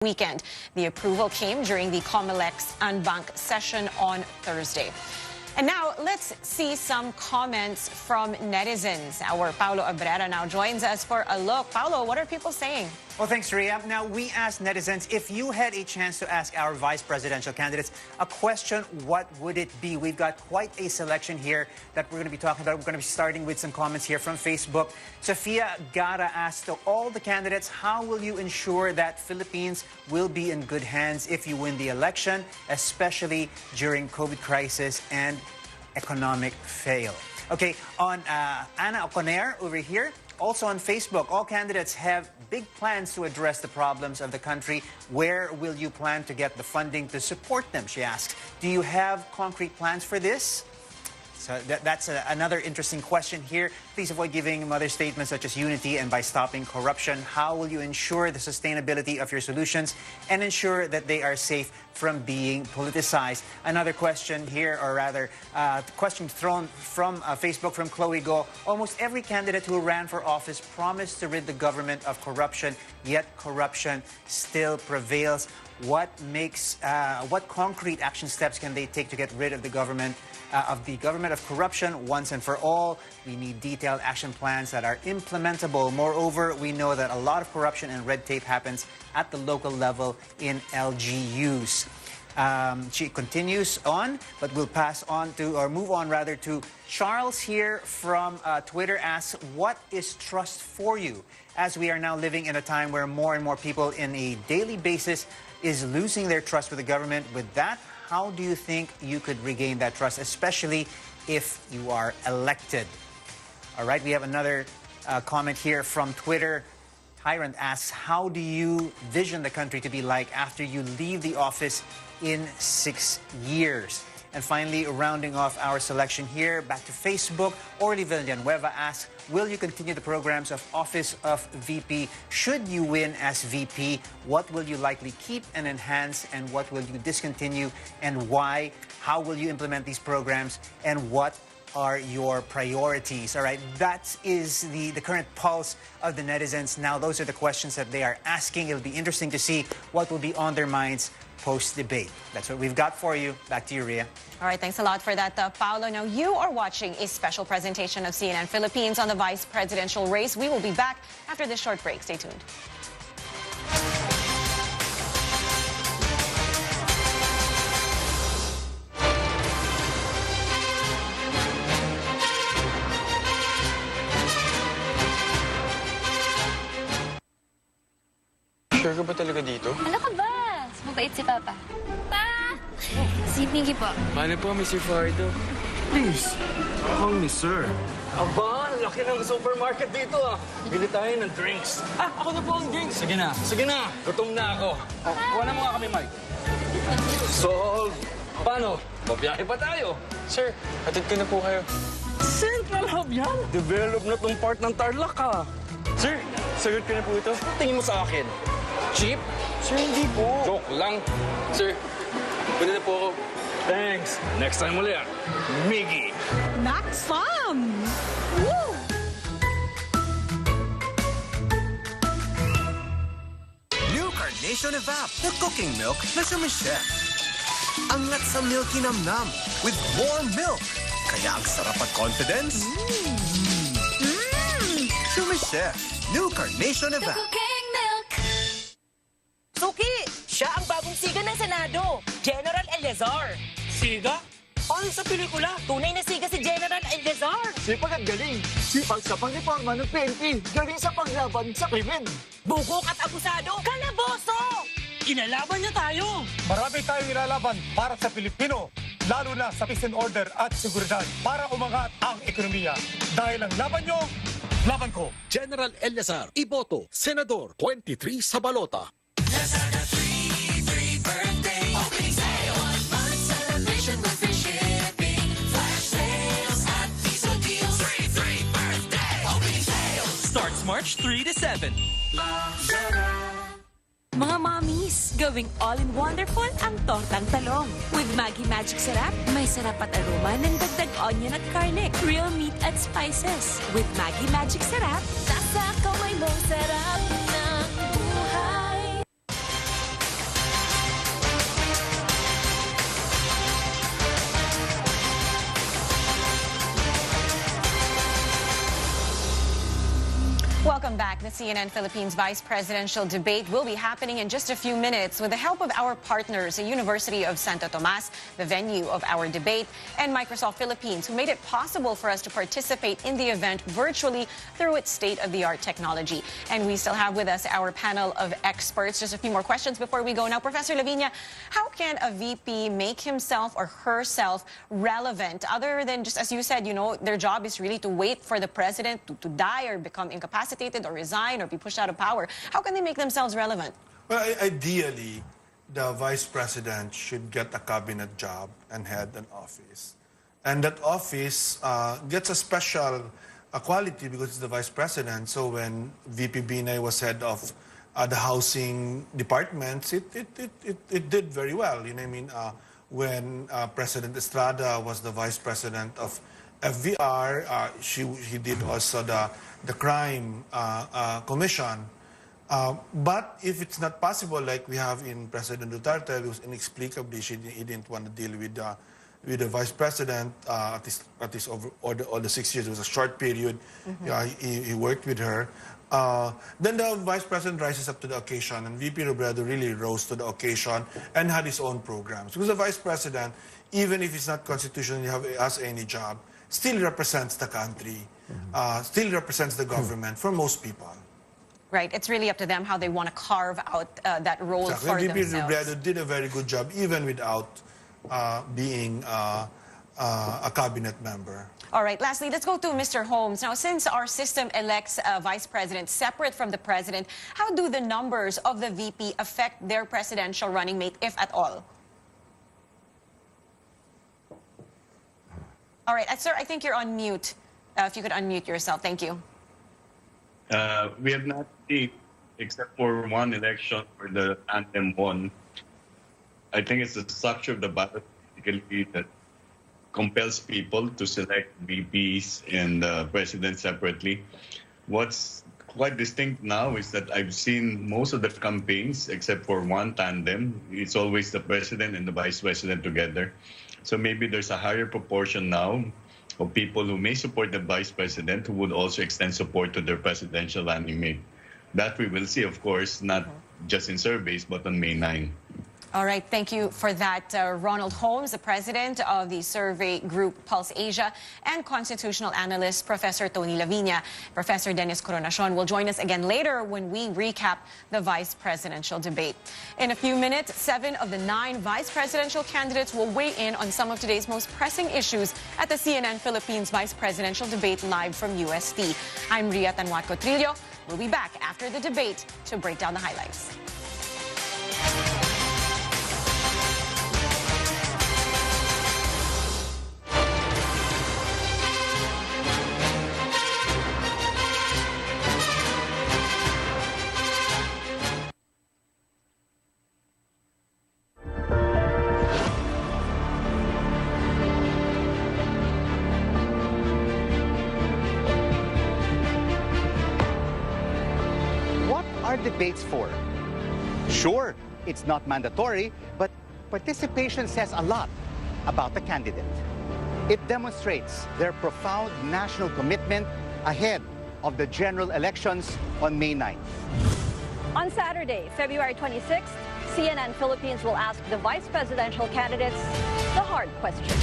weekend. The approval came during the COMELEC's Unbank session on Thursday. And now, let's see some comments from netizens. Our Paulo Abrera now joins us for a look. Paulo, what are people saying? Well, thanks, Rhea. Now, we asked netizens, if you had a chance to ask our vice presidential candidates a question, what would it be? We've got quite a selection here that we're going to be talking about. We're going to be starting with some comments here from Facebook. Sophia Gara asked to all the candidates, how will you ensure that Philippines will be in good hands if you win the election, especially during COVID crisis and economic fail? Okay, on Ana Oconer over here, also on Facebook, all candidates have big plans to address the problems of the country. Where will you plan to get the funding to support them, she asks. Do you have concrete plans for this? So that's another interesting question here. Please avoid giving mother statements such as unity and by stopping corruption. How will you ensure the sustainability of your solutions and ensure that they are safe from being politicized? Another question here, or rather, question thrown from Facebook from Chloe Go. Almost every candidate who ran for office promised to rid the government of corruption, yet corruption still prevails. What concrete action steps can they take to get rid of the government of corruption once and for all? We need detailed action plans that are implementable. Moreover, we know that a lot of corruption and red tape happens at the local level in LGUs. She continues on, but we'll pass on to, or move on rather, to Charles here from Twitter asks, what is trust for you? As we are now living in a time where more and more people in a daily basis is losing their trust with the government. With that, how do you think you could regain that trust, especially if you are elected? All right, we have another comment here from Twitter. Tyrant asks, how do you vision the country to be like after you leave the office in 6 years? And finally, rounding off our selection here, back to Facebook, Orly Villanueva asks, will you continue the programs of Office of VP? Should you win as VP, what will you likely keep and enhance, and what will you discontinue, and why? How will you implement these programs, and what are your priorities? All right, that is the current pulse of the netizens. Now, those are the questions that they are asking. It'll be interesting to see what will be on their minds post-debate. That's what we've got for you. Back to you, Rhea. All right, thanks a lot for that, Paolo. Now, you are watching a special presentation of CNN Philippines on the vice presidential race. We will be back after this short break. Stay tuned. Sure ka ba talaga dito? Ano ka ba? Mabait si Papa. Pa! Si Pinky po. Paano po, Mr. Fardo? Please, call me sir. Aba, laki ng supermarket dito ah. Bili tayo ng drinks. Ako na po ang drinks. Sige na. Sige na, gutom na ako. Kuha na mo nga kami, Mike. So, paano? Mabiyahe pa tayo. Sir, hatid ko na po kayo. Central Hub yan. Develop na tong part ng Tarlac ah. Sir, sagot ko na po ito. Tingin mo sa akin. Cheap? Sir, hindi po. Joke lang. Sir, pwede na po ako. Thanks. Next time ulit. Miggy. Max Fun! Woo! New Carnation Evap, the cooking milk na sumichef. Angat sa milky namnam with warm milk. Kaya ang sarap at confidence. Sumichef, New Carnation Evap. Suki, siya ang bagong siga ng Senado, General Eleazar. Siga? Paano sa pelikula? Tunay na siga si General Eleazar. Sipag at galing. Sipag sa pang-reforma ng PNP. Galing sa paglaban sa krimen. Bukok at abusado, kalaboso! Kinalaban niya tayo. Marami tayong nilalaban para sa Filipino, lalo na sa peace and order at seguridad para umangat ang ekonomiya. Dahil ang laban nyo, laban ko. General Eleazar, iboto, Senador, 23 sa balota. Starts March 3 to 7. Mga mommies, gawing all-in-wonderful ang tortang talong. With Maggi Magic Sarap, may sarap at aroma ng dagdag onion at garlic, real meat at spices. With Maggi Magic Sarap, nasa kamay mo sarap ng buhay. back. The CNN Philippines Vice Presidential Debate will be happening in just a few minutes with the help of our partners, the University of Santo Tomas, the venue of our debate, and Microsoft Philippines, who made it possible for us to participate in the event virtually through its state-of-the-art technology. And we still have with us our panel of experts. Just a few more questions before we go. Now, Professor Lavinia, how can a VP make himself or herself relevant other than just, as you said, you know, their job is really to wait for the president to die or become incapacitated or resign or be pushed out of power? How can they make themselves relevant? Well, ideally, the vice president should get a cabinet job and head an office. And that office gets a special quality because it's the vice president. So when VP Binay was head of the housing departments, it did very well. You know what I mean? When President Estrada was the vice president of FVR, he did also the crime commission. But if it's not possible, like we have in President Duterte, because inexplicably he didn't want to deal with the vice president at least over all the 6 years. It was a short period. He worked with her. Then the vice president rises up to the occasion, and VP Robredo really rose to the occasion and had his own programs. Because the vice president, even if he's not constitutionally has any job, still represents the country, still represents the government for most people. Right. It's really up to them how they want to carve out that role for VP themselves. Robredo did a very good job, even without being a cabinet member. All right. Lastly, let's go to Mr. Holmes. Now, since our system elects a vice president separate from the president, how do the numbers of the VP affect their presidential running mate, if at all? All right. Sir, I think you're on mute. If you could unmute yourself. Thank you. We have not seen, except for one election where the tandem won. I think it's the structure of the ballot basically that compels people to select VPs and the president separately. What's quite distinct now is that I've seen most of the campaigns, except for one tandem, it's always the president and the vice president together. So maybe there's a higher proportion now of people who may support the vice president who would also extend support to their presidential running mate. That we will see, of course, not just in surveys, but on May 9. All right. Thank you for that, Ronald Holmes, the president of the survey group Pulse Asia, and constitutional analyst Professor Tony Lavinia. Professor Dennis Coronacion will join us again later when we recap the vice presidential debate. In a few minutes, 7 of the 9 vice presidential candidates will weigh in on some of today's most pressing issues at the CNN Philippines vice presidential debate live from UST. I'm Ria Tanwatco Trillo. We'll be back after the debate to break down the highlights. Debates for. Sure, it's not mandatory, but participation says a lot about the candidate. It demonstrates their profound national commitment ahead of the general elections on May 9th. On Saturday, February 26th, CNN Philippines will ask the vice presidential candidates the hard question.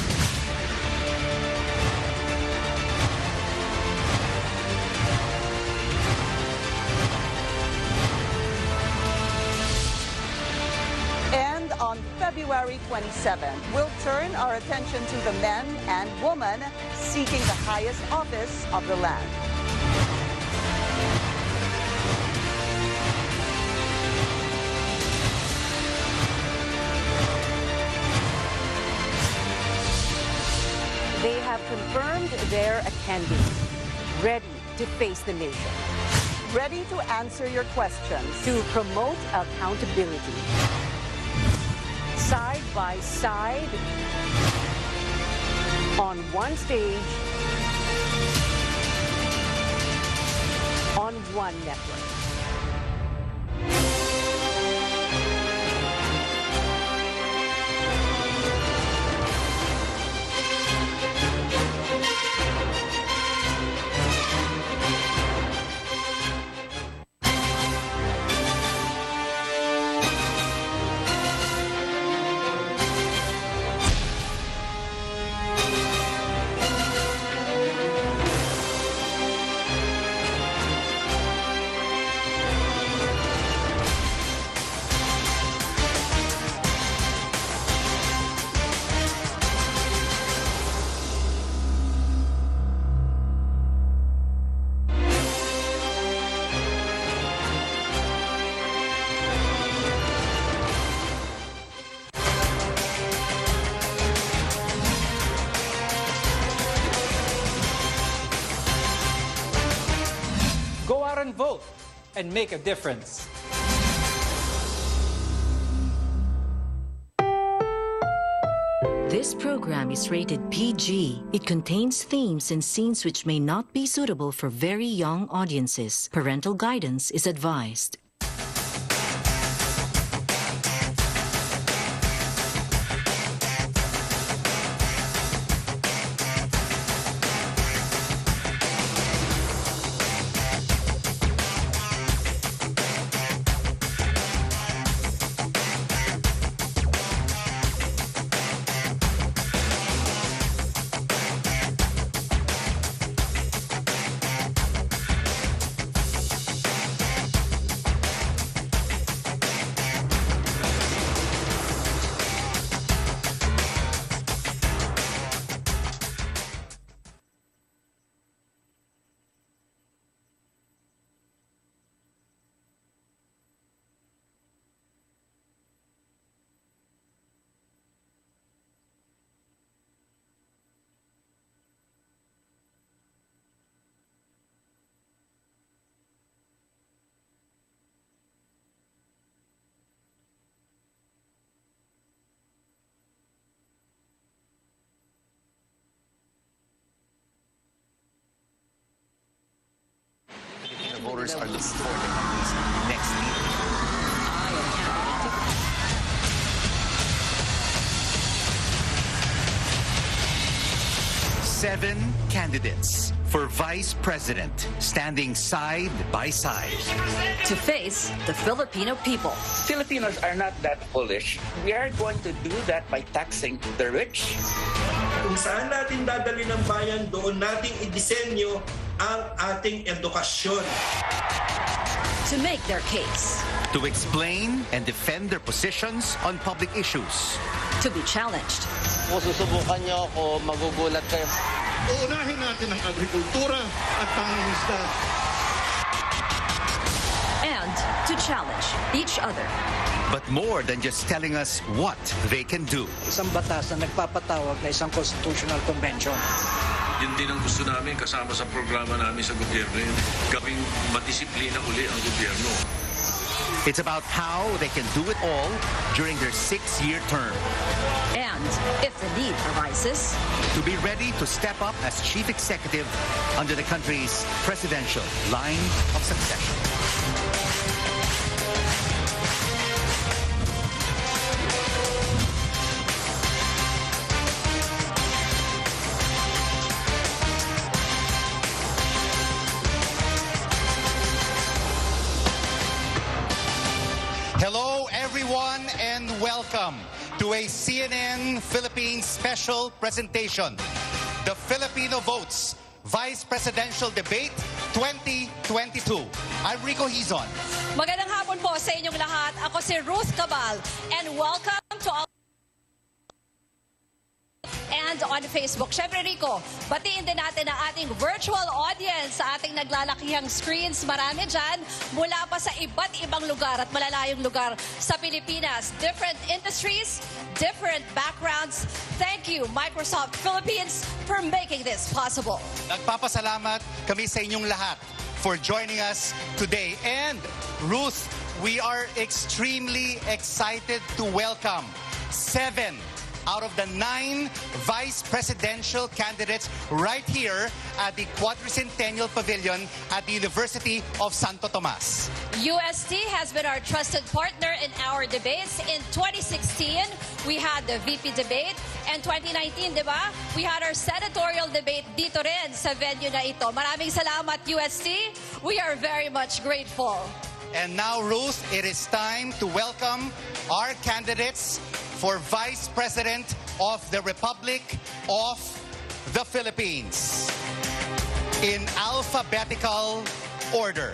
On February 27, we'll turn our attention to the men and women seeking the highest office of the land. They have confirmed they're attending, ready to face the nation, ready to answer your questions, to promote accountability. Side by side, on one stage, on one network. and make a difference. This program is rated PG. It contains themes and scenes which may not be suitable for very young audiences. Parental guidance is advised. Voters are looking for the country's next leader. Seven candidates for vice president standing side by side to face the Filipino people. Filipinos are not that foolish. We are going to do that by taxing the rich. Kung saan natin dadali ng bayan, doon natin idisenyo ang ating edukasyon. To make their case. To explain and defend their positions on public issues. To be challenged. Kung susubukan niyo ako, magugulat kayo. Uunahin natin ang agrikultura at pangingisda. And to challenge each other. But more than just telling us what they can do. Isang batas na nagpapatawag na isang constitutional convention. Yun din ang gusto namin kasama sa programa namin sa gobyerno yun. Gawing madisiplina uli ang gobyerno. It's about how they can do it all during their 6-year term. And if the need arises, to be ready to step up as chief executive under the country's presidential line of succession. Hello, everyone, and welcome to a CNN Philippines special presentation, The Filipino Votes Vice Presidential Debate 2022. I'm Rico Hizon. Magandang hapon po sa inyong lahat. Ako si Ruth Cabal, and welcome to all and on Facebook. Siyempre, Rico, batiin din natin ang ating virtual audience sa ating naglalakihang screens. Marami dyan mula pa sa iba't ibang lugar at malalayong lugar sa Pilipinas. Different industries, different backgrounds. Thank you, Microsoft Philippines, for making this possible. Nagpapasalamat kami sa inyong lahat for joining us today. And Ruth, we are extremely excited to welcome 7 out of the 9 vice presidential candidates right here at the Quadricentennial Pavilion at the University of Santo Tomas. UST has been our trusted partner in our debates. In 2016, we had the VP debate. And 2019, di ba? We had our senatorial debate dito rin sa venue na ito. Maraming salamat, UST. We are very much grateful. And now, Ruth, it is time to welcome our candidates for Vice President of the Republic of the Philippines in alphabetical order.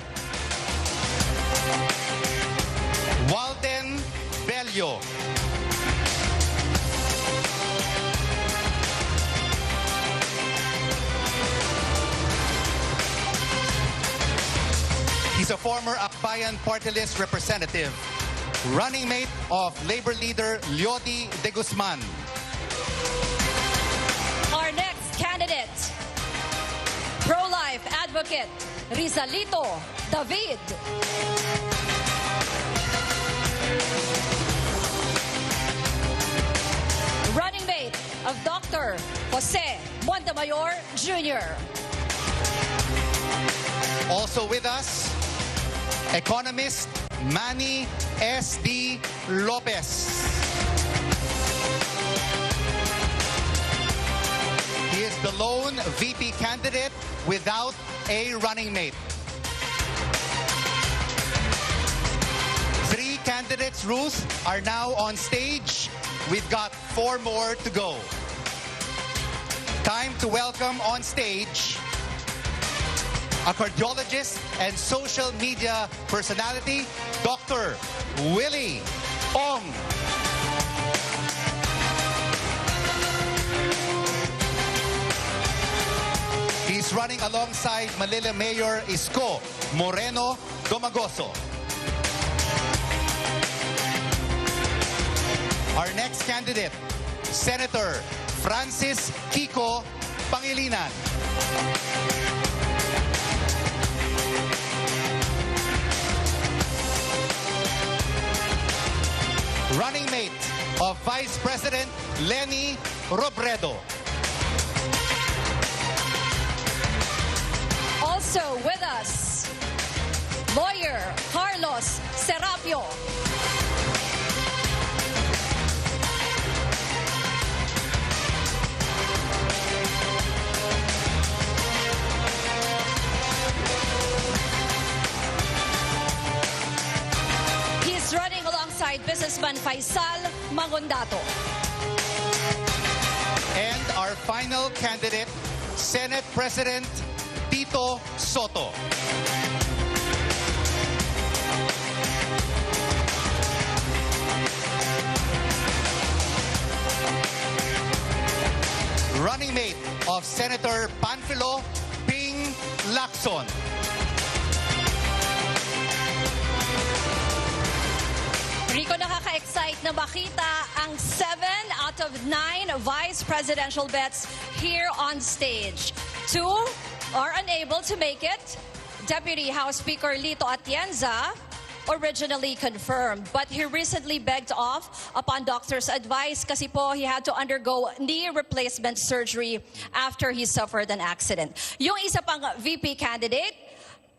Walden Bello. He's a former Akbayan Party List representative, running mate of Labor leader Leody de Guzman. Our next candidate, pro-life advocate Rizalito David. Running mate of Dr. Jose Montemayor Jr. Also with us, economist Manny S.D. Lopez. He is the lone VP candidate without a running mate. 3 candidates, Ruth, are now on stage. We've got 4 more to go. Time to welcome on stage a cardiologist and social media personality, Dr. Willie Ong. He's running alongside Manila Mayor Isko Moreno Domagoso. Our next candidate, Senator Francis Kiko Pangilinan. Running mate of Vice President Leni Robredo. Also with us, lawyer Carlos Serapio. He's running alongside businessman Faisal Mangondato. And our final candidate, Senate President Tito Soto. Running mate of Senator Panfilo Ping Lacson. Rico, nakaka-excite na makita ang 7 out of 9 vice presidential bets here on stage. 2 are unable to make it. Deputy House Speaker Lito Atienza originally confirmed, but he recently begged off upon doctor's advice kasi po he had to undergo knee replacement surgery after he suffered an accident. Yung isa pang VP candidate,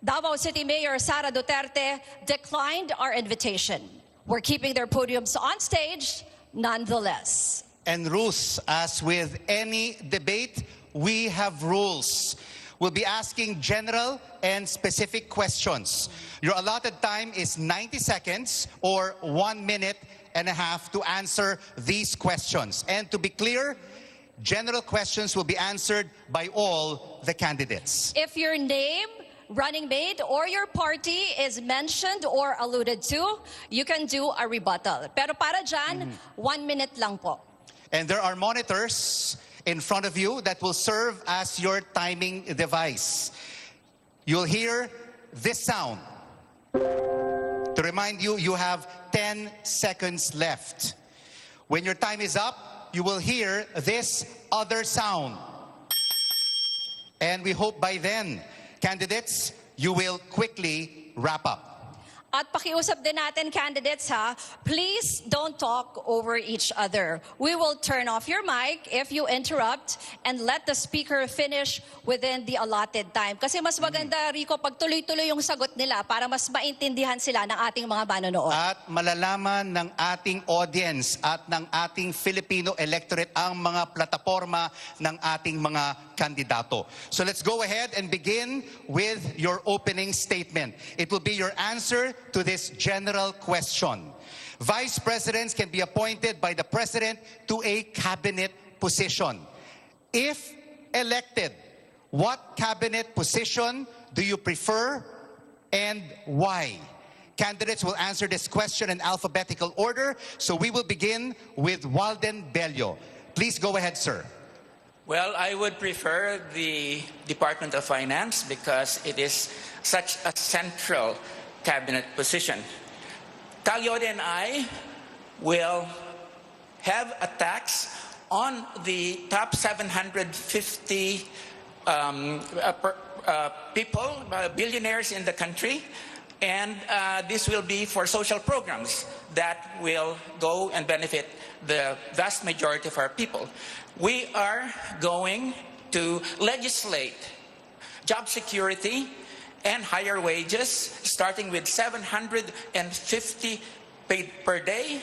Davao City Mayor Sara Duterte, declined our invitation. We're keeping their podiums on stage nonetheless. And Ruth, as with any debate, we have rules. We'll be asking general and specific questions. Your allotted time is 90 seconds or 1 minute and a half to answer these questions. And to be clear, general questions will be answered by all the candidates. If your name, running mate, or your party is mentioned or alluded to, you can do a rebuttal. Pero para dyan, 1 minute lang po. And there are monitors in front of you that will serve as your timing device. You'll hear this sound. To remind you, you have 10 seconds left. When your time is up, you will hear this other sound. And we hope by then, candidates, you will quickly wrap up. At pakiusap din natin, candidates, ha, please don't talk over each other. We will turn off your mic if you interrupt and let the speaker finish within the allotted time. Kasi mas maganda, Rico, pag tuloy-tuloy yung sagot nila para mas maintindihan sila ng ating mga manonood. At malalaman ng ating audience at ng ating Filipino electorate ang mga plataforma ng ating mga kandidato. So let's go ahead and begin with your opening statement. It will be your answer to this general question. Vice presidents can be appointed by the president to a cabinet position. If elected, what cabinet position do you prefer and why? Candidates will answer this question in alphabetical order, so we will begin with Walden Bello. Please go ahead, sir. Well, I would prefer the Department of Finance because it is such a central cabinet position. Talyode and I will have a tax on the top 750 people, billionaires in the country, and this will be for social programs that will go and benefit the vast majority of our people. We are going to legislate job security and higher wages, starting with $750 paid per day.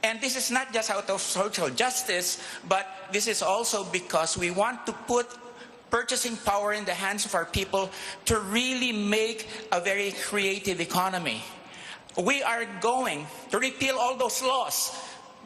And this is not just out of social justice, but this is also because we want to put purchasing power in the hands of our people to really make a very creative economy. We are going to repeal all those laws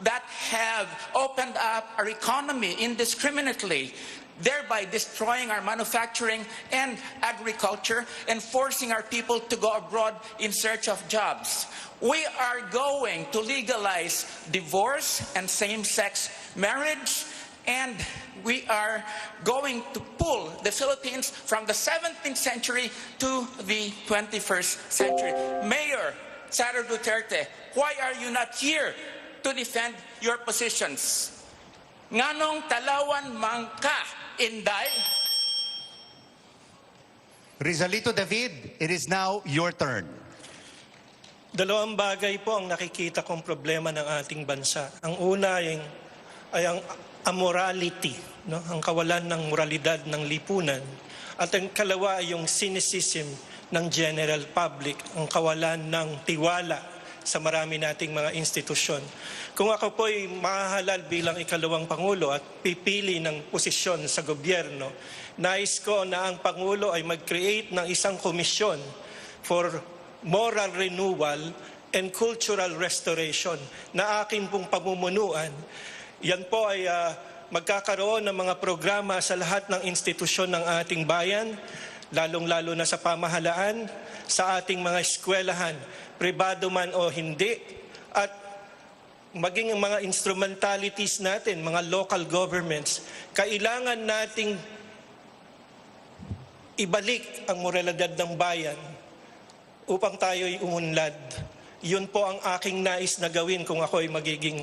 that have opened up our economy indiscriminately, thereby destroying our manufacturing and agriculture and forcing our people to go abroad in search of jobs. We are going to legalize divorce and same-sex marriage, and we are going to pull the Philippines from the 17th century to the 21st century. Mayor Sara Duterte, why are you not here to defend your positions? Nganong talawan man ka, Inday? Rizalito David, it is now your turn. Dalawang bagay po ang nakikita kong problema ng ating bansa. Ang una ay ang amorality, no? Ang kawalan ng moralidad ng lipunan. At ang kalawa ay yung cynicism ng general public, ang kawalan ng tiwala sa marami nating mga institusyon. Kung ako po ay mahahalal bilang ikalawang Pangulo at pipili ng posisyon sa gobyerno, nais ko na ang Pangulo ay mag-create ng isang komisyon for moral renewal and cultural restoration na aking pong pamumunuan. Yan po ay magkakaroon ng mga programa sa lahat ng institusyon ng ating bayan, lalong-lalo na sa pamahalaan, sa ating mga eskwelahan, pribado man o hindi, at maging ang mga instrumentalities natin, mga local governments, kailangan nating ibalik ang moralidad ng bayan upang tayo'y umunlad. Yun po ang aking nais na gawin kung ako ay magiging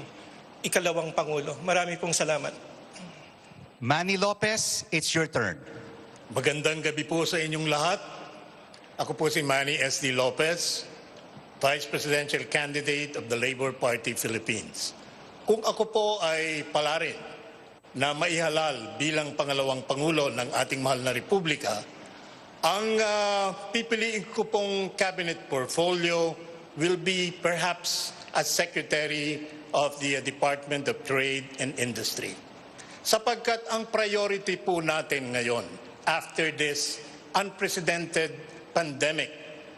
ikalawang Pangulo. Marami pong salamat. Manny Lopez, it's your turn. Magandang gabi po sa inyong lahat. Ako po si Manny S.D. Lopez, Vice Presidential Candidate of the Labor Party Philippines. Kung ako po ay palarin na maihalal bilang pangalawang Pangulo ng ating mahal na Republika, ang pipiliin ko pong cabinet portfolio will be perhaps as Secretary of the Department of Trade and Industry. Sapagkat ang priority po natin ngayon, after this unprecedented pandemic,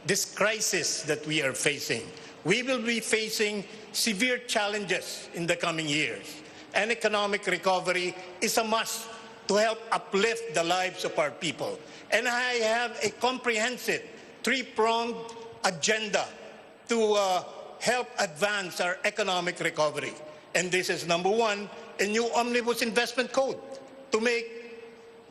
this crisis that we are facing, we will be facing severe challenges in the coming years. And economic recovery is a must to help uplift the lives of our people. And I have a comprehensive three-pronged agenda to help advance our economic recovery. And this is number one, a new omnibus investment code to make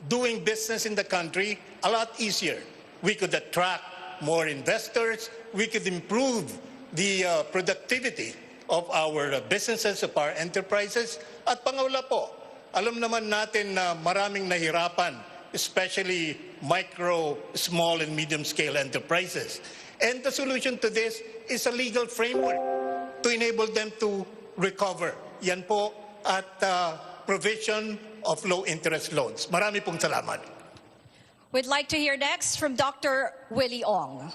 doing business in the country a lot easier. We could attract more investors, we could improve the productivity of our businesses, of our enterprises. At pangalawa po, alam naman natin na maraming nahirapan, especially micro, small, and medium-scale enterprises. And the solution to this is a legal framework to enable them to recover. Yan po at provision of low-interest loans. Marami pong salamat. We'd like to hear next from Dr. Willie Ong.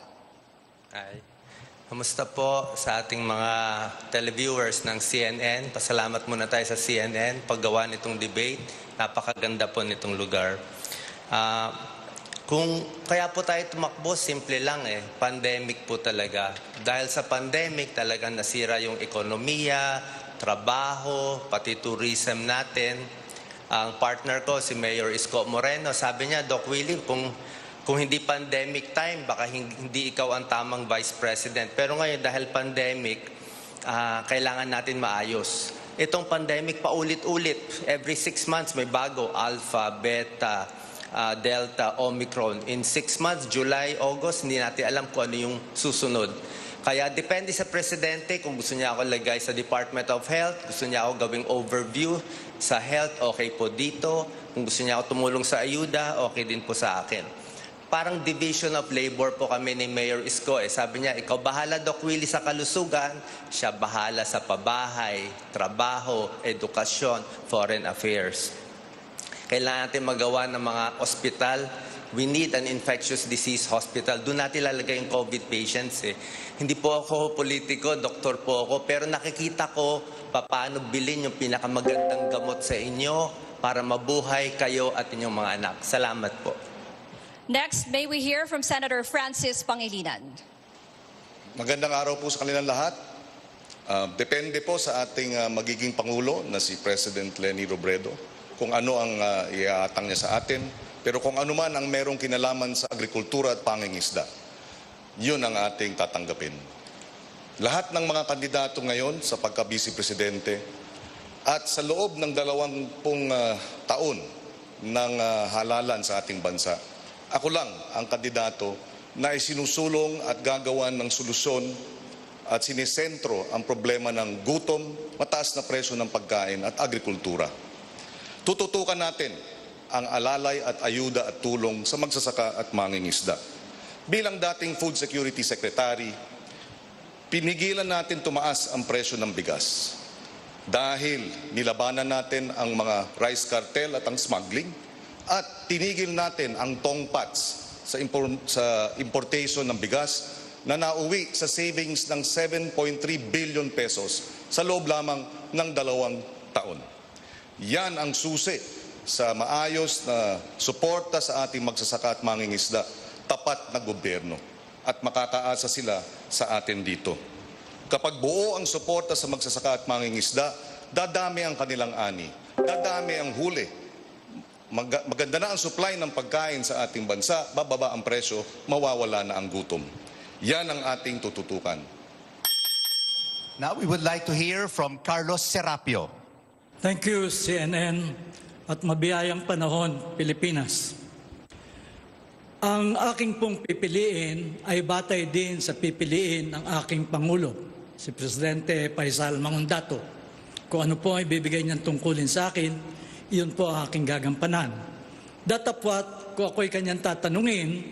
Hi. Kamusta po sa ating mga televiewers ng CNN? Pasalamat muna tayo sa CNN paggawa nitong debate. Napakaganda po nitong lugar. Kung kaya po tayo tumakbo, simple lang pandemic po talaga. Dahil sa pandemic talagang nasira yung ekonomiya, trabaho, pati tourism natin. Ang partner ko, si Mayor Isko Moreno, sabi niya, Doc Willie, kung hindi pandemic time, baka hindi ikaw ang tamang Vice President. Pero ngayon, dahil pandemic, kailangan natin maayos. Itong pandemic, paulit-ulit. Every 6 months, may bago. Alpha, Beta, Delta, Omicron. In 6 months, July, August, hindi natin alam kung ano yung susunod. Kaya depende sa presidente kung gusto niya ako lagay sa Department of Health, gusto niya ako gawing overview sa health, okay po dito. Kung gusto niya ako tumulong sa ayuda, okay din po sa akin. Parang division of labor po kami ni Mayor Isko. Sabi niya, ikaw bahala, Doc Willie, sa kalusugan. Siya bahala sa pabahay, trabaho, edukasyon, foreign affairs. Kailangan natin magawa ng mga ospital. We need an infectious disease hospital. Doon natin lalagay yung COVID patients. Hindi po ako politiko, doktor po ako, pero nakikita ko paano bilhin yung pinakamagandang gamot sa inyo para mabuhay kayo at inyong mga anak. Salamat po. Next, may we hear from Senator Francis Pangilinan. Magandang araw po sa kanilang lahat. Depende po sa ating magiging Pangulo na si President Leni Robredo kung ano ang iaatang niya sa atin. Pero kung ano man ang merong kinalaman sa agrikultura at pangingisda, yun ang ating tatanggapin. Lahat ng mga kandidato ngayon sa pagka-Vice Presidente at sa loob ng 20 taon ng halalan sa ating bansa, ako lang ang kandidato na isinusulong at gagawan ng solusyon at sinisentro ang problema ng gutom, mataas na presyo ng pagkain at agrikultura. Tututukan natin ang alalay at ayuda at tulong sa magsasaka at mangingisda. Bilang dating Food Security Secretary, pinigilan natin tumaas ang presyo ng bigas dahil nilabanan natin ang mga rice cartel at ang smuggling at tinigil natin ang tongpats sa importation ng bigas na nauwi sa savings ng 7.3 billion pesos sa loob lamang ng 2 taon. Yan ang susi sa maayos na suporta sa ating magsasaka at mangingisda, tapat na gobyerno at makakaasa sila sa atin dito. Kapag buo ang suporta sa magsasaka at mangingisda, dadami ang kanilang ani, dadami ang huli. Maganda na ang supply ng pagkain sa ating bansa, bababa ang presyo, mawawala na ang gutom. Yan ang ating tututukan. Now we would like to hear from Carlos Serapio. Thank you, CNN. At mabiyayang panahon, Pilipinas. Ang aking pong pipiliin ay batay din sa pipiliin ng aking Pangulo, si Presidente Faisal Mangundato. Kung ano po ay bibigay niyang tungkulin sa akin, iyon po ang aking gagampanan. Datapwat, kung ako'y kanyang tatanungin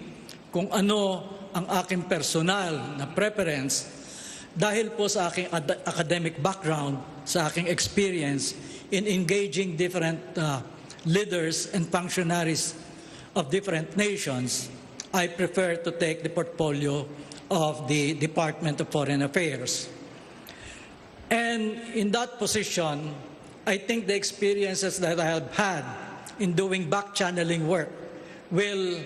kung ano ang aking personal na preference, dahil po sa aking academic background, sa aking experience in engaging different leaders and functionaries of different nations, I prefer to take the portfolio of the Department of Foreign Affairs. And in that position, I think the experiences that I have had in doing back-channeling work will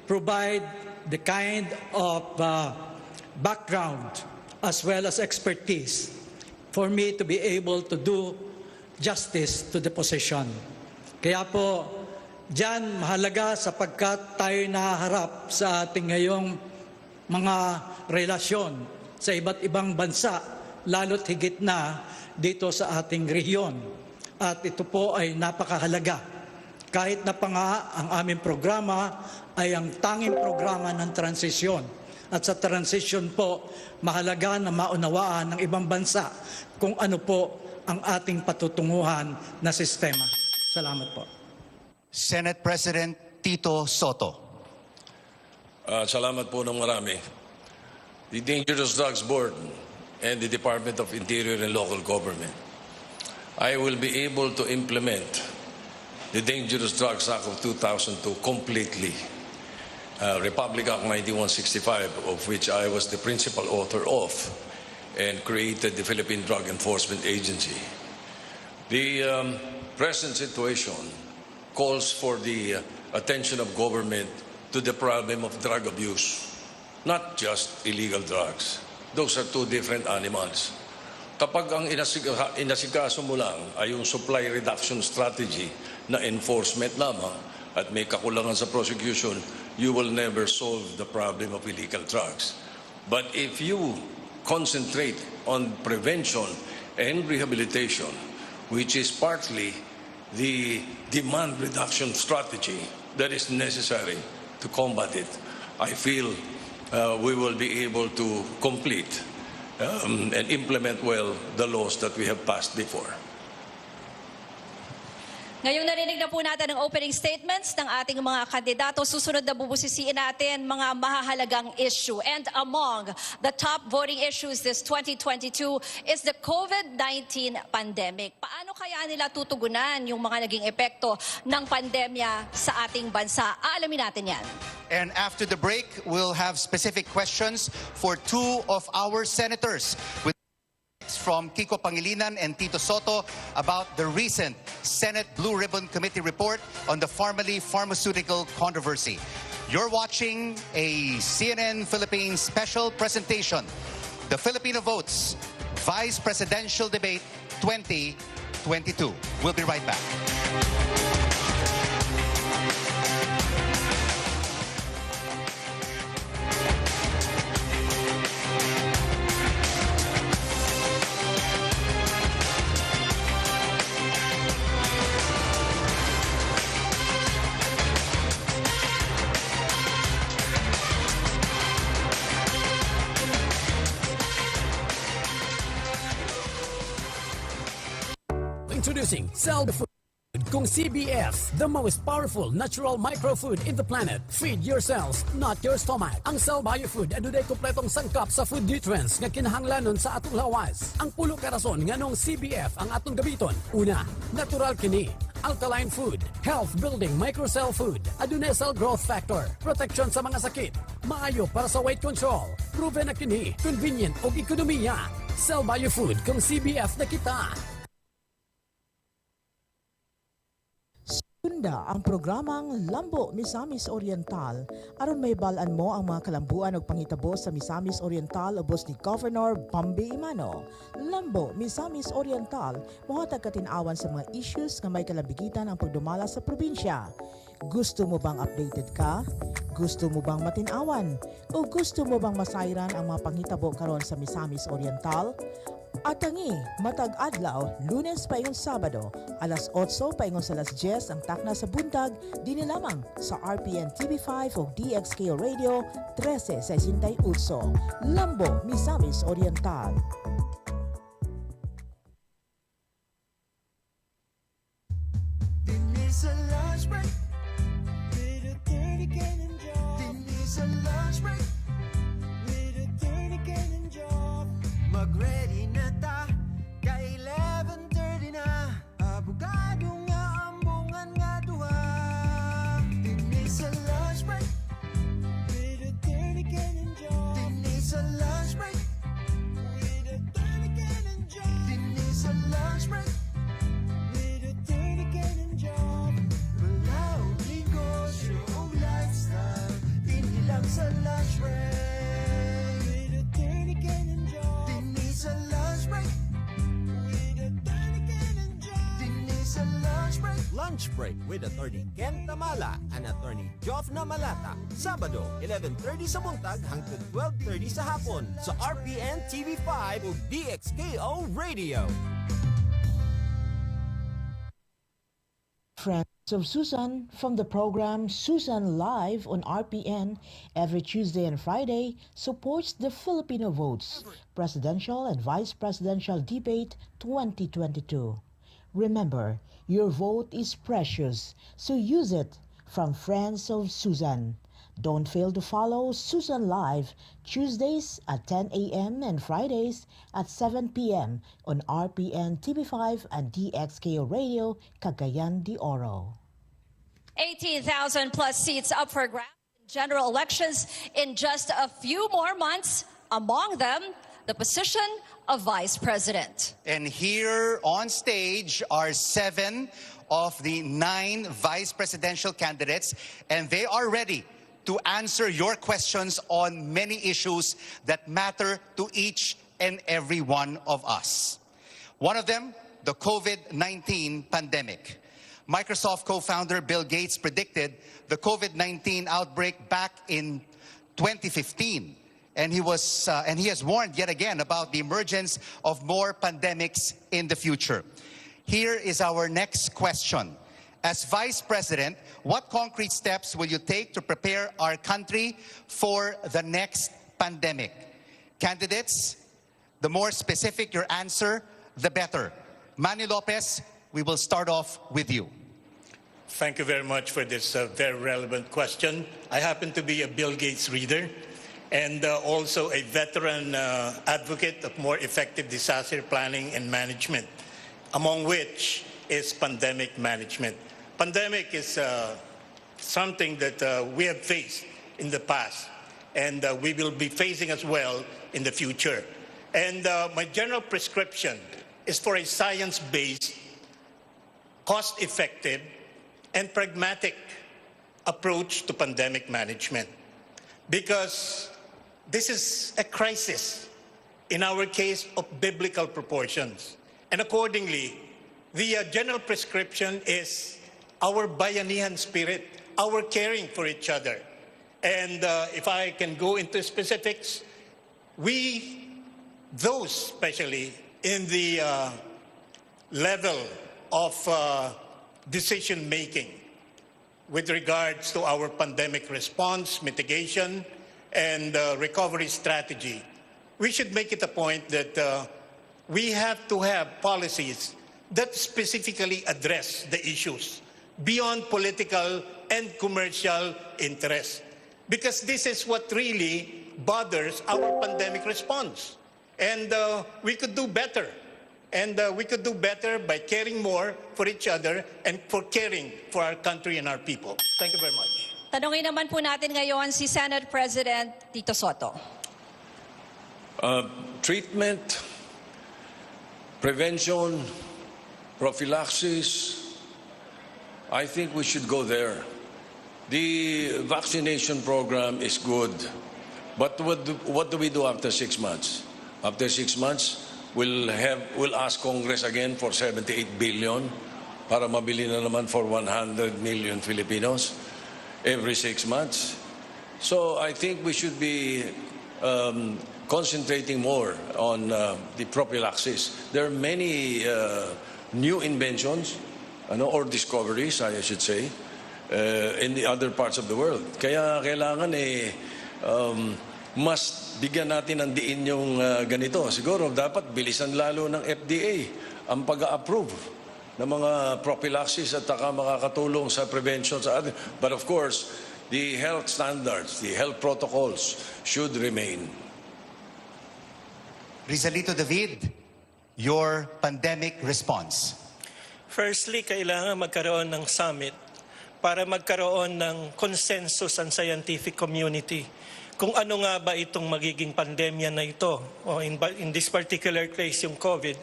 provide the kind of background as well as expertise for me to be able to do justice to the position. Kaya po, diyan mahalaga sapagkat tayo nahaharap sa ating ngayong mga relasyon sa iba't ibang bansa, lalo't higit na dito sa ating rehiyon. At ito po ay napakahalaga. Kahit na pa nga ang aming programa ay ang tanging programa ng transisyon. At sa transition po, mahalaga na maunawaan ng ibang bansa kung ano po ang ating patutunguhan na sistema. Salamat po. Senate President Tito Soto. Salamat po ng marami. The Dangerous Drugs Board and the Department of Interior and Local Government. I will be able to implement the Dangerous Drugs Act of 2002 completely. Republic Act 9165, of which I was the principal author of, and created the Philippine Drug Enforcement Agency. The present situation calls for the attention of government to the problem of drug abuse, not just illegal drugs. Those are two different animals. Kapag ang inasikaso mo lang ay yung supply reduction strategy na enforcement lamang at may kakulangan sa prosecution, you will never solve the problem of illegal drugs. But if you concentrate on prevention and rehabilitation, which is partly the demand reduction strategy that is necessary to combat it, I feel we will be able to complete and implement well the laws that we have passed before. Ngayong narinig na po natin ang opening statements ng ating mga kandidato. Susunod na bubusisiin natin mga mahahalagang issue. And among the top voting issues this 2022 is the COVID-19 pandemic. Paano kaya nila tutugunan yung mga naging epekto ng pandemya sa ating bansa? Aalamin natin yan. And after the break, we'll have specific questions for two of our senators. From Kiko Pangilinan and Tito Soto about the recent Senate Blue Ribbon Committee report on the pharmaceutical controversy. You're watching a CNN Philippines special presentation, The Filipino Votes Vice Presidential Debate 2022. We'll be right back. Introducing Sell the Food kung CBF, the most powerful natural microfood in the planet. Feed your cells, not your stomach. Ang Cell Biofood adunay kompletong sangkap sa food nutrients nga kinahanglanon sa atong lawas. Ang pulo ka rason nganong CBF ang atong gabiton. Una, natural kini. Alkaline food, health building microcell food, adunay cell growth factor, protection sa mga sakit, maayo para sa weight control, proven na kini, convenient og ekonomiya. Cell Biofood kung CBF na kita. Sunda ang programang Lambo Misamis Oriental aron may balaan mo ang mga kalambuan ug panghitabo sa Misamis Oriental ubos ni Governor Bambi Imano. Lambo Misamis Oriental mohatag katin-awan sa mga issues nga may kalabigitan ang pagdumala sa probinsya. Gusto mo bang updated ka? Gusto mo bang matin-awan? O gusto mo bang masayran ang mga panghitabo karon sa Misamis Oriental? Atangi, matag adlaw, Lunes paingon Sabado, alas 8 paingon sa alas 10 ang takna sa buntag, dini lamang sa RPN TV5 o DXKO Radio 1368. Lambo, Misamis Oriental. Denise a lunch break, with a 30 cannon job. Denise a lunch break, with a 30 cannon job. Mag-ready na ta, ka 11:30 na. Abogado nga ambungan nga duha. Denise a lunch break, with a 30 cannon job. Denise a lunch break, with a 30 cannon job. Denise a lunch break, with a 30 cannon job. Malaw negosyo o lifestyle, inilang sa lunch break. With a 30 cannon job. Denise a lunch break, with a 30 cannon job. Denise a lunch break. Lunch Break with Attorney Ken Tamala and Attorney Jofna Malata. Sabado, 11:30 sa buntag hangtod 12:30 sa hapon sa RPN TV5 o DXKO Radio. Friends of Susan from the program Susan Live on RPN every Tuesday and Friday supports the Filipino Votes Presidential and Vice Presidential Debate 2022. Remember, your vote is precious, so use it. From Friends of Susan. Don't fail to follow Susan Live Tuesdays at 10 a.m. and Fridays at 7 p.m. on RPN TV5 and DXKO Radio, Cagayan de Oro. 18,000 plus seats up for grabs in general elections in just a few more months. Among them, the position of Vice President. And here on stage are 7 of the 9 vice presidential candidates, and they are ready to answer your questions on many issues that matter to each and every one of us. One of them, the COVID-19 pandemic. Microsoft co-founder Bill Gates predicted the COVID-19 outbreak back in 2015. And he has warned yet again about the emergence of more pandemics in the future. Here is our next question. As Vice President, what concrete steps will you take to prepare our country for the next pandemic? Candidates, The more specific your answer, the better. Manny Lopez, we will start off with you. Thank you very much for this very relevant question. I happen to be a Bill Gates reader and also a veteran advocate of more effective disaster planning and management, among which is pandemic management. Pandemic is something that we have faced in the past, and we will be facing as well in the future. And my general prescription is for a science-based, cost-effective, and pragmatic approach to pandemic management. Because this is a crisis, in our case, of biblical proportions. And accordingly, the general prescription is our bayanihan spirit, our caring for each other. And if I can go into specifics, those especially in the level of decision-making with regards to our pandemic response, mitigation, and recovery strategy, we should make it a point that we have to have policies that specifically address the issues beyond political and commercial interests. Because this is what really bothers our pandemic response. And we could do better. And we could do better by caring more for each other and for caring for our country and our people. Thank you very much. Tanungin naman po natin ngayon si Senate President Tito Soto. Treatment, prevention, prophylaxis, I think we should go there. The vaccination program is good, but what do we do after 6 months? After 6 months, we'll ask Congress again for 78 billion para mabili na naman for 100 million Filipinos every 6 months. So I think we should be concentrating more on the prophylaxis. There are many new inventions or discoveries, I should say, in the other parts of the world. Kaya kailangan mas bigyan natin ng diin yung ganito. Siguro dapat bilisan lalo ng FDA ang pag-approve ng mga prophylaxis at saka makakatulong sa prevention sa atin. But of course, the health standards, the health protocols should remain. Rizalito David, your pandemic response. Firstly, kailangan magkaroon ng summit para magkaroon ng consensus ang scientific community kung ano nga ba itong magiging pandemya na ito, o in this particular case yung COVID.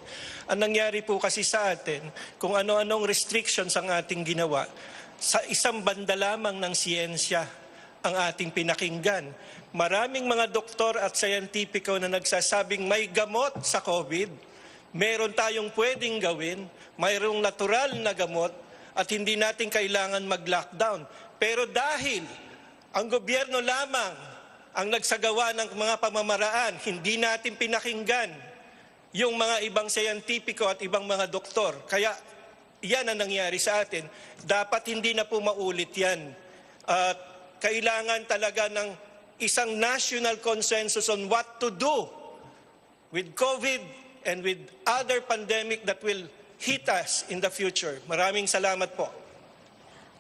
Ang nangyari po kasi sa atin, kung ano-anong restrictions ang ating ginawa, sa isang banda lamang ng siyensya ang ating pinakinggan. Maraming mga doktor at scientifico na nagsasabing may gamot sa COVID, meron tayong pwedeng gawin, mayroong natural na gamot at hindi natin kailangan mag-lockdown. Pero dahil ang gobyerno lamang ang nagsagawa ng mga pamamaraan, hindi natin pinakinggan yung mga ibang scientifico at ibang mga doktor. Kaya yan ang nangyari sa atin. Dapat hindi na po maulit yan. At kailangan talaga ng isang national consensus on what to do with COVID and with other pandemic that will hit us in the future. Maraming salamat po.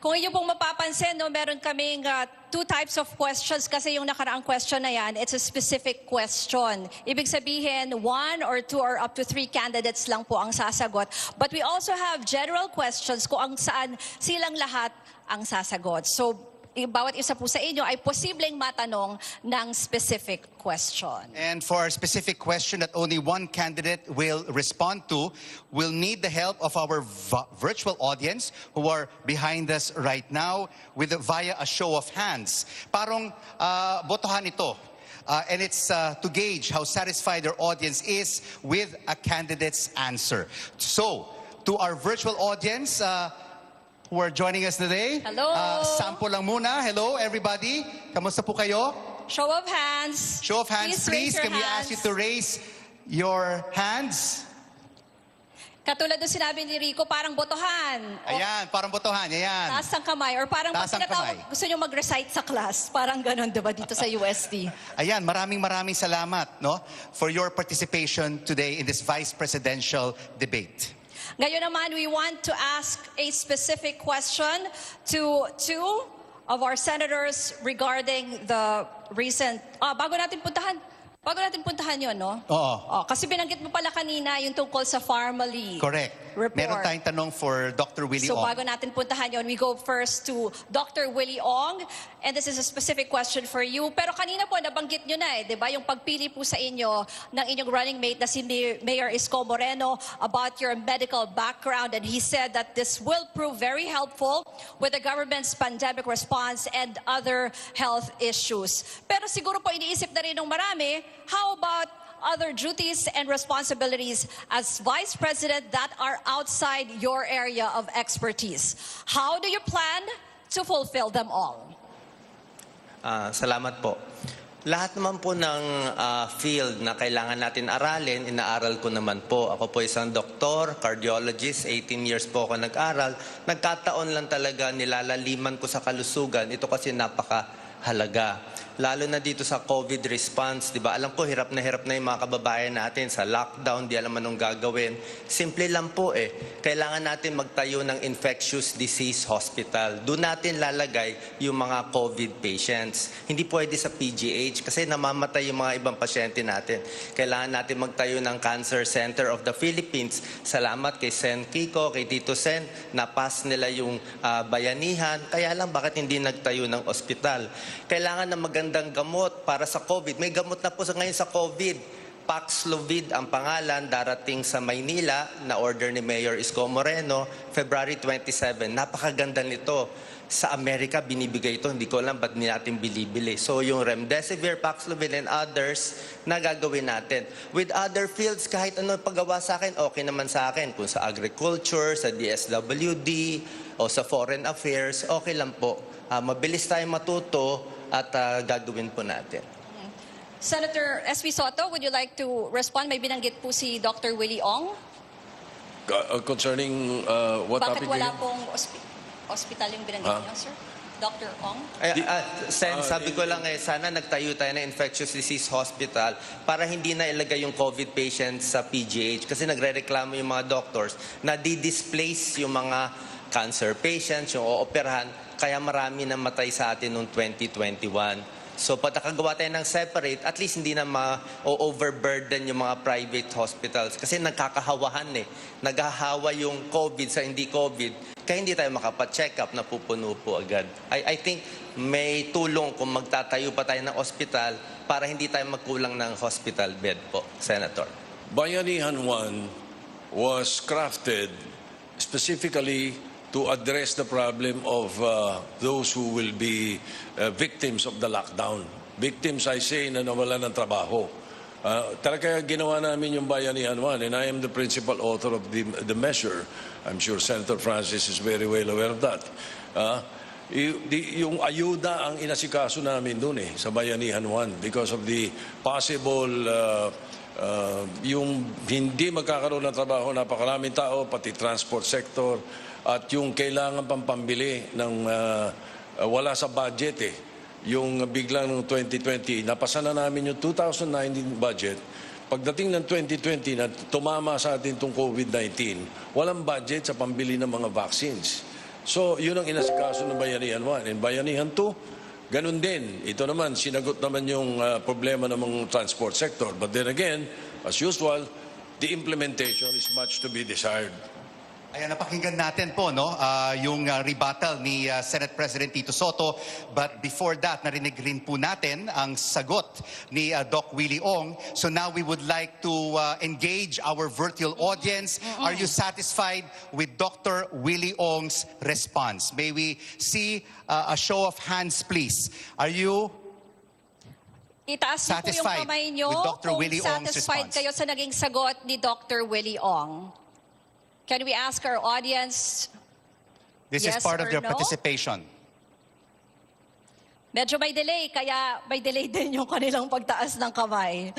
Kung inyo pong mapapansin, no, meron kaming two types of questions kasi yung nakaraang question na yan, it's a specific question. Ibig sabihin, 1 or 2 or up to 3 candidates lang po ang sasagot. But we also have general questions kung saan silang lahat ang sasagot. So, bawat isa po sa inyo ay posibleng matanong ng specific question. And for a specific question that only one candidate will respond to, we'll need the help of our virtual audience who are behind us right now via a show of hands. Parang botohan ito. And it's to gauge how satisfied our audience is with a candidate's answer. So, to our virtual audience, who are joining us today. Hello. Sample lang muna. Hello, everybody. Kamusta po kayo? Show of hands. Show of hands, please. Can we ask you to raise your hands? Katulad ng sinabi ni Rico, parang botohan. Ayan, parang botohan. Ayan. Taas ang kamay. Or parang pag Taas ang tinatawag, kamay. gusto nyo mag-recite sa class. Parang ganun, diba, dito sa UST. Ayan, maraming salamat, no, for your participation today in this vice presidential debate. Ngayon naman, we want to ask a specific question to two of our senators regarding the recent... bago natin puntahan yun, no? Oo. Kasi binanggit mo pala kanina yung tungkol sa Pharmally Correct. report. Meron tayong tanong for Dr. Willie So Ong. bago natin puntahan yon, we go first to Dr. Willie Ong. And this is a specific question for you. Pero kanina po, nabanggit nyo na di ba? Yung pagpili po sa inyo ng inyong running mate na si Mayor Isko Moreno about your medical background. And he said that this will prove very helpful with the government's pandemic response and other health issues. Pero siguro po iniisip na rin ng marami, how about other duties and responsibilities as Vice President that are outside your area of expertise? How do you plan to fulfill them all? Salamat po. Lahat naman po ng field na kailangan natin aralin, inaaral ko naman po. Ako po isang doktor, cardiologist, 18 years po ako nag-aral. Nagkataon lang talaga nilalaliman ko sa kalusugan. Ito kasi napakahalaga. Lalo na dito sa COVID response, di ba? Alam ko, hirap na yung mga kababayan natin sa lockdown, di alam anong gagawin. Simple lang po Kailangan natin magtayo ng infectious disease hospital. Doon natin lalagay yung mga COVID patients. Hindi pwede sa PGH kasi namamatay yung mga ibang pasyente natin. Kailangan natin magtayo ng Cancer Center of the Philippines. Salamat kay Sen Kiko, kay Tito Sen, na-pass nila yung bayanihan. Kaya lang, bakit hindi nagtayo ng ospital? Kailangan na magandang gamot para sa COVID. May gamot na po ngayon sa COVID. Paxlovid ang pangalan, darating sa Maynila na order ni Mayor Isko Moreno, February 27. Napakaganda nito. Sa Amerika, binibigay ito. Hindi ko alam ba't natin bilibili. So yung Remdesivir, Paxlovid, and others na gagawin natin. With other fields, kahit ano paggawa sa akin, okay naman sa akin. Kung sa agriculture, sa DSWD, o sa foreign affairs, okay lang po. Mabilis tayo matuto at gagawin po natin. Senator S.V. Soto, would you like to respond? May binanggit po si Dr. Willie Ong. Concerning what Bakit topic wala again? pong hospital yung binanggit niyo, sir? Dr. Ong? Sen, sabi ko lang sana nagtayo tayo ng infectious disease hospital para hindi na ilagay yung COVID patients sa PGH. Kasi nagre-reklamo yung mga doctors na di-displace yung mga cancer patients, yung ooperahan. Kaya marami na matay sa atin noong 2021. So pag nakagawa tayo ng separate, at least hindi na ma-overburden yung mga private hospitals. Kasi nagkakahawahan Naghahawa yung COVID sa hindi COVID. Kaya hindi tayo makapacheck up, napupuno po agad. I think may tulong kung magtatayo pa tayo ng hospital para hindi tayo magkulang ng hospital bed po, Senator. Bayanihan 1 was crafted specifically to address the problem of those who will be victims of the lockdown. Victims, I say, na nawalan ng trabaho. Talaga ginawa namin yung Bayanihan 1, and I am the principal author of the measure. I'm sure Senator Francis is very well aware of that. Yung ayuda ang inasikaso namin dun sa Bayanihan 1 because of the possible yung hindi magkakaroon ng trabaho, napakaraming tao, pati transport sector, at yung kailangan pang pambili ng wala sa budget yung biglang ng 2020, napasa na namin yung 2019 budget. Pagdating ng 2020 na tumama sa atin itong COVID-19, walang budget sa pambili ng mga vaccines. So, yun ang inasikaso ng Bayanihan 1. And Bayanihan 2, ganun din. Ito naman, sinagot naman yung problema ng mga transport sector. But then again, as usual, the implementation is much to be desired. Ayan, napakinggan natin po, no, yung rebuttal ni Senate President Tito Soto. But before that, narinig rin po natin ang sagot ni Doc Willie Ong. So now we would like to engage our virtual audience. Are you satisfied with Dr. Willie Ong's response? May we see a show of hands, please? Are you Itaas niyo po yung kamay niyo Dr. kung Willie Ong's satisfied response? kayo sa naging sagot ni Dr. Willie Ong. Can we ask our audience? This yes is part of or their no? participation. Medyo may delay, kaya may delay din yung kanilang pagtaas ng kamay.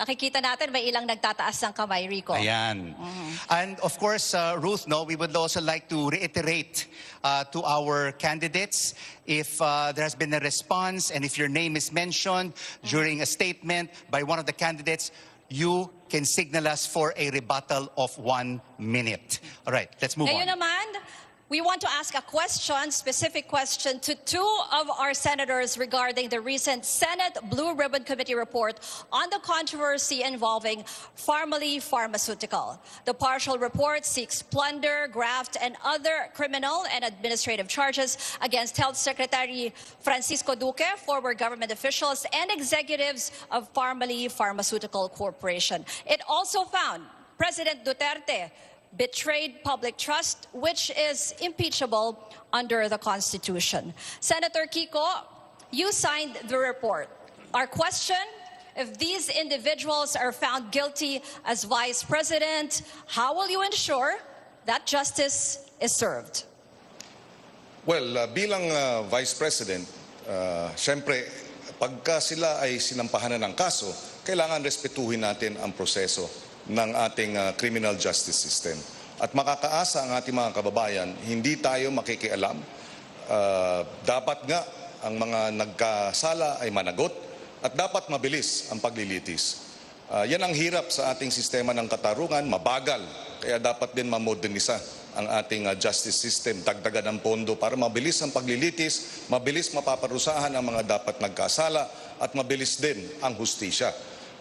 Nakikita natin may ilang nagtataas ng kamay, Rico. Ayan. And of course, Ruth, no, we would also like to reiterate to our candidates, if there has been a response and if your name is mentioned during a statement by one of the candidates, you can signal us for a rebuttal of 1 minute. All right, let's move Ngayon on. naman, we want to ask a question, specific question, to two of our senators regarding the recent Senate Blue Ribbon Committee report on the controversy involving Pharmaly Pharmaceutical. The partial report seeks plunder, graft, and other criminal and administrative charges against Health Secretary Francisco Duque, former government officials, and executives of Pharmaly Pharmaceutical Corporation. It also found President Duterte betrayed public trust, which is impeachable under the Constitution. Senator Kiko, you signed the report. Our question, if these individuals are found guilty as Vice President, how will you ensure that justice is served? Well, bilang Vice President, siyempre, pagka sila ay sinampahan na ng kaso, kailangan respetuhin natin ang proseso ng ating criminal justice system. At makakaasa ang ating mga kababayan, hindi tayo makikialam. Dapat nga ang mga nagkasala ay managot at dapat mabilis ang paglilitis. Yan ang hirap sa ating sistema ng katarungan, mabagal. Kaya dapat din mamodernisa ang ating justice system, dagdagan ng pondo para mabilis ang paglilitis, mabilis mapaparusahan ang mga dapat nagkasala at mabilis din ang hustisya.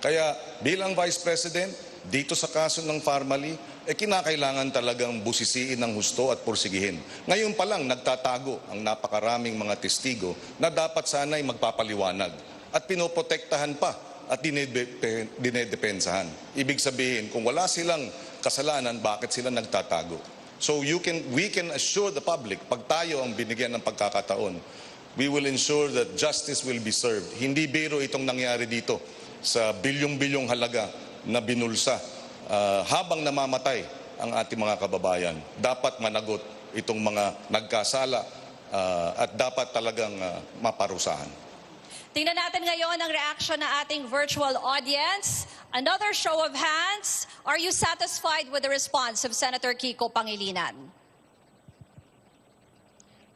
Kaya bilang Vice President, dito sa kaso ng Pharmaly, kinakailangan talagang busisiin ng husto at pursigihin. Ngayon pa lang, nagtatago ang napakaraming mga testigo na dapat sana'y magpapaliwanag at pinoprotektahan pa at dinedepensahan. Ibig sabihin, kung wala silang kasalanan, bakit sila nagtatago? So we can assure the public, pag tayo ang binigyan ng pagkakataon, we will ensure that justice will be served. Hindi biro itong nangyari dito sa bilyong-bilyong halaga na binulsa habang namamatay ang ating mga kababayan. Dapat managot itong mga nagkasala at dapat talagang maparusahan. Tingnan natin ngayon ang reaction ng ating virtual audience. Another show of hands. Are you satisfied with the response of Senator Kiko Pangilinan?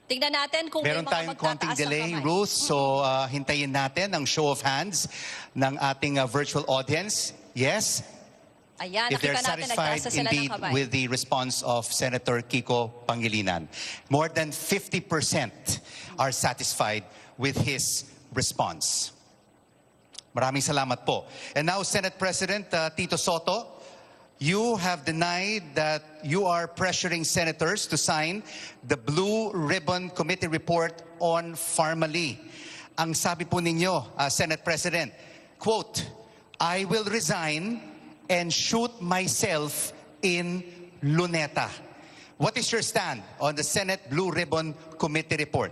Tingnan natin kung Meron may mga tayong konting magtataas ng delay, kamay. Ruth, so hintayin natin ang show of hands ng ating virtual audience. Yes? Ayan, If they're nakita natin satisfied nagtaasa sila ng indeed kamay. with the response of Senator Kiko Pangilinan. More than 50% are satisfied with his response. Maraming salamat po. And now, Senate President Tito Soto, you have denied that you are pressuring senators to sign the Blue Ribbon Committee report on Pharmaly. Ang sabi po ninyo, Senate President, quote, I will resign and shoot myself in Luneta. What is your stand on the Senate Blue Ribbon Committee report?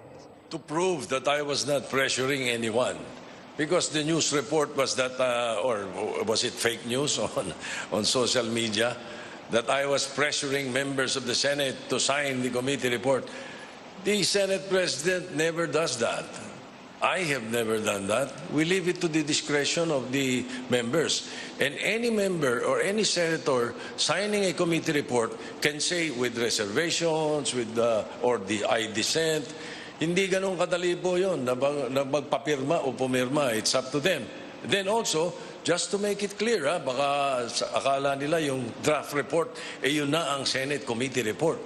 To prove that I was not pressuring anyone. Because the news report was that, or was it fake news on social media, that I was pressuring members of the Senate to sign the committee report. The Senate President never does that. I have never done that. We leave it to the discretion of the members. And any member or any senator signing a committee report can say with reservations, or I dissent. Hindi ganun kadali po yun na magpapirma o pumirma. It's up to them. Then also, just to make it clear, baka akala nila yung draft report, yun na ang Senate Committee report.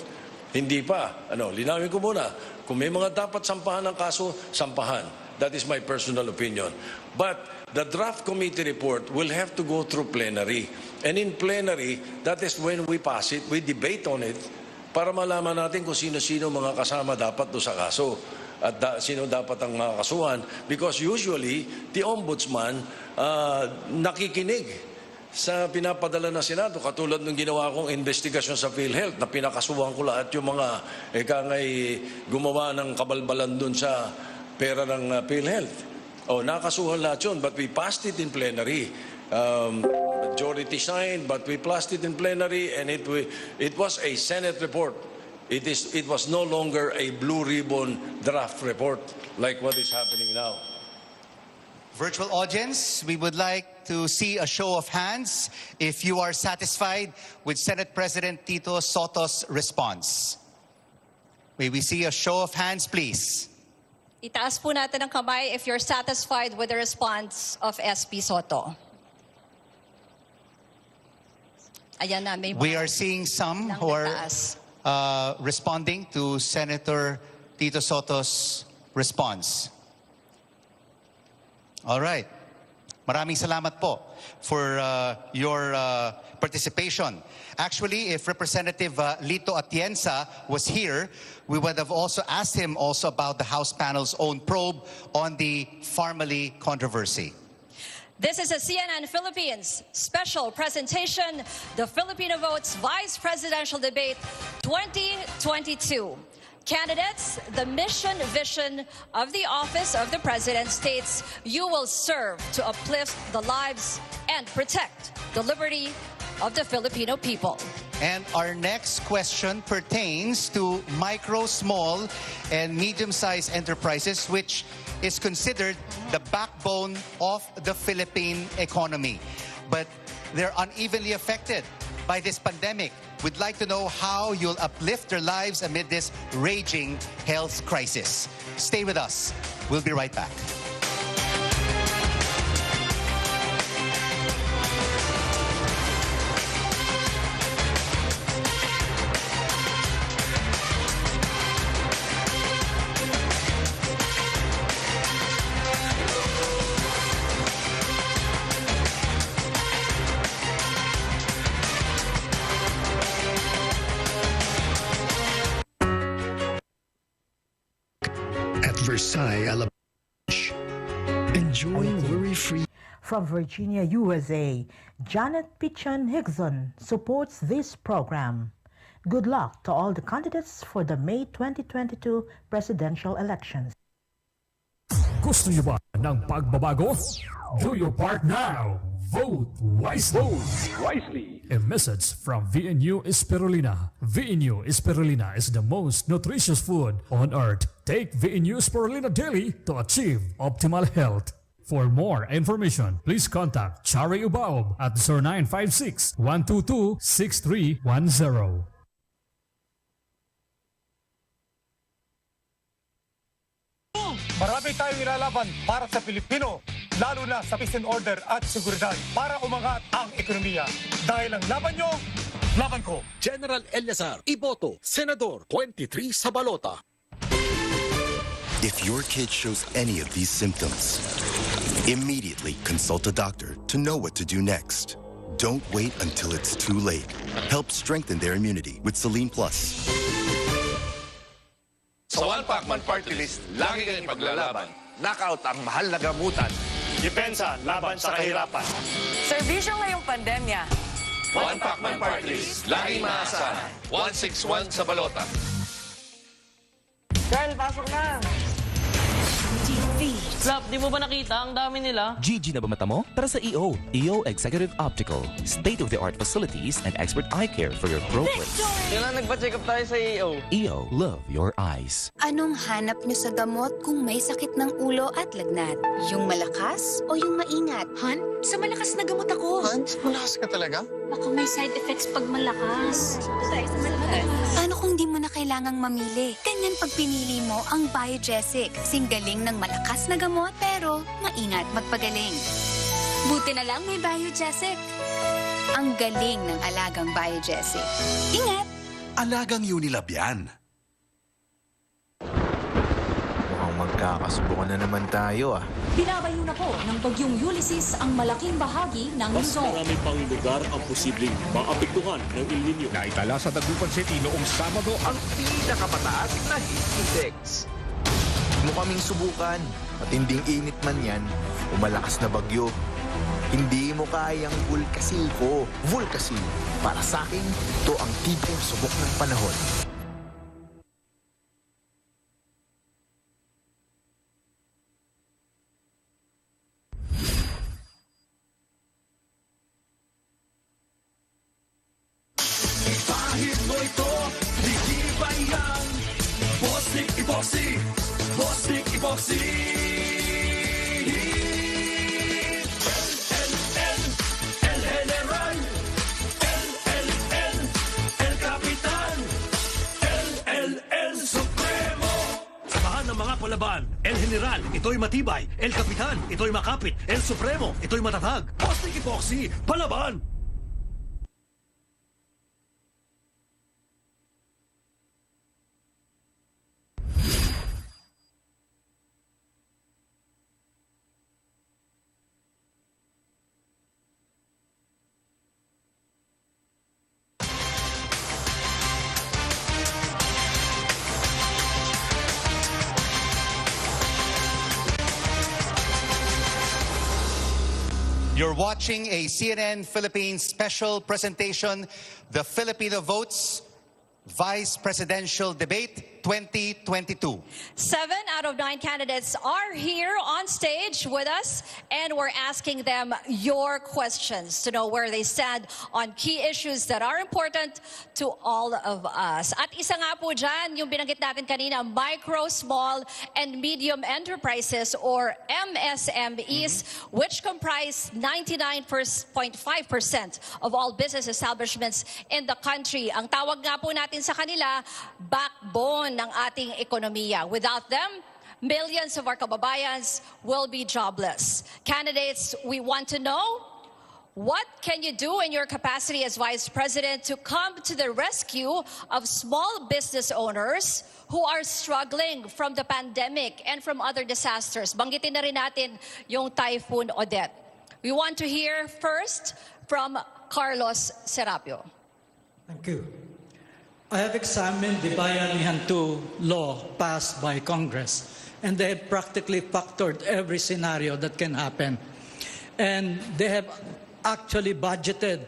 Hindi pa. Linawin ko muna. Kung may mga dapat sampahan ng kaso, sampahan. That is my personal opinion. But the draft committee report will have to go through plenary. And in plenary, that is when we pass it, we debate on it, para malaman natin kung sino-sino mga kasama dapat do sa kaso at sino dapat ang makakasuhan. Because usually, the ombudsman nakikinig sa pinapadala ng Senado. Katulad ng ginawa kong investigasyon sa PhilHealth na pinakasuhan ko lahat yung mga gumawa ng kabalbalan dun sa pera ng PhilHealth. Nakasuhan lahat yun, but we passed it in plenary. Majority signed, but we passed it in plenary, and it was a Senate report. It was no longer a blue ribbon draft report like what is happening now. Virtual audience, we would like to see a show of hands if you are satisfied with Senate President Tito Soto's response. May we see a show of hands, please? Itaas po natin ang kamay if you're satisfied with the response of SP Soto. Ayan na, may We are seeing some who are responding to Senator Tito Soto's response. All right. Maraming salamat po for your participation. Actually, if Representative Lito Atienza was here, we would have also asked him also about the House panel's own probe on the Farmally controversy. This is a CNN Philippines special presentation, the Filipino Votes Vice Presidential Debate 2022. Candidates, the mission vision of the office of the president states you will serve to uplift the lives and protect the liberty of the Filipino people. And our next question pertains to micro, small, and medium-sized enterprises, which is considered the backbone of the Philippine economy. But they're unevenly affected by this pandemic. We'd like to know how you'll uplift their lives amid this raging health crisis. Stay with us. We'll be right back. Versailles, Alabama. Enjoy worry-free. From Virginia, USA, Janet Pichon Hizon supports this program. Good luck to all the candidates for the May 2022 presidential elections. Gusto niyo ba ng pagbabago? Do your part now. Vote wisely. Vote wisely. A message from VNU Spirulina. VNU Spirulina is the most nutritious food on earth. Take VNU Spirulina daily to achieve optimal health. For more information, please contact Chari Ubaob at 0956-122-6310. Marami tayong ilalaban para sa Pilipino, lalo na sa peace and order at seguridad para umangat ang ekonomiya. Dahil ang laban nyo, laban ko. General Eleazar, iboto, Senador, 23 sa balota. If your kid shows any of these symptoms, immediately consult a doctor to know what to do next. Don't wait until it's too late. Help strengthen their immunity with Saline Plus. Sa One Pacman Party List, lagi kayong paglalaban. Knockout ang mahal na gamutan. Depensa laban sa kahirapan. Serbisyo ngayong pandemya. One Pacman Party List, laging maasahan. 161 sa balota. Girl, pasok na. Slap, di mo ba nakita? Ang dami nila. GG na ba mata mo? Tara sa EO. EO Executive Optical. State-of-the-art facilities and expert eye care for your progress. Kailan nagpa-check up tayo sa EO? EO, love your eyes. Anong hanap nyo sa gamot kung may sakit ng ulo at lagnat? Yung malakas o yung maingat? Han, sa malakas na gamot ako. Han, malakas ka talaga? Baka may side effects pag malakas. Paano kung di mo na kailangang mamili? Ganyan pag pinili mo ang Biogesic. Singgaling ng malakas na gamot pero maingat magpagaling. Buti na lang may Biogesic. Ang galing ng alagang Biogesic. Ingat! Alagang Unilab yan. Mukhang magkakasubukan na naman tayo Binabayo na po ng bagyong Ulysses ang malaking bahagi ng Mas Luzon. marami pang lugar ang posibleng maapektuhan ng El Nino. Naitala sa Dagupan City noong Sabado ang pinakamataas na heat index. Mo kaming subukan. Matinding init man yan o malakas na bagyo. Hindi mo kayang vulkasil ko. Vulkasil. Para sa akin, ito ang tibong subok ng panahon. Kahit mo ito, hindi ba yan? Bostik Epoxy! Bostik Epoxy! Palaban. El General, ito'y matibay. El Kapitan, ito'y makapit. El Supremo, ito'y matatag. Posting Epoxy, palaban! You're watching a CNN Philippines special presentation, The Filipino Votes Vice Presidential Debate 2022. 7 out of 9 candidates are here on stage with us, and we're asking them your questions to know where they stand on key issues that are important to all of us. At isa nga po dyan, yung binanggit natin kanina, micro, small, and medium enterprises or MSMEs, which comprise 99.5% of all business establishments in the country. Ang tawag nga po natin sa kanila, backbone ng ating ekonomiya. Without them, millions of our kababayans will be jobless. Candidates, we want to know, what can you do in your capacity as Vice President to come to the rescue of small business owners who are struggling from the pandemic and from other disasters? Banggitin na rin natin yung Typhoon Odette. We want to hear first from Carlos Serapio. Thank you. I have examined the Bayanihan 2 law passed by Congress, and they have practically factored every scenario that can happen. And they have actually budgeted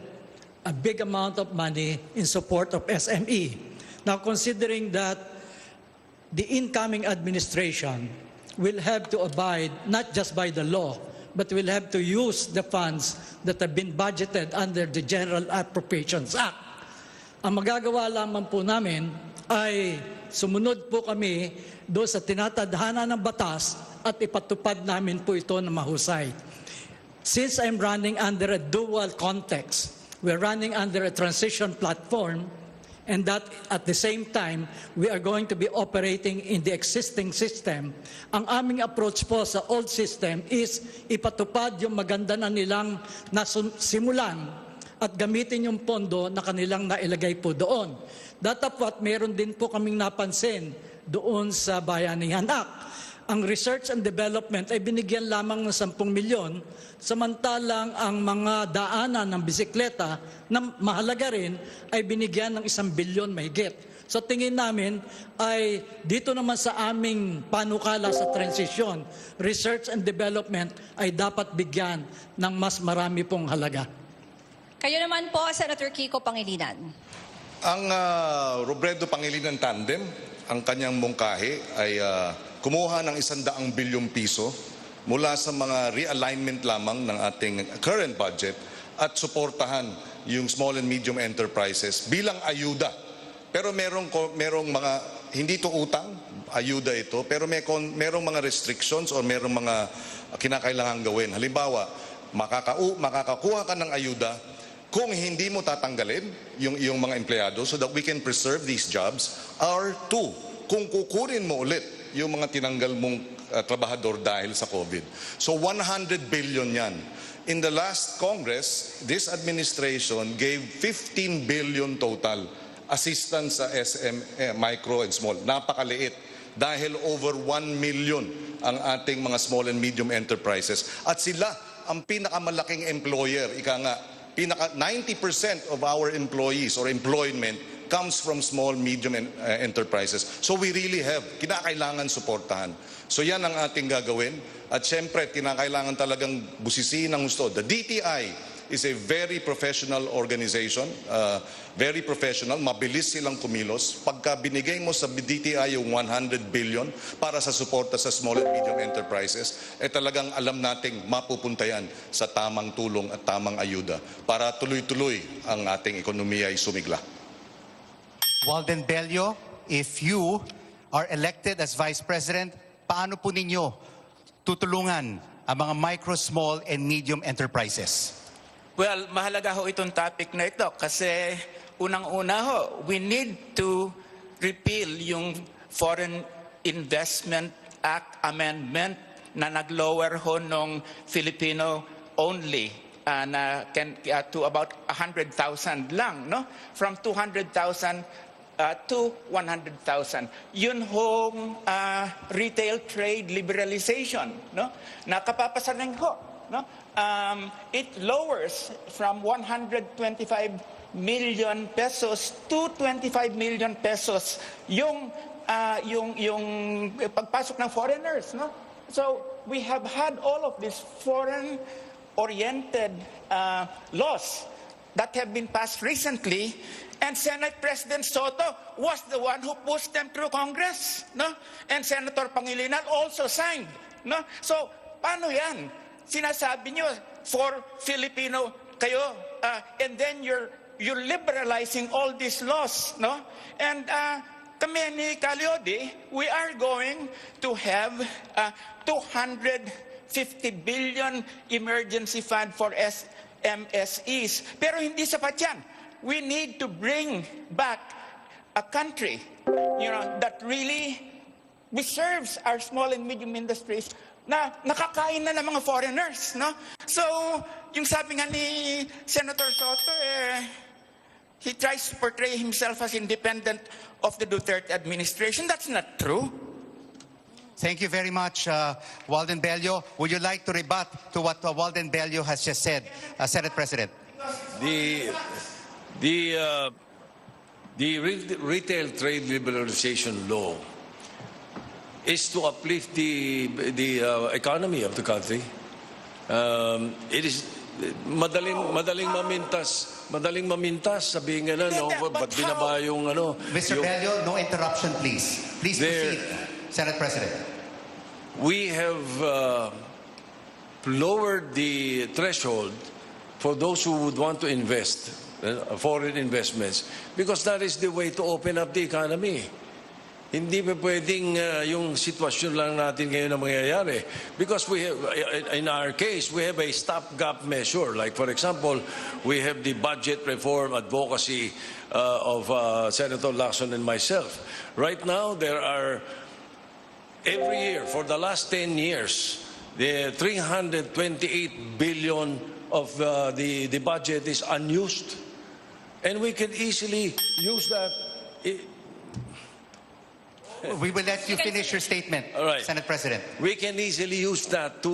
a big amount of money in support of SME. Now, considering that the incoming administration will have to abide not just by the law, but will have to use the funds that have been budgeted under the General Appropriations Act. Ang magagawa lamang po namin ay sumunod po kami doon sa tinatadhana ng batas at ipatupad namin po ito na mahusay. Since I'm running under a dual context, we're running under a transition platform, and that at the same time, we are going to be operating in the existing system. Ang aming approach po sa old system is ipatupad yung maganda na nilang nasimulan at gamitin yung pondo na kanilang nailagay po doon. Datapwat, meron din po kaming napansin doon sa Bayanihan Act. Ang research and development ay binigyan lamang ng 10 milyon, samantalang ang mga daanan ng bisikleta na mahalaga rin ay binigyan ng 1 bilyon mahigit. Sa tingin namin ay dito naman sa aming panukala sa transition, research and development ay dapat bigyan ng mas marami pong halaga. Kayo naman po, Senator Kiko Pangilinan. Ang Robredo Pangilinan Tandem, ang kanyang mungkahi ay kumuha ng 100 bilyong piso mula sa mga realignment lamang ng ating current budget at suportahan yung small and medium enterprises bilang ayuda. Pero merong mga, hindi to utang, ayuda ito, pero merong mga restrictions or merong mga kinakailangan gawin. Halimbawa, makakakuha ka ng ayuda kung hindi mo tatanggalin yung iyong mga empleyado so that we can preserve these jobs, or 2, kung kukunin mo ulit yung mga tinanggal mong trabahador dahil sa COVID. So 100 billion yan. In the last Congress, this administration gave 15 billion total assistance sa SM, micro and small. Napakaliit dahil over 1 million ang ating mga small and medium enterprises. At sila ang pinakamalaking employer, ika nga, 90% of our employees or employment comes from small, medium enterprises. So we really have, kinakailangan suportahan. So yan ang ating gagawin. At syempre, kinakailangan talagang busisiin ng gusto. The DTI is a very professional organization, very professional, mabilis silang kumilos. Pagka binigay mo sa DTI yung 100 billion para sa suporta sa small and medium enterprises, talagang alam nating mapupunta yan sa tamang tulong at tamang ayuda para tuloy-tuloy ang ating ekonomiya ay sumigla. Walden Bello, if you are elected as Vice President, paano po ninyo tutulungan ang mga micro, small, and medium enterprises? Well, mahalaga ho itong topic na ito kasi unang-una ho, we need to repeal yung foreign investment Act amendment na nag-lower ho nung Filipino only to about 100,000 lang, no? From 200,000 to 100,000. Yun hong retail trade liberalization, no? Nakapapasa rin ho, no? It lowers from 125 million pesos to 25 million pesos yung pagpasok ng foreigners, no? So we have had all of these foreign-oriented laws that have been passed recently, and Senate President Soto was the one who pushed them through Congress, no? And Senator Pangilinan also signed, no? So paano yan? Sinasabi nyo for Filipino kayo, and then you're liberalizing all these laws, no? And kami ni Calyodi, we are going to have 250 billion emergency fund for MSEs. Pero hindi sapat yan. We need to bring back a country, that really deserves our small and medium industries na nakakain na ng mga foreigners, no? So, yung sabi nga ni Senator Soto, he tries to portray himself as independent of the Duterte administration. That's not true. Thank you very much, Walden Bello. Would you like to rebut to what Walden Bello has just said, Senate President? The retail trade liberalization law is to uplift the economy of the country. It is madaling mamintas, sabihin nga na, no, ba't binaba yung ano. Mr. Bello, no interruption, please. Please proceed, Senate President. We have lowered the threshold for those who would want to invest, foreign investments, because that is the way to open up the economy. Hindi pa pwedeng yung sitwasyon lang natin ngayon na mangyayari. Because we have, in our case, we have a stopgap measure. Like, for example, we have the budget reform advocacy of Senator Lacson and myself. Right now, there are, every year, for the last 10 years, the 328 billion of the budget is unused. And we can easily use that. We will let you finish your statement, right, Senate President. We can easily use that to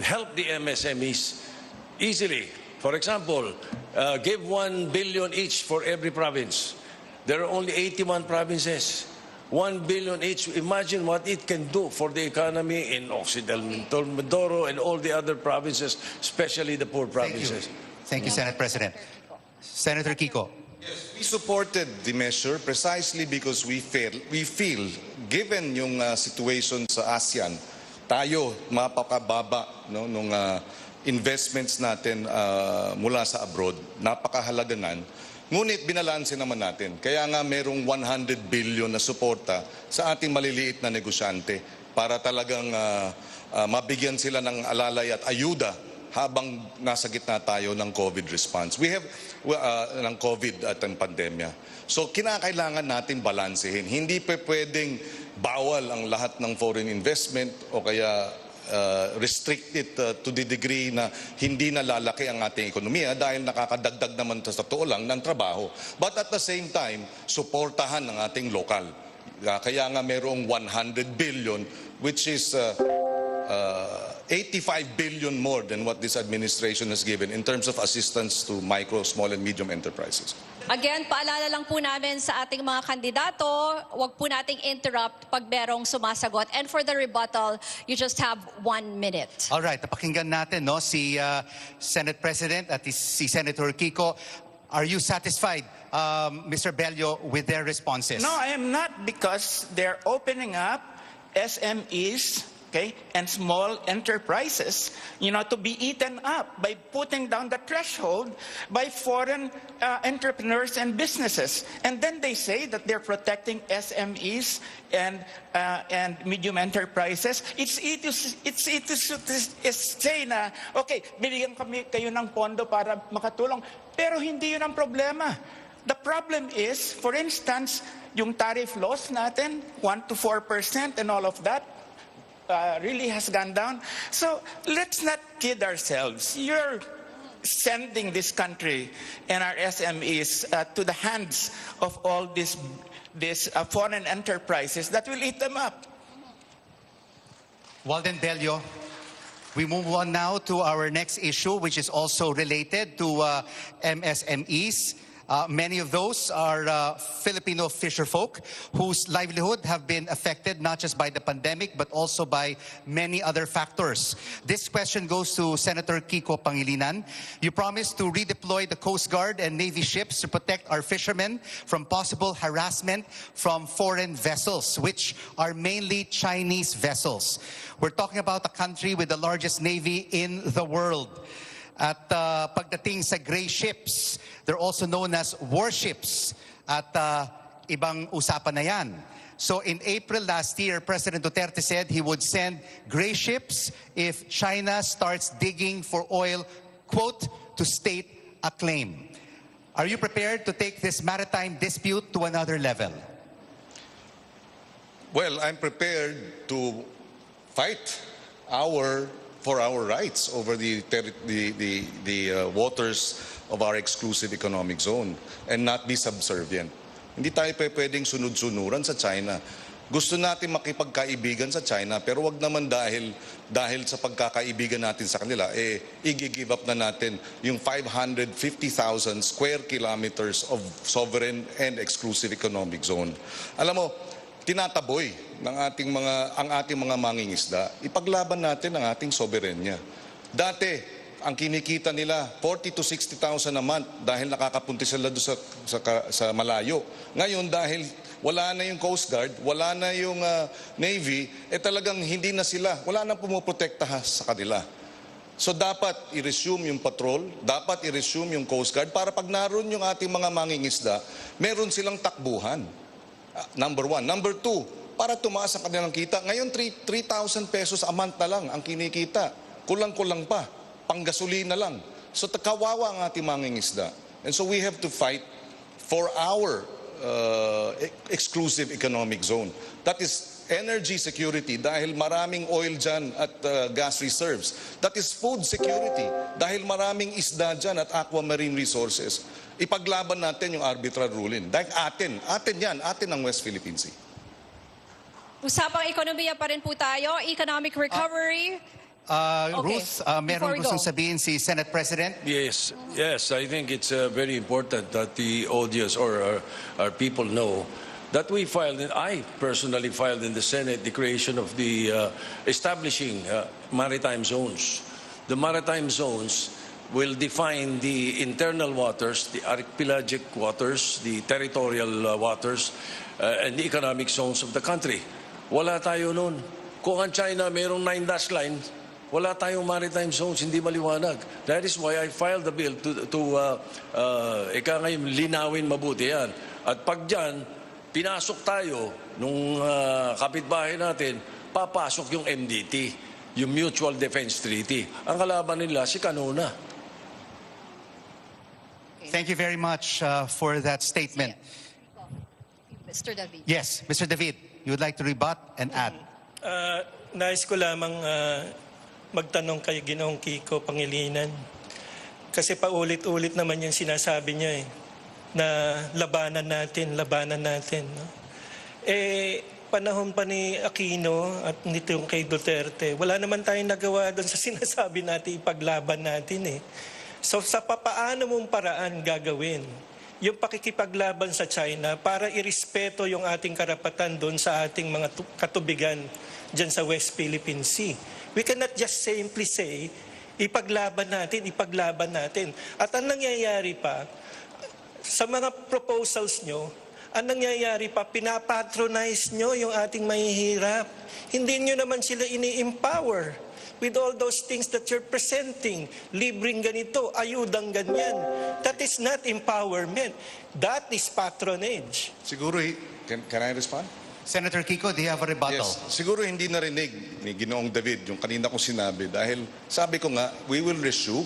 help the MSMEs easily. For example, give 1 billion each for every province. There are only 81 provinces. 1 billion each. Imagine what it can do for the economy in Occidental Mindoro and all the other provinces, especially the poor provinces. Thank you, Senate President. Senator Kiko. Yes, we supported the measure precisely because we feel given yung situation sa ASEAN, tayo mapakababa, no, nung investments natin mula sa abroad, napakahalaga nan. Ngunit binalanse naman natin. Kaya nga merong 100 billion na suporta sa ating maliliit na negosyante para talagang mabigyan sila ng alalay at ayuda habang nasa gitna tayo ng COVID response. We have ng COVID at ang pandemya. So kinakailangan natin balansehin. Hindi pa pwedeng bawal ang lahat ng foreign investment o kaya restrict it to the degree na hindi na lalaki ang ating ekonomiya dahil nakakadagdag naman sa totoo lang ng trabaho. But at the same time, suportahan ang ating lokal. Kaya nga merong 100 billion which is 85 billion more than what this administration has given in terms of assistance to micro, small, and medium enterprises. Again, paalala lang po namin sa ating mga kandidato, wag po nating interrupt pag merong sumasagot. And for the rebuttal, you just have 1 minute. All right, napakinggan natin, no, si Senate President at si Senator Kiko. Are you satisfied, Mr. Bello, with their responses? No, I am not, because they're opening up SMEs, okay, and small enterprises, to be eaten up by putting down the threshold by foreign entrepreneurs and businesses. And then they say that they're protecting SMEs and medium enterprises. It's say na, okay, bibigyan kayo ng pondo para makatulong. Pero hindi yun ang problema. The problem is, for instance, yung tariff laws natin, 1 to 4% and all of that, really has gone down. So let's not kid ourselves. You're sending this country and our SMEs to the hands of all these foreign enterprises that will eat them up. Walden Delio, we move on now to our next issue, which is also related to MSMEs. Many of those are Filipino fisherfolk whose livelihood have been affected not just by the pandemic but also by many other factors. This question goes to Senator Kiko Pangilinan. You promised to redeploy the Coast Guard and Navy ships to protect our fishermen from possible harassment from foreign vessels, which are mainly Chinese vessels. We're talking about a country with the largest navy in the world. At pagdating sa gray ships, they're also known as warships at ibang usapan na yan. So in April last year, President Duterte said he would send gray ships if China starts digging for oil, quote, to state a claim. Are you prepared to take this maritime dispute to another level? Well, I'm prepared to fight for our rights over the waters of our exclusive economic zone and not be subservient. Hindi tayo pwedeng sunod-sunuran sa China. Gusto natin makipagkaibigan sa China pero wag naman dahil sa pagkakaibigan natin sa kanila, i-give up na natin yung 550,000 square kilometers of sovereign and exclusive economic zone. Alam mo, tinataboy ng ang ating mga mangingisda, ipaglaban natin ang ating soberenya. Dati, ang kinikita nila 40 to 60,000 a month dahil nakakapunti sila doon sa malayo. Ngayon dahil wala na yung Coast Guard, wala na yung Navy, talagang hindi na sila, wala na pumuprotektahan sa kanila. So dapat i-resume yung patrol, dapat i-resume yung Coast Guard para pag naroon yung ating mga mangingisda, meron silang takbuhan. Number one. Number two, para tumaas ang kanilang kita. Ngayon, 3,000 pesos a month na lang ang kinikita. Kulang-kulang pa. Panggasolina lang. So, kawawa ang ating mangingisda. And so, we have to fight for our exclusive economic zone. That is energy security dahil maraming oil dyan at gas reserves. That is food security dahil maraming isda dyan at aquamarine resources. Ipaglaban natin yung arbitral ruling. Dahil atin ang West Philippine Sea. Usapang ekonomiya pa rin po tayo. Economic recovery. Ruth, meron gustong sabihin si Senate President? Yes, I think it's very important that the audience or our people know that I personally filed in the Senate the creation of the establishing maritime zones. The maritime zones will define the internal waters, the archipelagic waters, the territorial waters, and the economic zones of the country. Wala tayo noon. Kung ang China mayroong 9 dash line, wala tayong maritime zones, hindi maliwanag. That is why I filed the bill to ngayon, linawin mabuti yan. At pag dyan, pinasok tayo nung kapitbahay natin, papasok yung MDT, yung Mutual Defense Treaty. Ang kalaban nila, si Canona. Thank you very much for that statement. Mr. David. Yes, Mr. David, you would like to rebut and add? Nais ko lamang magtanong kay Ginoong Kiko Pangilinan. Kasi paulit-ulit naman yung sinasabi niya na labanan natin. No? Panahon pa ni Aquino at nitong kay Duterte, wala naman tayong nagawa doon sa sinasabi natin, ipaglaban natin So sa papaano mong paraan gagawin yung pakikipaglaban sa China para irespeto yung ating karapatan doon sa ating mga katubigan dyan sa West Philippine Sea. We cannot just simply say, ipaglaban natin. At ang nangyayari pa, sa mga proposals nyo, ang nangyayari pa, pinapatronize nyo yung ating mahihirap. Hindi nyo naman sila ini-empower with all those things that you're presenting. Libreng ganito, ayudang ganyan. That is not empowerment. That is patronage. Siguro, can I respond? Senator Kiko, do you have a rebuttal? Yes. Siguro hindi narinig ni Ginoong David yung kanina kong sinabi dahil sabi ko nga, we will resume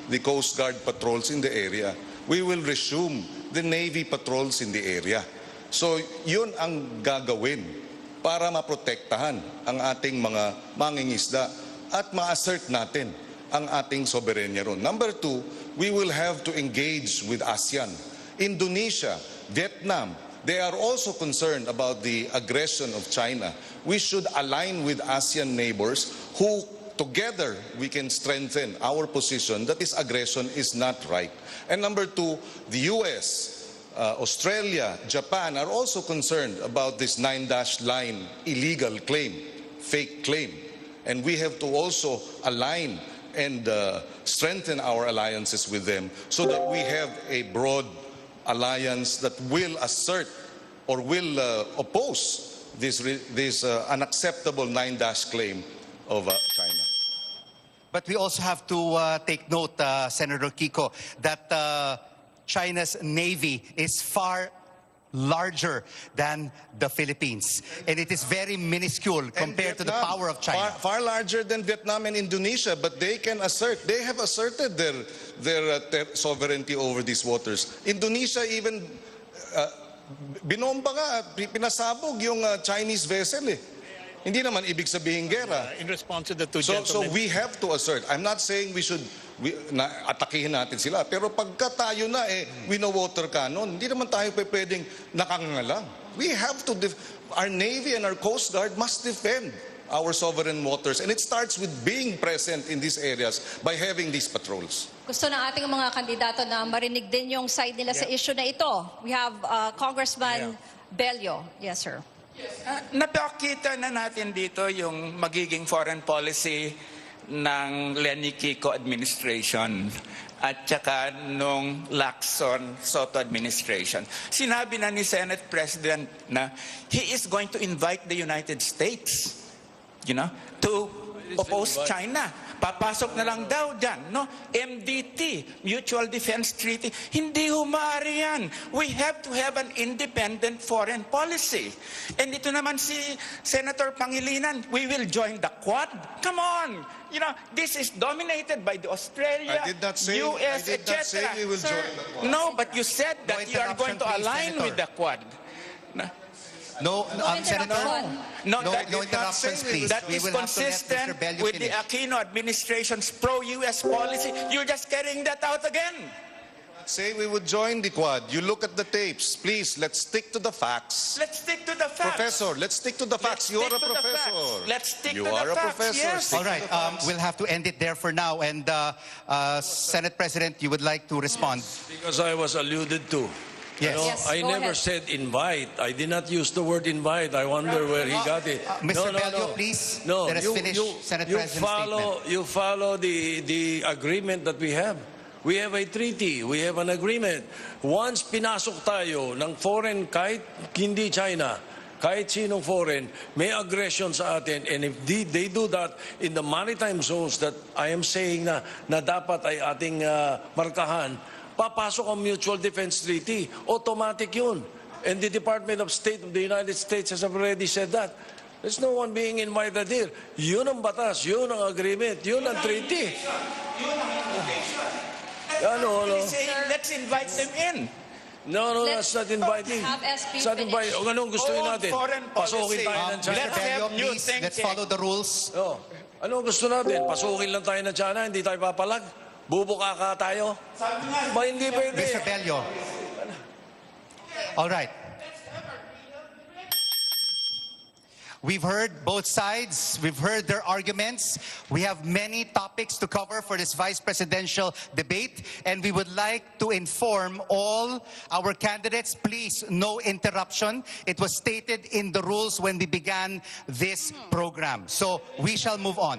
the Coast Guard patrols in the area. We will resume the Navy patrols in the area. So yun ang gagawin para maprotektahan ang ating mga mangingisda at ma-assert natin ang ating soberenya ron. Number two, we will have to engage with ASEAN. Indonesia, Vietnam, they are also concerned about the aggression of China. We should align with ASEAN neighbors who together we can strengthen our position that this aggression is not right. And number two, the US, Australia, Japan are also concerned about this 9-dash line illegal claim, fake claim. And we have to also align and strengthen our alliances with them so that we have a broad alliance that will assert or will oppose this unacceptable 9-dash claim of China. But we also have to take note, Senator Kiko, that China's Navy is far larger than the Philippines. And it is very minuscule compared to the power of China. Far larger than Vietnam and Indonesia, but they can assert, they have asserted their sovereignty over these waters. Indonesia even, binomba nga, pinasabog yung Chinese vessel eh. Hindi naman ibig sabihin gera. In response to the two So gentlemen. we have to assert. I'm not saying we should atakihin natin sila. Pero pagka tayo na wino-water cannon, hindi naman tayo pwedeng nakangalang. We have to, our Navy and our Coast Guard must defend our sovereign waters. And it starts with being present in these areas by having these patrols. Gusto ng ating mga kandidato na marinig din yung side nila sa issue na ito. We have Congressman Bello. Yes, sir. Napakita na natin dito yung magiging foreign policy ng Lenny Kiko administration at saka nung Lacson Soto administration. Sinabi na ni Senate President na he is going to invite the United States, to oppose China. Papasok na lang daw dyan, no? MDT, Mutual Defense Treaty. Hindi humari yan. We have to have an independent foreign policy. And ito naman si Senator Pangilinan, we will join the Quad. Come on! This is dominated by the Australia, I did not say, US, I did not say we will join the Quad. No, but you said that you are going to align with the Quad. No, Senator. No, No interruptions, please. That We is will have to let consistent Mr. Bello with the finish. Aquino administration's pro-US policy. You're just carrying that out again. Say we would join the Quad. You look at the tapes. Please, let's stick to the facts. Let's stick to the facts. Professor, let's stick to the facts. You are a professor. Let's stick You to are the a facts. professor. Yes. Stick All right, to the facts. we'll have to end it there for now. And Senate President, you would like to respond? Because I was alluded to. Yes. Yes, I go never ahead. said invite. I did not use the word invite. I wonder where he got it. Mr. Bello, please, No, let us finish Senate President's statement. You follow the agreement that we have. We have a treaty. We have an agreement. Once pinasok tayo ng foreign, kahit hindi China, kahit sinong foreign, may aggression sa atin. And if they do that in the maritime zones that I am saying na dapat ay ating markahan, papasok ang Mutual Defense Treaty. Automatic yun. And the Department of State of the United States has already said that. There's no one being invited here. Yun ang batas, yun ang agreement, yun ang treaty. Let's invite them in. No, that's not inviting. have SP It's not inviting. O anong gusto natin? Foreign Pasukin policy. tayo ng China. Let's Mr. Bello, have new please, let's thinking. follow the rules. Anong gusto natin? Pasukin lang tayo ng China, hindi tayo papalag? Bubukaka tayo? Ba hindi pwede? Mr. Bello. All right. We've heard both sides. We've heard their arguments. We have many topics to cover for this vice presidential debate. And we would like to inform all our candidates, please, no interruption. It was stated in the rules when we began this program. So we shall move on.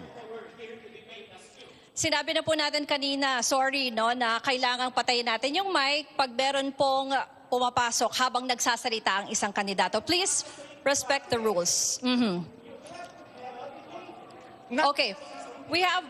Sinabi na po natin kanina, sorry, na kailangang patayin natin yung mic pag meron pong pumapasok habang nagsasalita ang isang kandidato. Please respect the rules. Okay. We have...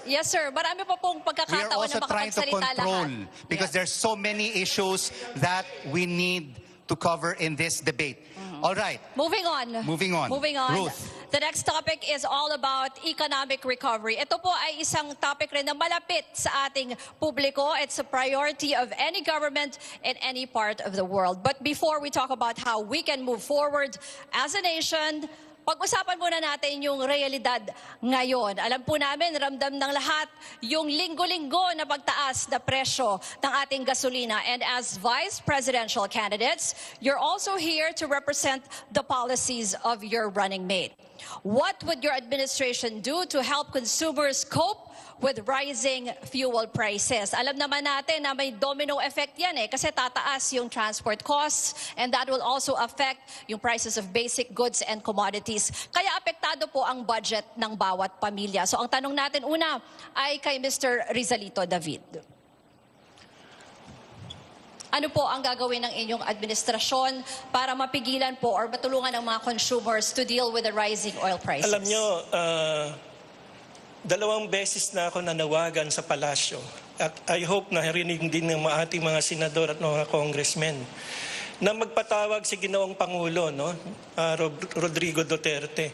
Yes, sir. Marami pa pong We are pagkakataon also na trying to makapagsalita control lahat. because there's so many issues that we need to cover in this debate. All right. Moving on. Moving on. Moving on. Ruth. The next topic is all about economic recovery. Ito po ay isang topic rin na malapit sa ating publiko. It's a priority of any government in any part of the world. But before we talk about how we can move forward as a nation, pag-usapan muna natin yung realidad ngayon. Alam po namin, ramdam ng lahat yung linggo-linggo na pagtaas na presyo ng ating gasolina. And as vice presidential candidates, you're also here to represent the policies of your running mate. What would your administration do to help consumers cope with rising fuel prices? Alam naman natin na may domino effect yan kasi tataas yung transport costs and that will also affect yung prices of basic goods and commodities. Kaya apektado po ang budget ng bawat pamilya. So ang tanong natin una ay kay Mr. Rizalito David. Ano po ang gagawin ng inyong administrasyon para mapigilan po or matulungan ng mga consumers to deal with the rising oil prices? Alam nyo, 2 beses na ako nanawagan sa palasyo. At I hope na narinig din ng ating mga senador at mga congressmen na magpatawag si Ginoong Pangulo, Rodrigo Duterte,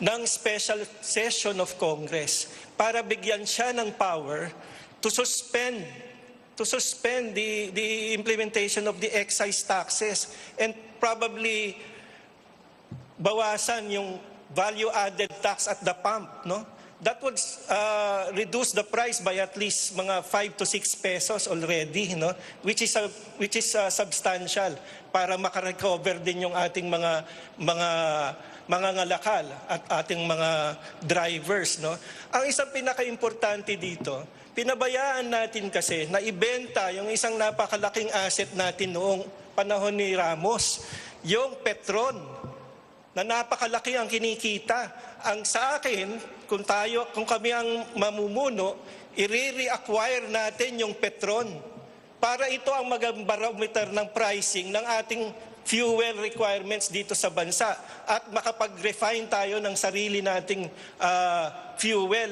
ng special session of Congress para bigyan siya ng power to suspend the implementation of the excise taxes and probably bawasan yung value-added tax at the pump, That would reduce the price by at least mga 5 to 6 pesos already, which is substantial para makarecover din yung ating mga ngalakal at ating mga drivers, Ang isang pinaka-importante dito, pinabayaan natin kasi na ibenta yung isang napakalaking asset natin noong panahon ni Ramos, yung Petron, na napakalaki ang kinikita. Ang sa akin, kung kami ang mamumuno, i-reacquire natin yung Petron para ito ang mag-barometer ng pricing ng ating fuel requirements dito sa bansa at makapag-refine tayo ng sarili nating fuel,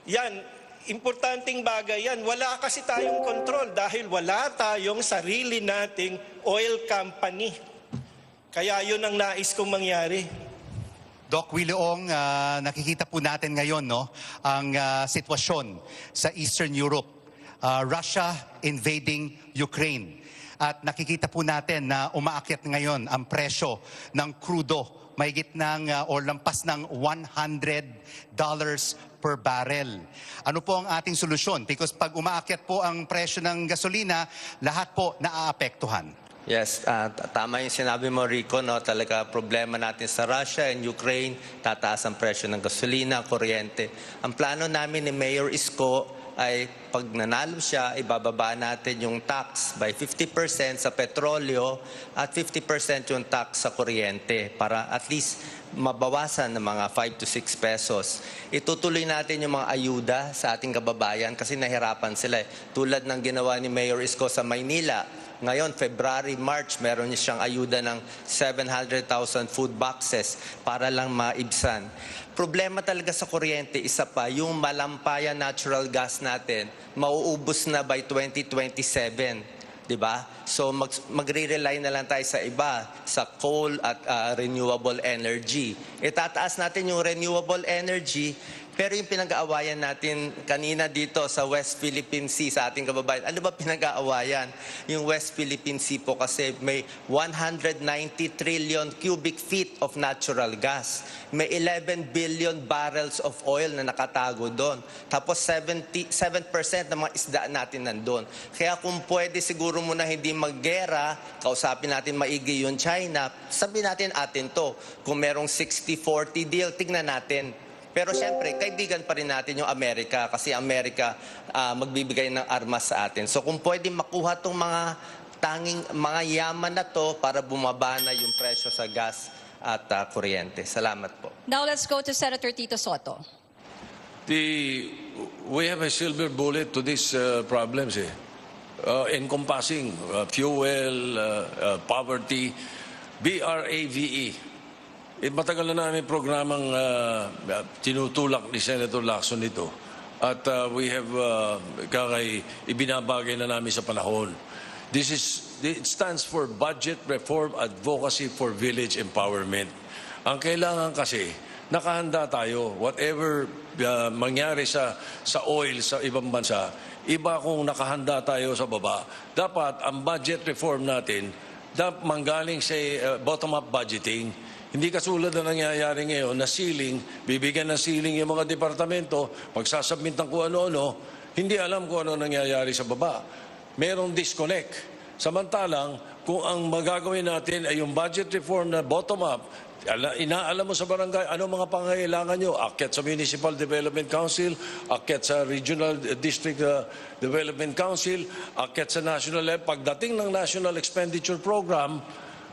Yan, importanteng bagay yan. Wala kasi tayong control dahil wala tayong sarili nating oil company. Kaya yun ang nais kong mangyari. Doc Williong, nakikita po natin ngayon ang sitwasyon sa Eastern Europe. Russia invading Ukraine. At nakikita po natin na umaakyat ngayon ang presyo ng krudo. Mahigit ng o lampas ng $100 per barrel. Ano po ang ating solusyon? Because pag umaakyat po ang presyo ng gasolina, lahat po naaapektuhan. Yes, tama yung sinabi mo, Rico, talaga problema natin sa Russia and Ukraine, tataas ang presyo ng gasolina, kuryente. Ang plano namin ni Mayor Isko ay pag nanalo siya, ibababa natin yung tax by 50% sa petrolyo at 50% yung tax sa kuryente para at least mabawasan ng mga 5 to 6 pesos. Itutuloy natin yung mga ayuda sa ating kababayan kasi nahirapan sila. Tulad ng ginawa ni Mayor Isko sa Maynila, ngayon, February, March, meron niya siyang ayuda ng 700,000 food boxes para lang maibsan. Problema talaga sa kuryente, isa pa, yung malampayan natural gas natin, mauubos na by 2027. Diba? So magre-rely na lang tayo sa iba, sa coal at renewable energy. Itataas natin yung renewable energy, pero yung pinag-aawayan natin kanina dito sa West Philippine Sea, sa ating kababayan, ano ba pinag-aawayan? Yung West Philippine Sea po kasi may 190 trillion cubic feet of natural gas. May 11 billion barrels of oil na nakatago doon. Tapos 77% ng mga isda natin nandun. Kaya kung pwede siguro muna hindi maggera, kausapin natin maigi yung China, sabihin natin atin to. Kung merong 60-40 deal, tignan natin. Pero siyempre, kaibigan pa rin natin yung Amerika kasi Amerika magbibigay ng armas sa atin. So kung pwede makuha itong mga yaman na to para bumaba na yung presyo sa gas at kuryente. Salamat po. Now let's go to Senator Tito Soto. We have a silver bullet to these problems encompassing fuel, poverty, BRAVE. Matagal na namin programang tinutulak ni Senator Lacson ito. At we have, ibinabagay na namin sa panahon. It stands for Budget Reform Advocacy for Village Empowerment. Ang kailangan kasi, nakahanda tayo. Whatever mangyari sa oil sa ibang bansa, iba kung nakahanda tayo sa baba. Dapat ang budget reform natin, dapat manggaling sa bottom-up budgeting. Hindi katulad na nangyayari ngayon na ceiling, bibigyan ng ceiling yung mga departamento, magsasubmit ng kung ano-ano, hindi alam kung ano nangyayari sa baba. Merong disconnect. Samantalang, kung ang magagawin natin ay yung budget reform na bottom-up, inaalam mo sa barangay, ano mga pangangailangan nyo? Akyat sa Municipal Development Council, akyat sa Regional District Development Council, akyat sa National Level. Pagdating ng National Expenditure Program,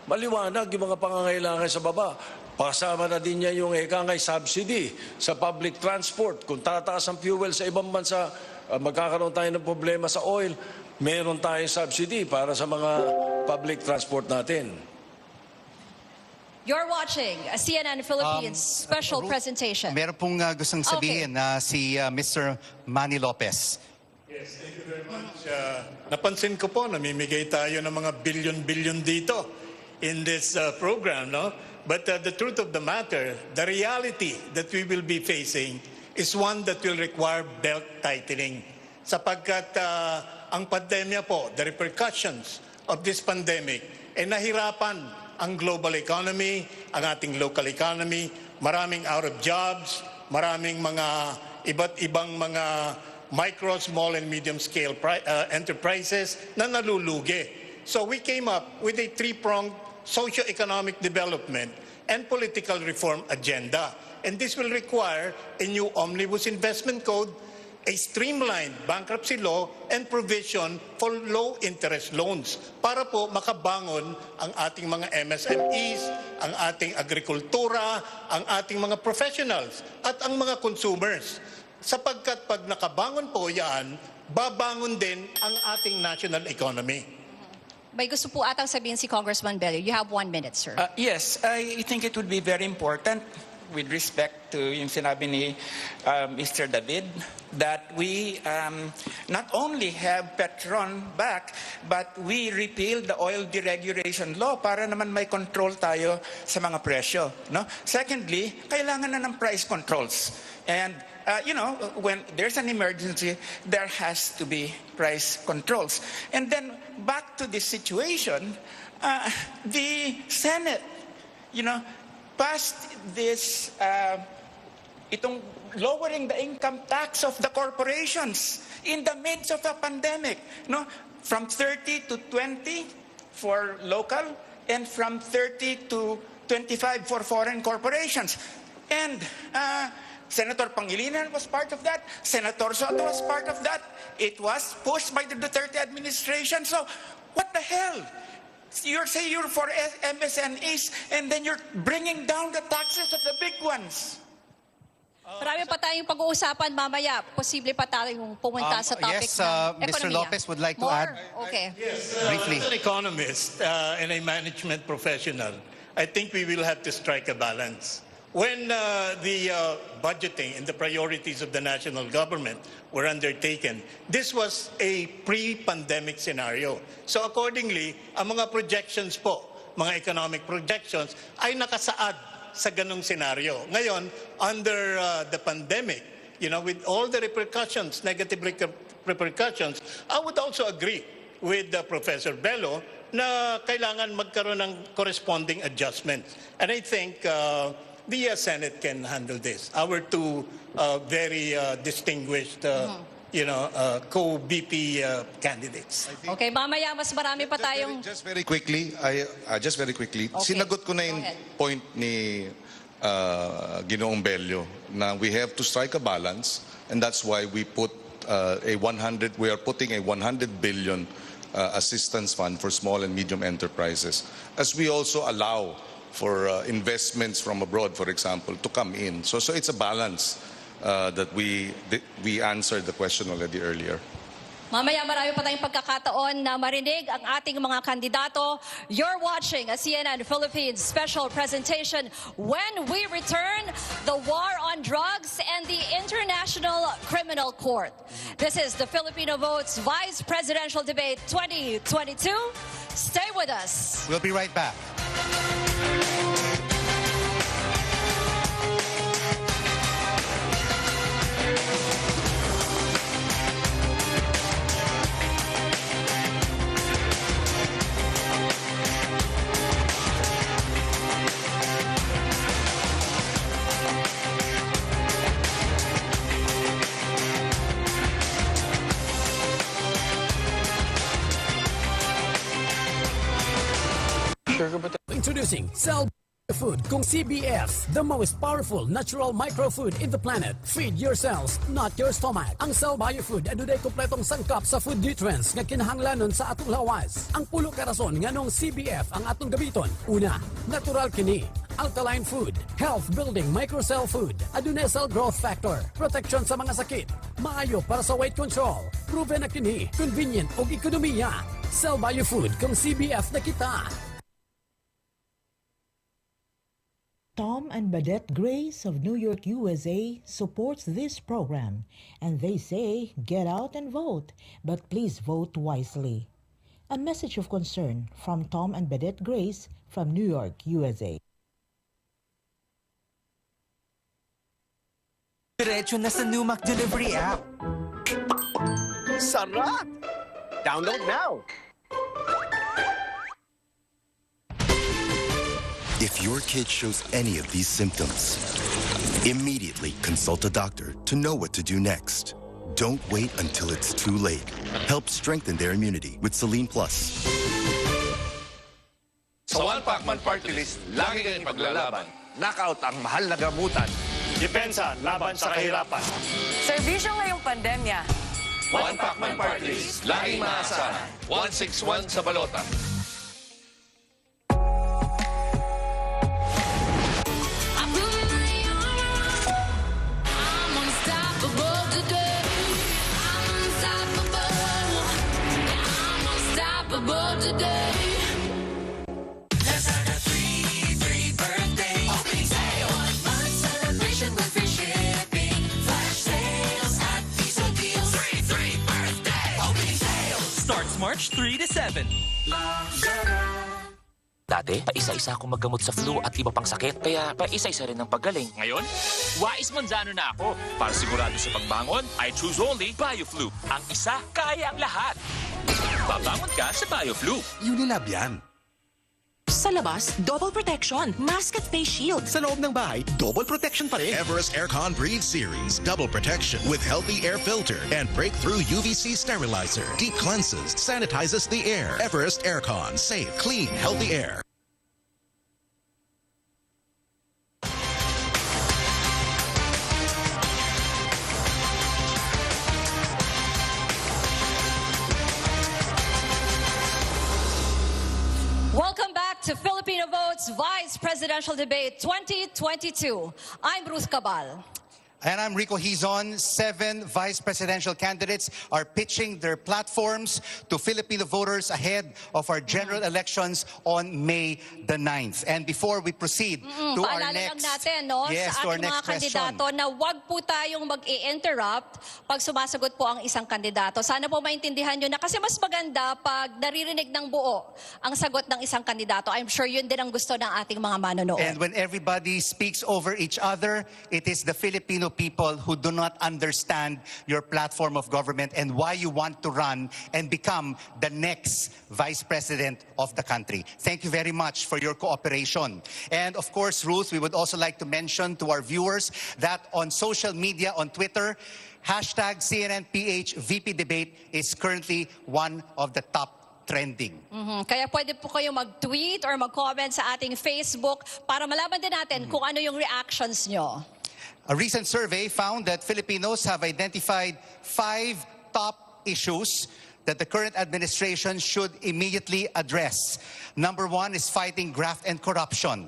maliwanag yung mga pangangailangan sa baba. Pasama na din niya yung ekangay subsidy sa public transport. Kung tataas ang fuel sa ibang bansa, magkakaroon tayo ng problema sa oil, meron tayong subsidy para sa mga public transport natin. You're watching a CNN Philippines special presentation. Meron pong gustong sabihin na si Mr. Manny Lopez. Yes, thank you very much. Napansin ko po, namimigay tayo ng mga billion-billion dito in this program, no? But the truth of the matter, the reality that we will be facing is one that will require belt tightening. Sapagkat ang pandemya po, the repercussions of this pandemic, nahirapan ang global economy, ang ating local economy, maraming out of jobs, maraming mga iba't ibang mga micro, small, and medium-scale enterprises na nalulugi. So we came up with a three-pronged socio-economic development and political reform agenda. And this will require a new omnibus investment code, a streamlined bankruptcy law, and provision for low-interest loans para po makabangon ang ating mga MSMEs, ang ating agrikultura, ang ating mga professionals, at ang mga consumers. Sapagkat pag nakabangon po yan, babangon din ang ating national economy. May gusto po atang sabihin si Congressman Bello. You have 1 minute, sir. Yes, I think it would be very important with respect to yung sinabi ni Mr. David, that we not only have Petron back, but we repeal the oil deregulation law para naman may control tayo sa mga presyo. No? Secondly, kailangan na ng price controls. And when there's an emergency, there has to be price controls. And then back to this situation, the Senate, passed this, itong lowering the income tax of the corporations in the midst of a pandemic, no? From 30 to 20 for local and from 30 to 25 for foreign corporations. And Senator Pangilinan was part of that. Senator Soto was part of that. It was pushed by the Duterte administration. So, what the hell? You're saying you're for MSMEs and then you're bringing down the taxes of the big ones. Marami pa tayong pag-uusapan mamaya. Posible pa tayong pumunta sa topic yes, ng Mr. ekonomiya. Lopez would like to More? add. Okay. Yes, briefly. as an economist and a management professional, I think we will have to strike a balance. When the budgeting and the priorities of the national government were undertaken, this was a pre-pandemic scenario. So accordingly, ang mga projections po, mga economic projections, ay nakasaad sa ganung scenario. Ngayon, under the pandemic, with all the repercussions, negative repercussions, I would also agree with Professor Bello na kailangan magkaroon ng corresponding adjustments. And I think the Senate can handle this. Our two very distinguished, co-BP candidates. Okay, mamaya mas marami pa tayong... Just very quickly, Okay. sinagot ko na yung Go ahead. point ni Ginoong Bello na we have to strike a balance, and that's why we we are putting a 100 billion assistance fund for small and medium enterprises, as we also allow for investments from abroad, for example, to come in. So it's a balance that we answered the question already earlier. Mamaya marami pa tayong pagkakataon na marinig ang ating mga kandidato. You're watching a CNN Philippines special presentation. When we return, the war on drugs and the International Criminal Court. This is the Filipino Votes Vice Presidential Debate 2022. Stay with us. We'll be right back. Introducing Cell Food kung CBF, the most powerful natural microfood in the planet. Feed your cells, not your stomach. Ang Cell Biofood adunay kompletong sangkap sa food nutrients nga kinahanglanon sa atong lawas. Ang pulo ka rason nganong CBF ang atong gabiton. Una, natural kini. Alkaline food, health building microcell food, adunay cell growth factor, protection sa mga sakit, maayo para sa weight control, proven na kini, convenient ug ekonomiya. Cell Biofood kung CBF na kita. Tom and Badette Grace of New York, USA supports this program, and they say get out and vote, but please vote wisely. A message of concern from Tom and Badette Grace from New York, USA. Diretso na sa new Mac Delivery app. Sarap! Download now! If your kid shows any of these symptoms, immediately consult a doctor to know what to do next. Don't wait until it's too late. Help strengthen their immunity with Selene Plus. Sa One Pacman Party List, lagi kang paglalaban. Knockout ang mahal na gamutan. Depensa laban sa kahirapan. Serbisyo ngayong pandemya. One Pacman Party List, laging maasahan. 161 sa balota. Starts March 3 to 7. Dati, paisa-isa akong maggamot sa flu at iba pang sakit, kaya paisa-isa rin ang paggaling. Ngayon, wais manzano na ako. Para sigurado sa pagbangon, I choose only BioFlu. Ang isa, kaya ang lahat. Babangon ka sa BioFlu. Unilab yan. Sa labas, double protection, mask at face shield. Sa loob ng bahay, double protection pa rin. Everest Aircon Breathe Series. Double protection with healthy air filter and breakthrough UVC sterilizer. Deep cleanses, sanitizes the air. Everest Aircon. Safe, clean, healthy air. Welcome back to Filipino Votes Vice Presidential Debate 2022. I'm Ruth Cabal. And I'm Rico Hizon. 7 vice presidential candidates are pitching their platforms to Filipino voters ahead of our general elections on May the 9th. And before we proceed to our Paalala next... lang natin, no, Yes, sa to our ating mga next question. kandidato na wag po tayong mag-i-interrupt pag sumasagot po ang isang kandidato. Sana po maintindihan nyo na kasi mas maganda pag naririnig ng buo ang sagot ng isang kandidato. I'm sure yun din ang gusto ng ating mga manonood. And when everybody speaks over each other, it is the Filipino people who do not understand your platform of government and why you want to run and become the next vice president of the country. Thank you very much for your cooperation. And of course, Ruth, we would also like to mention to our viewers that on social media, on Twitter, hashtag CNNPH VP Debate is currently one of the top trending. Kaya pwede po kayo mag-tweet or mag-comment sa ating Facebook para malaman din natin kung ano yung reactions nyo. A recent survey found that Filipinos have identified 5 top issues that the current administration should immediately address. Number 1 is fighting graft and corruption.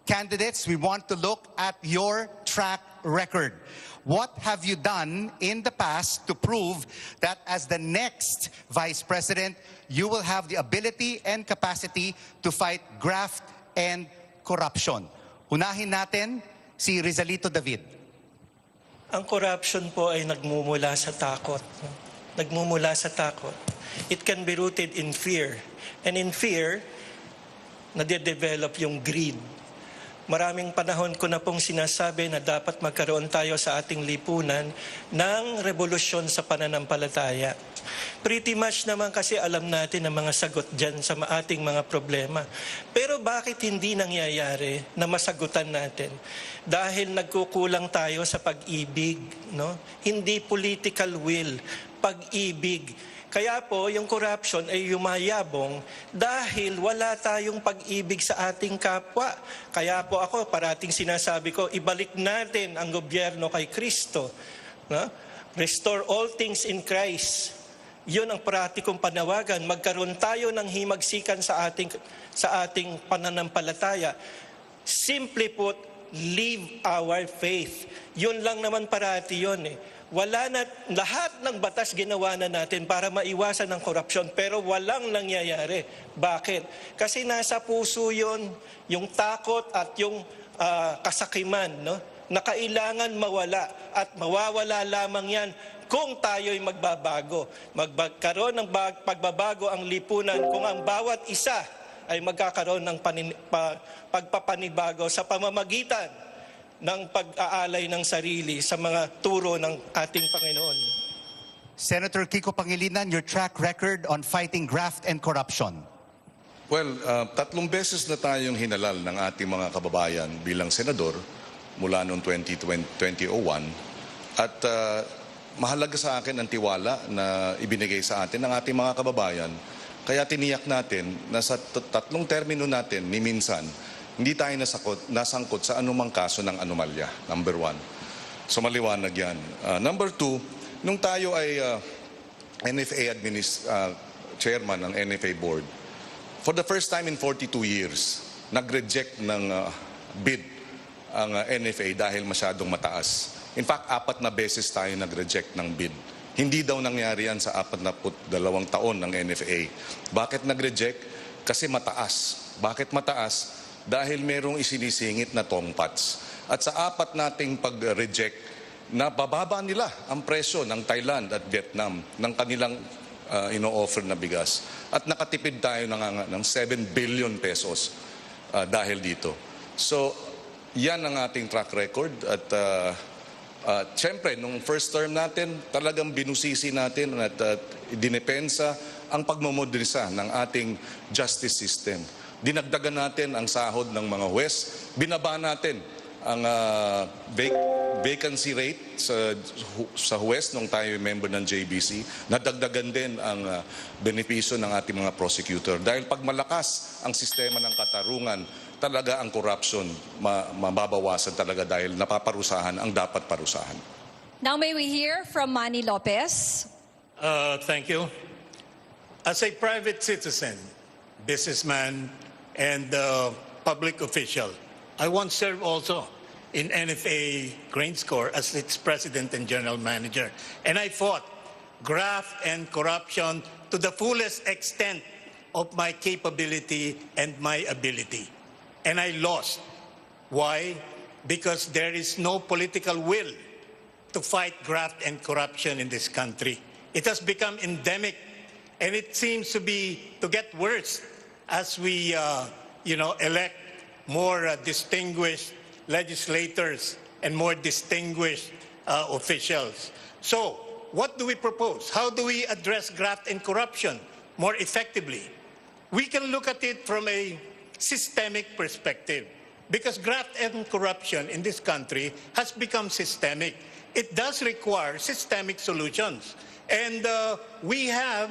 Candidates, we want to look at your track record. What have you done in the past to prove that as the next vice president, you will have the ability and capacity to fight graft and corruption? Unahin natin si Rizalito David. Ang corruption po ay nagmumula sa takot. Nagmumula sa takot. It can be rooted in fear. And in fear, nade-develop yung greed. Maraming panahon ko na pong sinasabi na dapat magkaroon tayo sa ating lipunan ng revolusyon sa pananampalataya. Pretty much naman kasi alam natin ang mga sagot dyan sa ating mga problema. Pero bakit hindi nangyayari na masagutan natin? Dahil nagkukulang tayo sa pag-ibig, no? Hindi political will. pag-ibig. Kaya po, yung corruption ay yumayabong dahil wala tayong pag-ibig sa ating kapwa. Kaya po ako, parating sinasabi ko, ibalik natin ang gobyerno kay Kristo. No? Restore all things in Christ. Yun ang pratikong panawagan. Magkaroon tayo ng himagsikan sa ating pananampalataya. Simply put, live our faith. Yun lang naman parati yun eh. Wala na, lahat ng batas ginawa na natin para maiwasan ng korupsyon, pero walang nangyayari. Bakit? Kasi nasa puso yun, yung takot at yung kasakiman, no? Na kailangan mawala at mawawala lamang yan kung tayo'y magbabago. Magkaroon ng pagbabago ang lipunan kung ang bawat isa ay magkakaroon ng pagpapanibago sa pamamagitan ng pag-aalay ng sarili sa mga turo ng ating Panginoon. Senator Kiko Pangilinan, your track record on fighting graft and corruption. Well, 3 beses na tayong hinalal ng ating mga kababayan bilang senador mula noong 2001 at mahalaga sa akin ang tiwala na ibinigay sa atin ng ating mga kababayan. Kaya tiniyak natin na sa 3 termino natin ni minsan, hindi tayo nasangkot sa anumang kaso ng anomalya, number 1. So maliwanag yan. Number 2, nung tayo ay NFA chairman ng NFA board, for the first time in 42 years, nag-reject ng bid ang NFA dahil masyadong mataas. In fact, 4 na beses tayo nag-reject ng bid. Hindi daw nangyari yan sa 42 taon ng NFA. Bakit nag-reject? Kasi mataas. Bakit mataas? Dahil merong isinisingit na tongpats. At sa 4 nating pag-reject, nabababa nila ang presyo ng Thailand at Vietnam ng kanilang ino-offer na bigas. At nakatipid tayo ng 7 billion pesos dahil dito. So, yan ang ating track record. At siyempre, nung first term natin, talagang binusisi natin at dinepensa ang pagmamodernisa ng ating justice system. Dinagdagan natin ang sahod ng mga huwes, binaba natin ang vacancy rate sa huwes nung tayo member ng JBC, nadagdagan din ang benepisyo ng ating mga prosecutor. Dahil pag malakas ang sistema ng katarungan, talaga ang corruption mababawasan talaga dahil napaparusahan ang dapat parusahan. Now may we hear from Manny Lopez. Thank you. As a private citizen, businessman, and public official, I once served also in NFA Grains Corp as its president and general manager. And I fought graft and corruption to the fullest extent of my capability and my ability. And I lost. Why? Because there is no political will to fight graft and corruption in this country. It has become endemic, and it seems to get worse as we elect more distinguished legislators and more distinguished officials. So, what do we propose? How do we address graft and corruption more effectively? We can look at it from a systemic perspective, because graft and corruption in this country has become systemic. It does require systemic solutions. And we have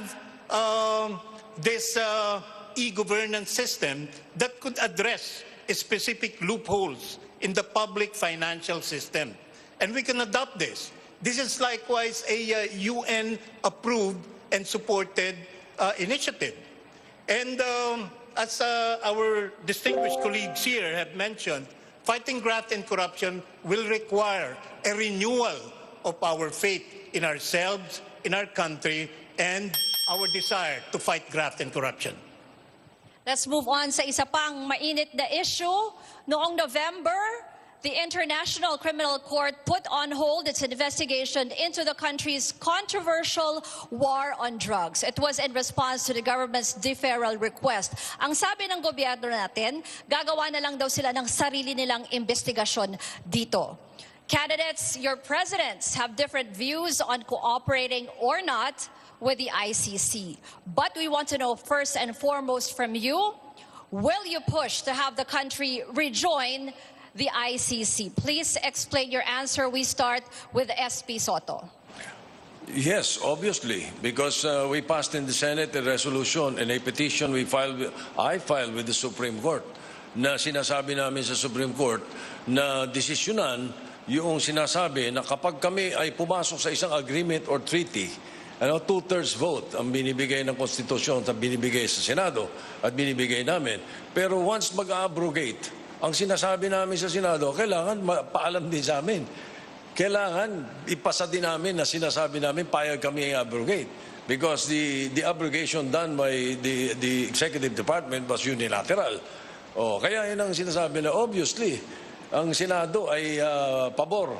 this e-governance system that could address specific loopholes in the public financial system. And we can adopt this. This is likewise a UN-approved and supported initiative. And as our distinguished colleagues here have mentioned, fighting graft and corruption will require a renewal of our faith in ourselves, in our country, and our desire to fight graft and corruption. Let's move on sa isa pang mainit na issue. Noong November, the International Criminal Court put on hold its investigation into the country's controversial war on drugs. It was in response to the government's deferral request. Ang sabi ng gobyerno natin, gagawa na lang daw sila ng sarili nilang investigasyon dito. Candidates, your presidents have different views on cooperating or not with the ICC. But we want to know first and foremost from you, will you push to have the country rejoin the ICC? Please explain your answer. We start with SP Soto. Yes, obviously, because we passed in the Senate a resolution and a petition I filed with the Supreme Court na sinasabi namin sa Supreme Court na desisyonan yung sinasabi na kapag kami ay pumasok sa isang agreement or treaty, two-thirds vote ang binibigay ng konstitusyon at binibigay sa Senado at binibigay namin. Pero once mag-abrogate, ang sinasabi namin sa Senado, kailangan paalam din sa amin. Kailangan ipasa din namin na sinasabi namin payag kami i-abrogate. Because the abrogation done by the Executive Department was unilateral. Kaya yun ang sinasabi na obviously, ang Senado ay pabor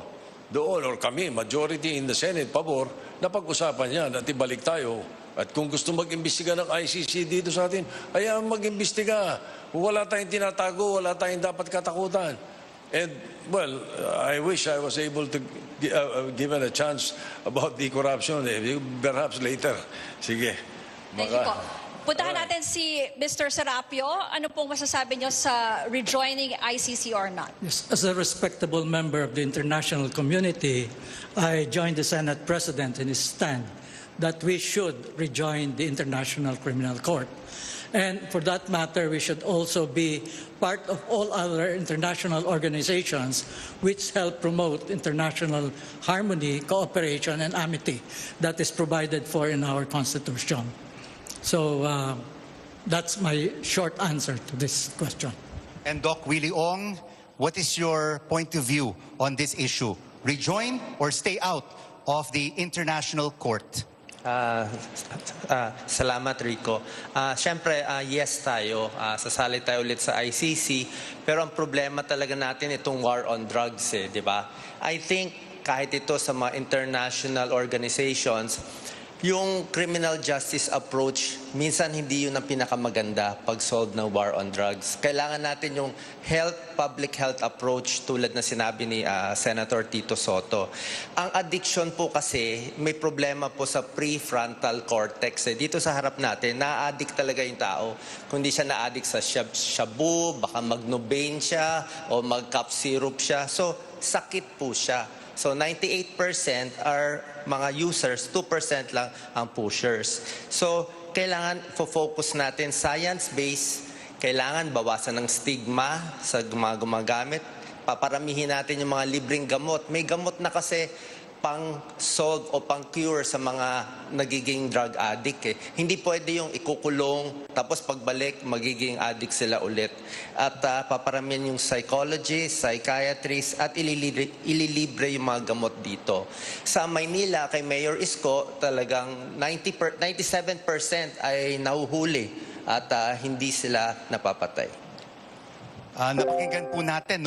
doon, or kami, majority in the Senate, pabor, na pag-usapan yan at ibalik tayo. At kung gusto mag-imbestiga ng ICC dito sa atin, ayaw mag-imbestiga. Wala tayong tinatago, wala tayong dapat katakutan. And, well, I wish I was able to given a chance about the corruption. Perhaps later. Sige. Thank you po. Puntahan natin si Mr. Serapio. Ano pong masasabi niyo sa rejoining ICC or not? Yes, as a respectable member of the international community, I join the Senate President in his stand that we should rejoin the International Criminal Court. And for that matter, we should also be part of all other international organizations which help promote international harmony, cooperation, and amity that is provided for in our Constitution. So that's my short answer to this question. And Doc Willie Ong, what is your point of view on this issue? Rejoin or stay out of the International Court? Salamat, Rico. Siyempre, yes tayo. Sasali tayo ulit sa ICC. Pero ang problema talaga natin itong war on drugs, di ba? I think kahit ito sa mga international organizations, yung criminal justice approach, minsan hindi yun ang pinakamaganda pag-solve ng war on drugs. Kailangan natin yung public health approach tulad na sinabi ni Senator Tito Soto. Ang addiction po kasi, may problema po sa prefrontal cortex. Dito sa harap natin, na-addict talaga yung tao. Kung di siya na-addict sa shabu, baka mag-Novain siya o mag-cough syrup siya. So, sakit po siya. So 98% are mga users, 2% lang ang pushers. So kailangan focus natin science-based, kailangan bawasan ng stigma sa mga gumagamit, paparamihin natin yung mga libreng gamot. May gamot na kasi pang-solve o pang-cure sa mga nagiging drug addict. Hindi pwede yung ikukulong, tapos pagbalik, magiging addict sila ulit. At paparamihan yung psychologists, psychiatrists, at ililibre yung mga gamot dito. Sa Maynila, kay Mayor Isko, talagang 97% ay nahuhuli at hindi sila napapatay. Napakinggan po natin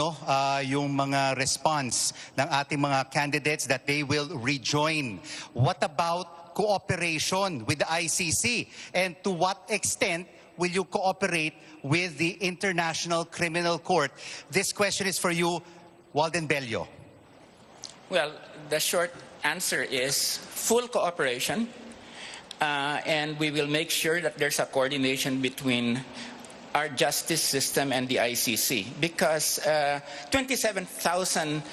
yung mga response ng ating mga candidates that they will rejoin. What about cooperation with the ICC? And to what extent will you cooperate with the International Criminal Court? This question is for you, Walden Bello. Well, the short answer is full cooperation, and we will make sure that there's a coordination between our justice system and the ICC, because 27,000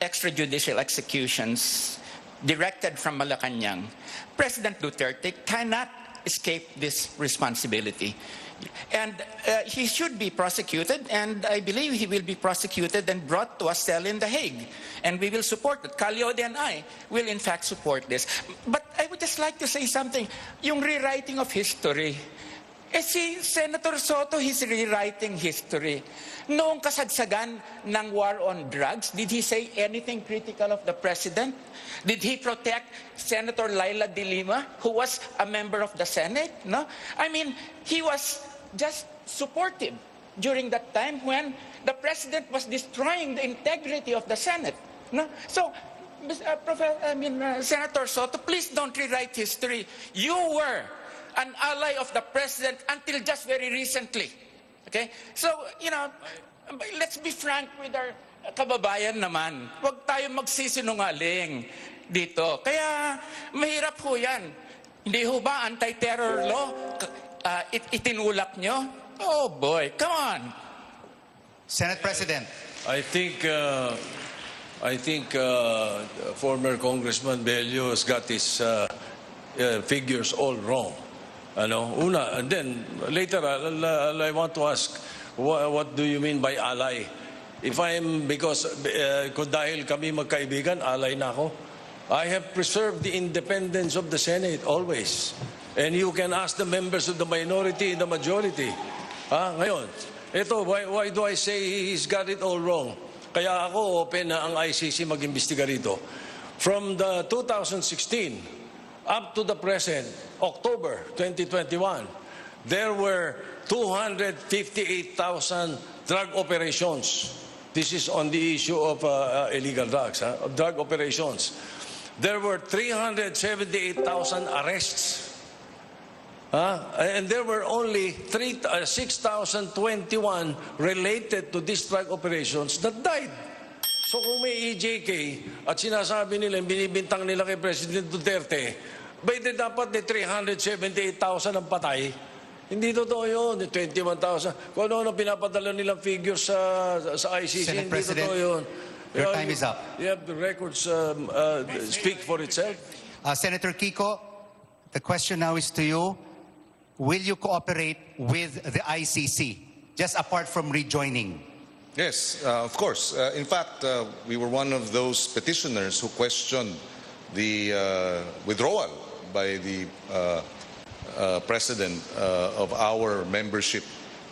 extrajudicial executions directed from Malacanang, President Duterte cannot escape this responsibility. And he should be prosecuted, and I believe he will be prosecuted and brought to a cell in The Hague. And we will support it. Calyode and I will in fact support this. But I would just like to say something. Yung rewriting of history, si Senator Soto, he's rewriting history. Noong kasagsagan ng war on drugs, did he say anything critical of the president? Did he protect Senator Laila de Lima, who was a member of the Senate? No? I mean, he was just supportive during that time when the president was destroying the integrity of the Senate. No? So, Senator Soto, please don't rewrite history. You were an ally of the president until just very recently. Okay? So, let's be frank with our kababayan naman. Huwag tayo magsisinungaling dito. Kaya, mahirap ho yan. Hindi ho ba anti-terror law? Itinulak nyo? Oh boy, come on. Senate President. I think I think former Congressman Bello has got his figures all wrong. Una, and then later I want to ask, what do you mean by ally? If because kung dahil kami magkaibigan, ally na ako. I have preserved the independence of the Senate always. And you can ask the members of the minority and the majority. Ngayon, ito, why do I say he's got it all wrong? Kaya ako open na ang ICC mag-imbestiga rito. From the 2016 up to the present, October 2021, there were 258,000 drug operations. This is on the issue of illegal drugs, drug operations. There were 378,000 arrests. And there were only 6,021 related to these drug operations that died. So kung may EJK at sinasabi nila, binibintang nila kay President Duterte, dapat 378,000 ang patay. Hindi totoo yun, 21,000. Kung ano pinapadala nilang figures sa ICC, Senate hindi President, totoo yun. your time is up. You have the records speak for itself. Senator Kiko, the question now is to you. Will you cooperate with the ICC, just apart from rejoining? Yes, of course. In fact, we were one of those petitioners who questioned the withdrawal by the president of our membership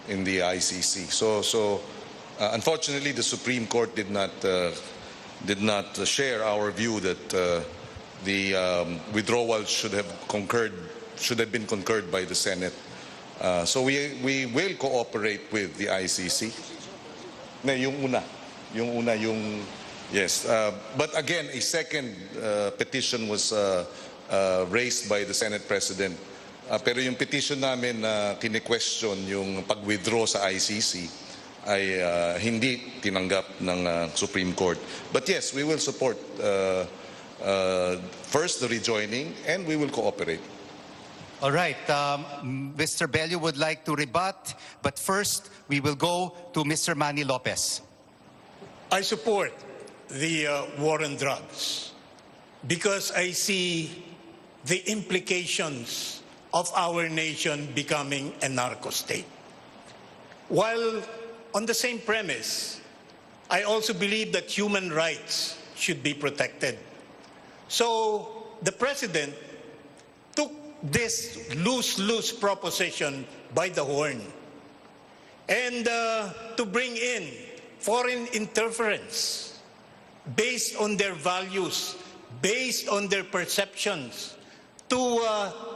in the ICC. So unfortunately, the Supreme Court did not share our view that the withdrawal should have been concurred by the Senate. So we will cooperate with the ICC. Yes. But again, a second petition was raised by the Senate President. Pero yung petition namin na kine-question yung pag-withdraw sa ICC ay hindi tinanggap ng Supreme Court. But yes, we will support first the rejoining, and we will cooperate. All right, Mr. Bello would like to rebut, but first we will go to Mr. Manny Lopez. I support the war on drugs because I see the implications of our nation becoming a narco state. While on the same premise, I also believe that human rights should be protected. So the president took this lose-lose proposition by the horn and to bring in foreign interference based on their values, based on their perceptions, to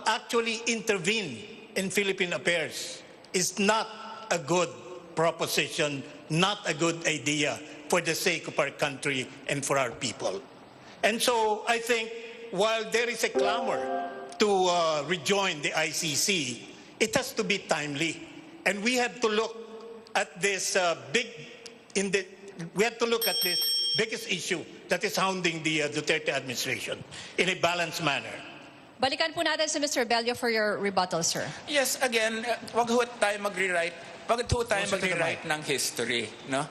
actually intervene in Philippine affairs is not a good proposition, not a good idea for the sake of our country and for our people. And so I think while there is a clamor to rejoin the ICC, it has to be timely. And we have to look at this biggest issue that is hounding the Duterte administration in a balanced manner. Balikan po natin si Mr. Bello for your rebuttal, sir. Yes, again, wag ho tayo mag-rewrite. Wag ho tayo mag-rewrite ng history, no?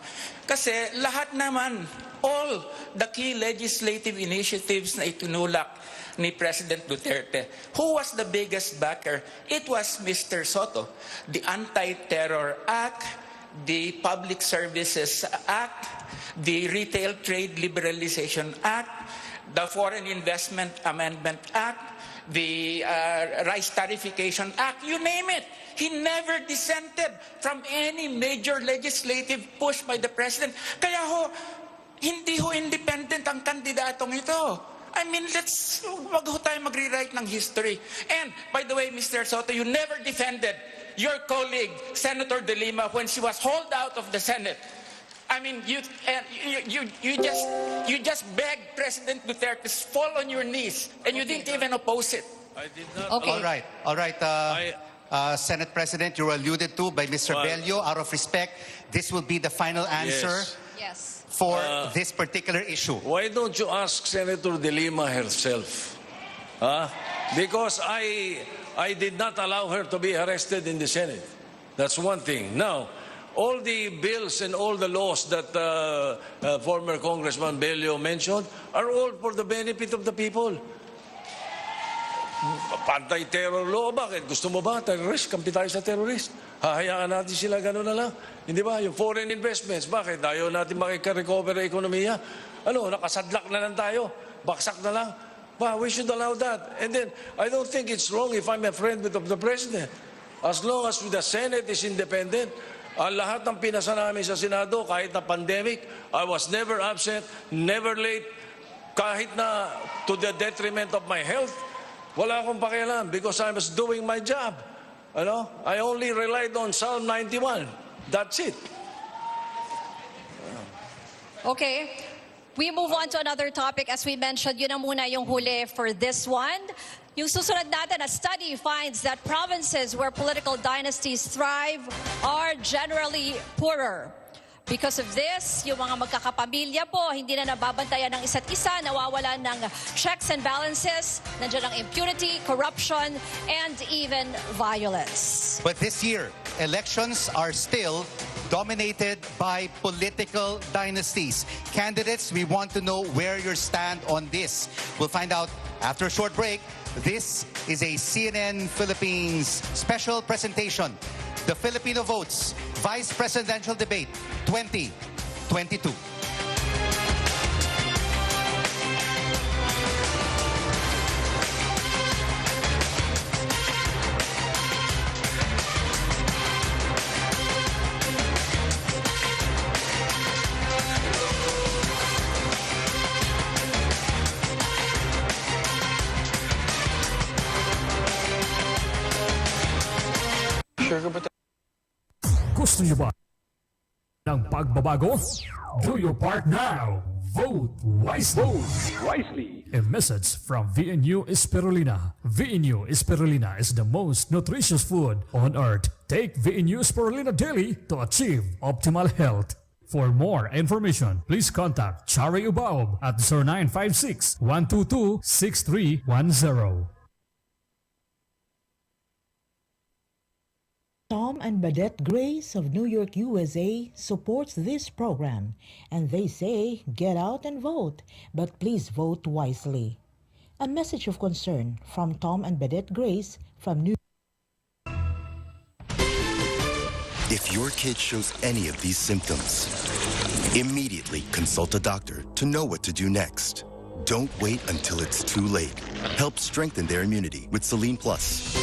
Kasi lahat naman, all the key legislative initiatives na itinulak ni President Duterte, who was the biggest backer? It was Mr. Soto. The Anti-Terror Act, the Public Services Act, the Retail Trade Liberalization Act, the Foreign Investment Amendment Act, the Rice Tariffication Act, you name it. He never dissented from any major legislative push by the President. Kaya hindi independent ang kandidatong ito. I mean, wag ho tayo mag-rewrite ng history. And, by the way, Mr. Soto, you never defended your colleague, Senator De Lima, when she was hauled out of the Senate. I mean, you just begged President Duterte to fall on your knees, and you didn't even oppose it. I did not. Okay. All right. Senate President, you were alluded to by Mr. Bello. Out of respect, this will be the final answer Yes. for this particular issue. Why don't you ask Senator De Lima herself? Because I did not allow her to be arrested in the Senate. That's one thing. Now, all the bills and all the laws that former Congressman Bello mentioned are all for the benefit of the people. Anti-terror law, bakit? Gusto mo ba? Terrorist, kampi tayo sa terrorist. Hahayaan natin sila gano'n na lang. Hindi ba? Yung foreign investments, bakit? Ayaw natin makika-recover ang ekonomiya. Ano, nakasadlak na lang tayo. Baksak na lang. We should allow that. And then, I don't think it's wrong if I'm a friend of the President. As long as the Senate is independent, ang lahat ng pinasa namin sa Senado, kahit na pandemic, I was never absent, never late, kahit na to the detriment of my health, wala akong pakialam because I was doing my job. Ano? I only relied on Psalm 91. That's it. Okay. We move on to another topic. As we mentioned, yun na muna yung huli for this one. Yung susunod natin, a study finds that provinces where political dynasties thrive are generally poorer. Because of this, yung mga magkakapamilya po, hindi na nababantayan ng isa't isa, nawawalan ng checks and balances, nandiyan ang impunity, corruption, and even violence. But this year, elections are still dominated by political dynasties. Candidates, we want to know where you stand on this. We'll find out after a short break. This is a CNN Philippines special presentation. The Filipino Votes Vice Presidential Debate 2022. Gusto niyo ba ng pagbabago? Do your part now. Vote wisely. A message from VNU Spirulina. VNU Spirulina is the most nutritious food on earth. Take VNU Spirulina daily to achieve optimal health. For more information, please contact Chari Ubaob at 0956-122-6310. Tom and Badette Grace of New York, USA supports this program, and they say get out and vote, but please vote wisely. A message of concern from Tom and Badette Grace from New York. If your kid shows any of these symptoms, immediately consult a doctor to know what to do next. Don't wait until it's too late. Help strengthen their immunity with Selene Plus.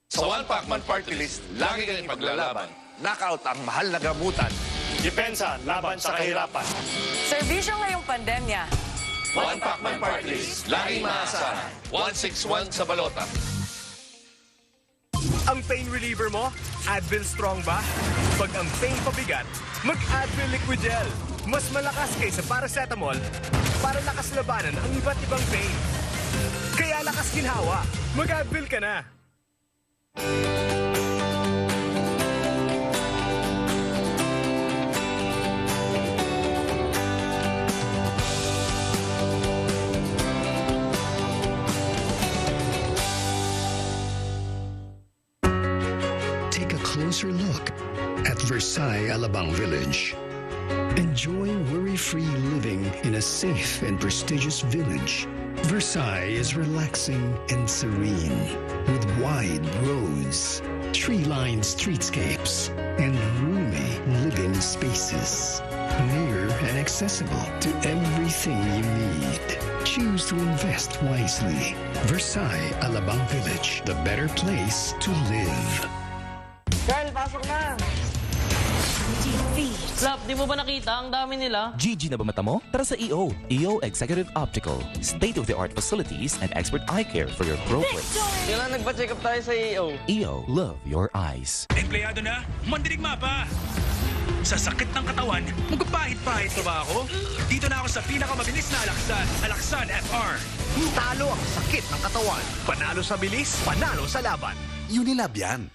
Sa One Pacman Party List, lagi kang paglalaban. Knockout ang mahal na gamutan. Depensa laban sa kahirapan. Serbisyo ngayong pandemya. One Pacman Party List, laging maasahan. 161 sa balota. Ang pain reliever mo, Advil Strong ba? Pag ang pain pabigat, mag-Advil Liquid Gel. Mas malakas kaysa paracetamol para lakas labanan ang iba't ibang pain. Kaya lakas ginhawa, mag-Advil ka na. Take a closer look at Versailles Alabang Village. Enjoy worry-free living in a safe and prestigious village. Versailles is relaxing and serene, with wide roads, tree-lined streetscapes, and roomy living spaces. Near and accessible to everything you need. Choose to invest wisely. Versailles Alabang Village, the better place to live. Girl, pasok na! Lap, di mo ba nakita? Ang dami nila. GG na ba mata mo? Tara sa EO. EO Executive Optical. State-of-the-art facilities and expert eye care for your progress. Kailan nagpa-check up tayo sa EO? EO, love your eyes. Empleyado na, mandirigma pa. Sa sakit ng katawan, magpapahit-pahit pa ba ako? Dito na ako sa pinakamabilis na Alaksan, Alaksan FR. Talo ang sakit ng katawan. Panalo sa bilis, panalo sa laban. Unilab yan.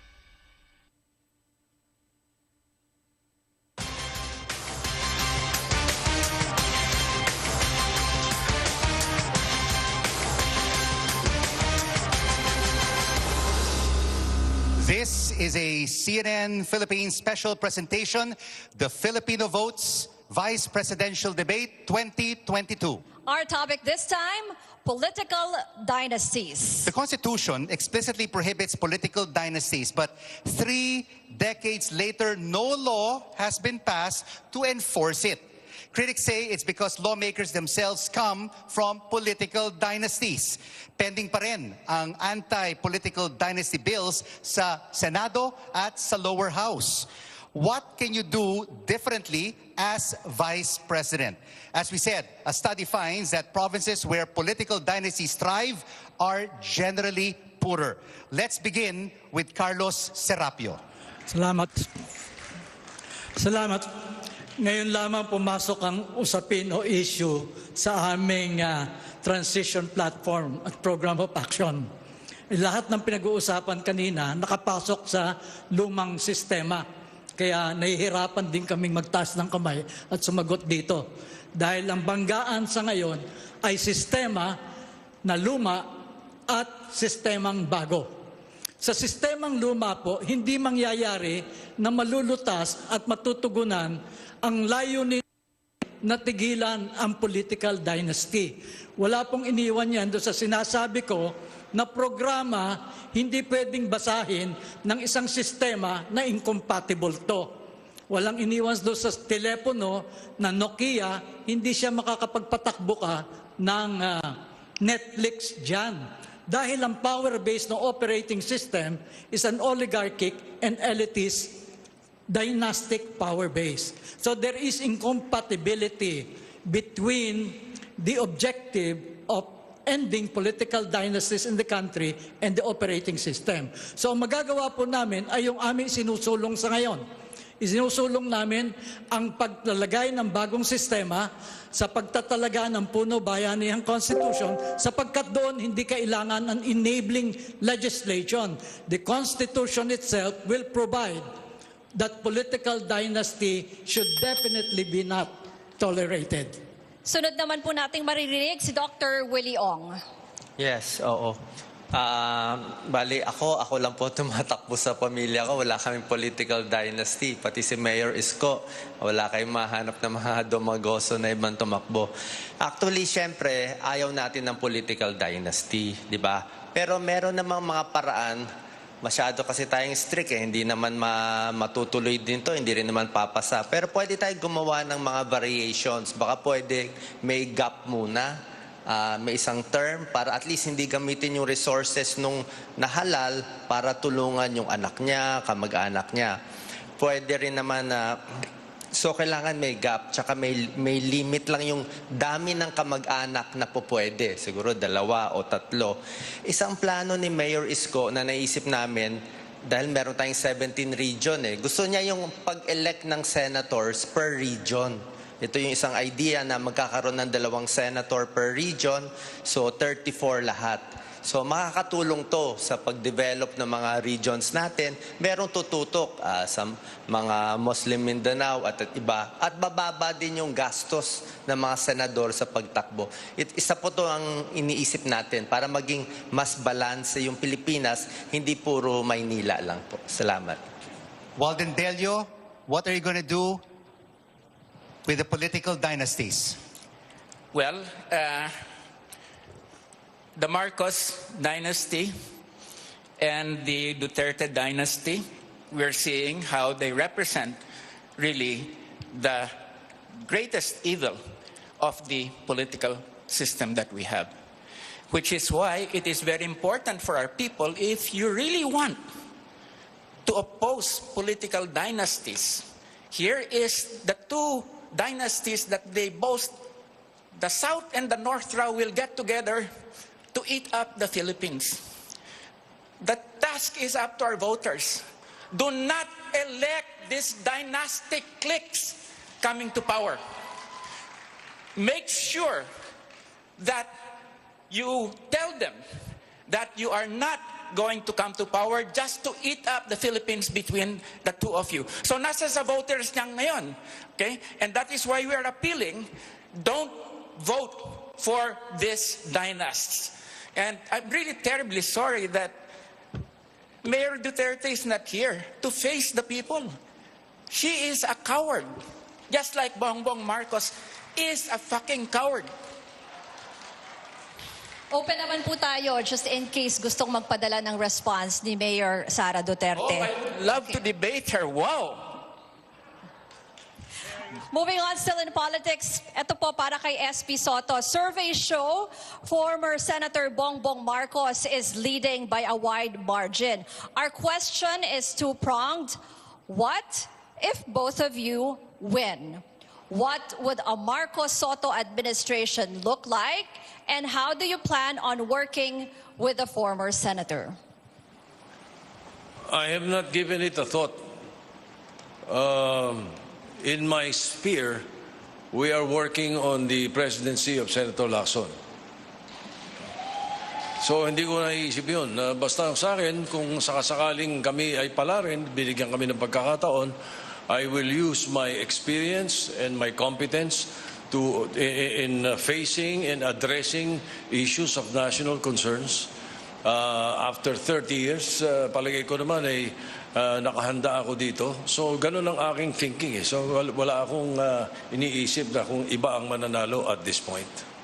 This is a CNN Philippines special presentation, The Filipino Votes Vice Presidential Debate 2022. Our topic this time, political dynasties. The Constitution explicitly prohibits political dynasties, but 3 decades later, no law has been passed to enforce it. Critics say it's because lawmakers themselves come from political dynasties. Pending pa rin ang anti-political dynasty bills sa Senado at sa lower house. What can you do differently as Vice President? As we said, a study finds that provinces where political dynasties thrive are generally poorer. Let's begin with Carlos Serapio. Salamat. Salamat. Ngayon lamang pumasok ang usapin o issue sa aming transition platform at program of action. Lahat ng pinag-uusapan kanina nakapasok sa lumang sistema. Kaya nahihirapan din kaming magtaas ng kamay at sumagot dito. Dahil ang banggaan sa ngayon ay sistema na luma at sistemang bago. Sa sistemang luma po, hindi mangyayari na malulutas at matutugunan ang layunin na tigilan ang political dynasty. Wala pong iniwan yan doon sa sinasabi ko na programa hindi pwedeng basahin ng isang sistema na incompatible to. Walang iniwan doon sa telepono na Nokia, hindi siya makakapagpatakbo ka ng Netflix dyan. Dahil ang power base ng operating system is an oligarchic and elitist dynastic power base. So there is incompatibility between the objective of ending political dynasties in the country and the operating system. So ang magagawa po namin ay yung aming sinusulong sa ngayon. Isinusulong namin ang paglalagay ng bagong sistema sa pagtatalaga ng puno bayanihang Constitution sapagkat doon hindi kailangan ng enabling legislation. The Constitution itself will provide that political dynasty should definitely be not tolerated. Sunod naman po nating maririnig si Dr. Willie Ong. Yes, oo. Bali, ako lang po tumatakbo sa pamilya ko. Wala kaming political dynasty. Pati si Mayor Isko, wala kayong mahanap na mga dumagoso na ibang tumakbo. Actually, syempre, ayaw natin ng political dynasty, di ba? Pero meron namang mga paraan. Masyado kasi tayong strict hindi naman matutuloy din to, hindi rin naman papasa. Pero pwede tayong gumawa ng mga variations. Baka pwede may gap muna, may isang term para at least hindi gamitin yung resources nung nahalal para tulungan yung anak niya, kamag-anak niya. Pwede rin naman so kailangan may gap, tsaka may limit lang yung dami ng kamag-anak na po pwede. Siguro 2 o 3. Isang plano ni Mayor Isko na naisip namin, dahil meron tayong 17 region gusto niya yung pag-elect ng senators per region. Ito yung isang idea na magkakaroon ng 2 senator per region, so 34 lahat. So makakatulong to sa pag-develop ng mga regions natin. Merong tututok sa mga Muslim Mindanao at iba. At bababa din yung gastos ng mga senador sa pagtakbo. Isa po to ang iniisip natin para maging mas balanse yung Pilipinas, hindi puro Maynila lang po. Salamat. Walden Delio, what are you going to do with the political dynasties? Well, the Marcos dynasty and the Duterte dynasty, we're seeing how they represent really the greatest evil of the political system that we have. Which is why it is very important for our people, if you really want to oppose political dynasties, here is the 2 dynasties that they boast. The South and the North row will get together to eat up the Philippines. The task is up to our voters. Do not elect these dynastic cliques coming to power. Make sure that you tell them that you are not going to come to power just to eat up the Philippines between the 2 of you. So nasa sa voters niyan ngayon. Okay? And that is why we are appealing, don't vote for these dynasts. And I'm really terribly sorry that Mayor Duterte is not here to face the people. She is a coward. Just like Bongbong Marcos is a fucking coward. Open naman po tayo just in case gustong magpadala ng response ni Mayor Sara Duterte. Oh, I would love to debate her. Wow! Moving on, still in politics, ito po para kay SP Soto. Surveys show former Senator Bongbong Marcos is leading by a wide margin. Our question is two-pronged. What if both of you win? What would a Marcos Soto administration look like? And how do you plan on working with the former senator? I have not given it a thought. In my sphere, we are working on the presidency of Senator Lacson. So hindi ko naiisip yun. Basta sa akin, kung sakasakaling kami ay pala rin, binigyan kami ng pagkakataon, I will use my experience and my competence in facing and addressing issues of national concerns. After 30 years, palagay ko naman ay nakahanda ako dito. So ganun ang aking thinking. So wala akong iniisip na kung iba ang mananalo at this point.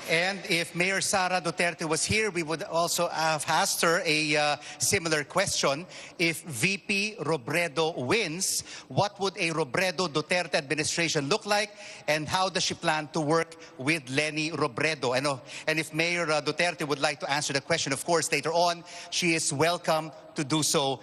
And if Mayor Sara Duterte was here, we would also have asked her a similar question. If VP Robredo wins, what would a Robredo-Duterte administration look like? And how does she plan to work with Leni Robredo? And if Mayor Duterte would like to answer the question, of course, later on, she is welcome to do so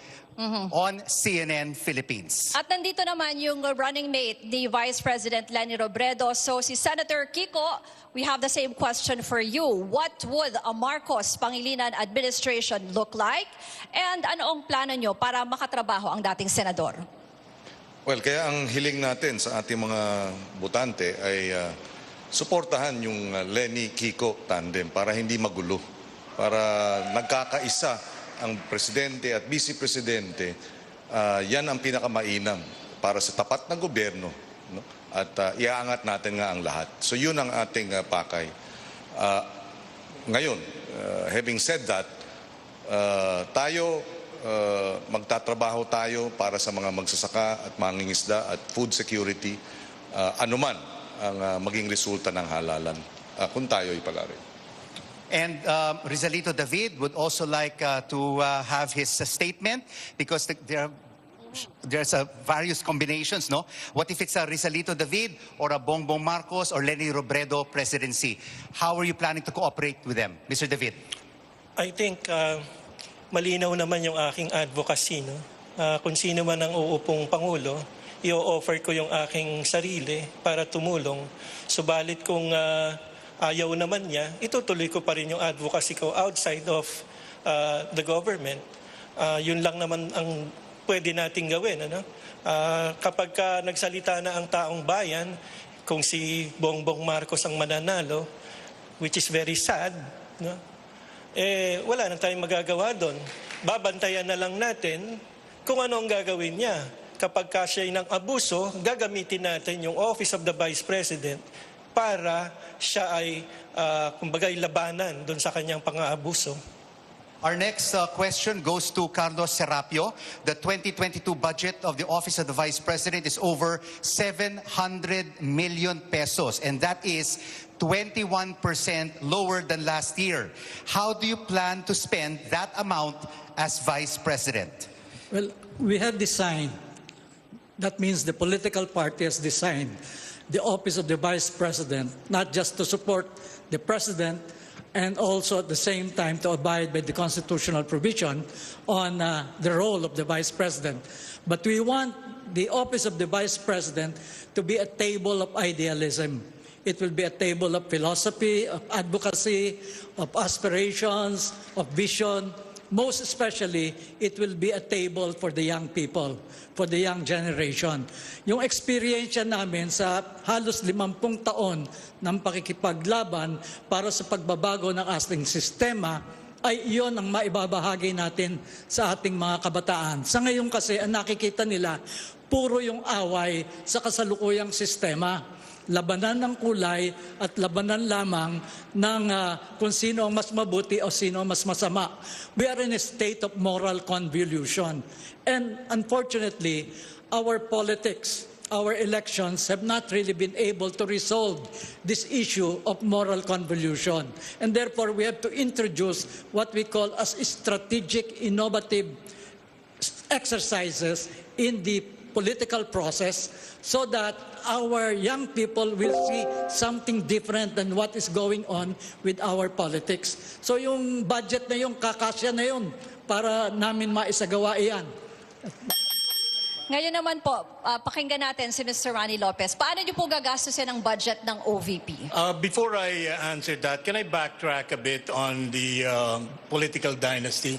on CNN Philippines. At nandito naman yung running mate ni Vice President Leni Robredo. So si Senator Kiko, we have the same question for you. What would a Marcos Pangilinan administration look like? And ano ang plano nyo para makatrabaho ang dating senador? Well, kaya ang hiling natin sa ating mga botante ay suportahan yung Leni Kiko tandem para hindi magulo, para nagkakaisa ang presidente at vice-presidente. Yan ang pinakamainam para sa tapat ng gobyerno, no? At iaangat natin nga ang lahat. So yun ang ating pakay. Ngayon, having said that, magtatrabaho tayo para sa mga magsasaka at mangingisda at food security, anuman ang maging resulta ng halalan, kung tayo'y palari. And Rizalito David would also like to have his statement because there's various combinations, no? What if it's a Rizalito David or a Bongbong Marcos or Leni Robredo presidency? How are you planning to cooperate with them, Mr. David? I think malinaw naman yung aking advocacy, no? Kung sino man ang uupong Pangulo, i-offer ko yung aking sarili para tumulong. Subalit kung ayaw naman niya, itutuloy ko pa rin yung advocacy ko outside of the government. Yun lang naman ang pwede nating gawin. Kapag nagsalita na ang taong bayan, kung si Bongbong Marcos ang mananalo, which is very sad, no? Wala nang tayong magagawa doon. Babantayan na lang natin kung ano ang gagawin niya. Kapag siya'y ng abuso, gagamitin natin yung Office of the Vice President para siya ay, kumbagay, labanan doon sa kanyang pang-aabuso. Our next question goes to Carlos Serapio. The 2022 budget of the Office of the Vice President is over 700 million pesos, and that is 21% lower than last year. How do you plan to spend that amount as Vice President? Well, we have designed, that means the political party has designed the Office of the Vice President, not just to support the President, and also at the same time to abide by the constitutional provision on the role of the Vice President. But we want the Office of the Vice President to be a table of idealism. It will be a table of philosophy, of advocacy, of aspirations, of vision. Most especially, it will be a table for the young people, for the young generation. Yung experience namin sa halos 50 taon ng pakikipaglaban para sa pagbabago ng ating sistema ay iyon ang maibabahagi natin sa ating mga kabataan. Sa ngayon kasi, ang nakikita nila, puro yung away sa kasalukuyang sistema. Labanan ng kulay at labanan lamang ng kung sino ang mas mabuti o sino ang mas masama. We are in a state of moral convolution. And unfortunately, our politics, our elections have not really been able to resolve this issue of moral convolution. And therefore, we have to introduce what we call as strategic, innovative exercises in the political process so that our young people will see something different than what is going on with our politics. So yung budget na yung kakasya na yun para namin maisagawa iyan. Ngayon naman po, pakinggan natin si Mr. Ronnie Lopez. Paano niyo po gagastusin ang budget ng OVP? Before I answer that, can I backtrack a bit on the political dynasty?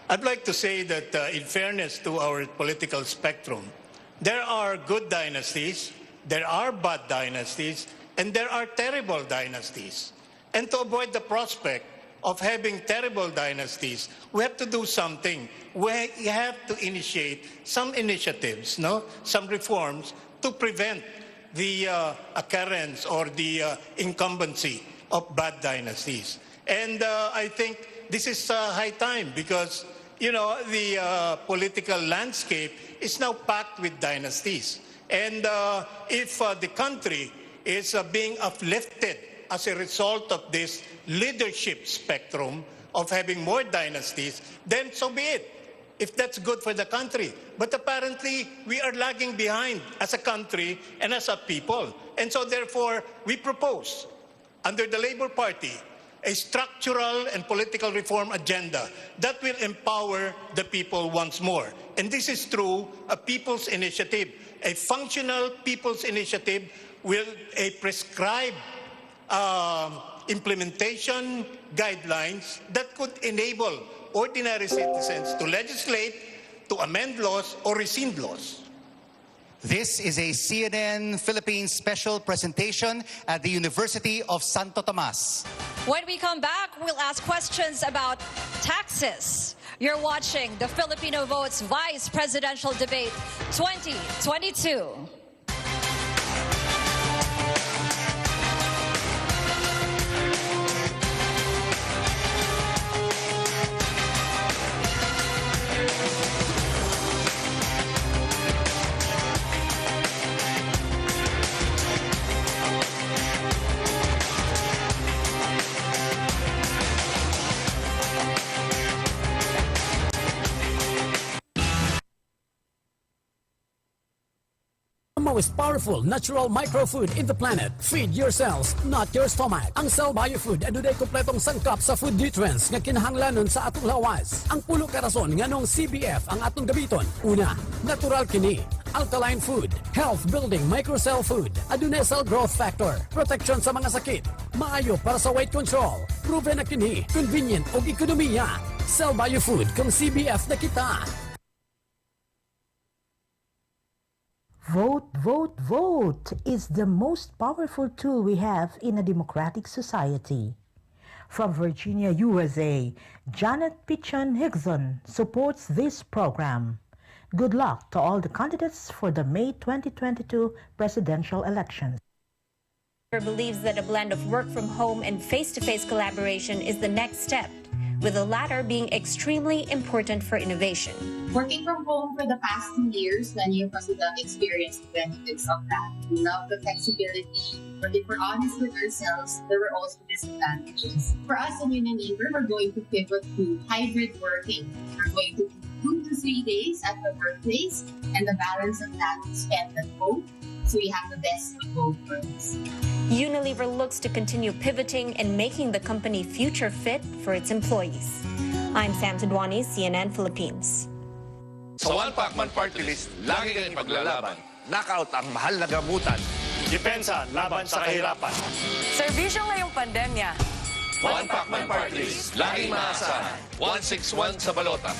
I'd like to say that in fairness to our political spectrum, there are good dynasties, there are bad dynasties, and there are terrible dynasties. And to avoid the prospect of having terrible dynasties, we have to do something. We have to initiate some initiatives, some reforms to prevent the occurrence or the incumbency of bad dynasties. And I think this is high time because the political landscape is now packed with dynasties. And if the country is being uplifted as a result of this leadership spectrum of having more dynasties, then so be it, if that's good for the country. But apparently, we are lagging behind as a country and as a people. And so therefore, we propose, under the Labour Party, a structural and political reform agenda that will empower the people once more. And this is through a people's initiative. A functional people's initiative with a prescribed implementation guidelines that could enable ordinary citizens to legislate, to amend laws, or rescind laws. This is a CNN Philippines special presentation at the University of Santo Tomas. When we come back, we'll ask questions about taxes. You're watching the Filipino Votes Vice Presidential Debate 2022. Most powerful natural microfood in the planet. Feed your cells, not your stomach. Ang Cell Biofood aduday kompletong sangkap sa food nutrients nga kinahanglanon sa atong lawas. Ang pulo ka rason nganong CBF ang atong gabiton. Una, natural kini. Alkaline food, health building microcell food, adunay cell growth factor, protection sa mga sakit, maayo para sa weight control, proven na kini, convenient og ekonomiya. Cell Biofood kung CBF na kita. Vote, vote, vote is the most powerful tool we have in a democratic society. From Virginia, USA, Janet Pichon Hizon supports this program. Good luck to all the candidates for the May 2022 presidential elections. Believes that a blend of work from home and face-to-face collaboration is the next step, with the latter being extremely important for innovation. Working from home for the past 2 years, many of us have experienced the benefits of that. We love the flexibility, but if we're honest with ourselves, there were also disadvantages. For us in Unilever, we're going to pivot to hybrid working. We're going to do 2 to 3 days at the workplace, and the balance of that we spend at home. So we have the best of both worlds. Unilever looks to continue pivoting and making the company future fit for its employees. I'm Sam Tudwani, CNN Philippines. Sa One Pacman Party List, lagi kang paglalaban. Knockout ang mahal na gamutan. Depensa laban sa kahirapan. Serbisyo ngayong pandemya. One Pacman Party List, laging maasahan. 161 sa balota.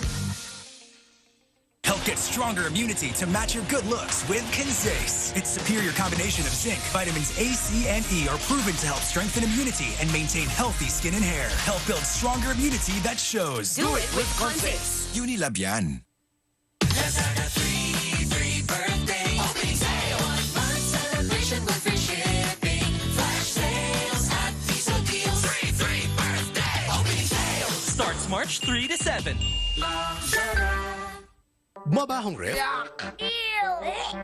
Help get stronger immunity to match your good looks with Conzace. Its superior combination of zinc, vitamins A, C, and E are proven to help strengthen immunity and maintain healthy skin and hair. Help build stronger immunity that shows. Do it with Conzace. Unilab yan. Lazada 3 birthday opening sale. 1 month celebration with free shipping. Flash sales at Hizon deals. 3 birthday opening sale. Starts March 3 to 7. Mabahong ref? Ew!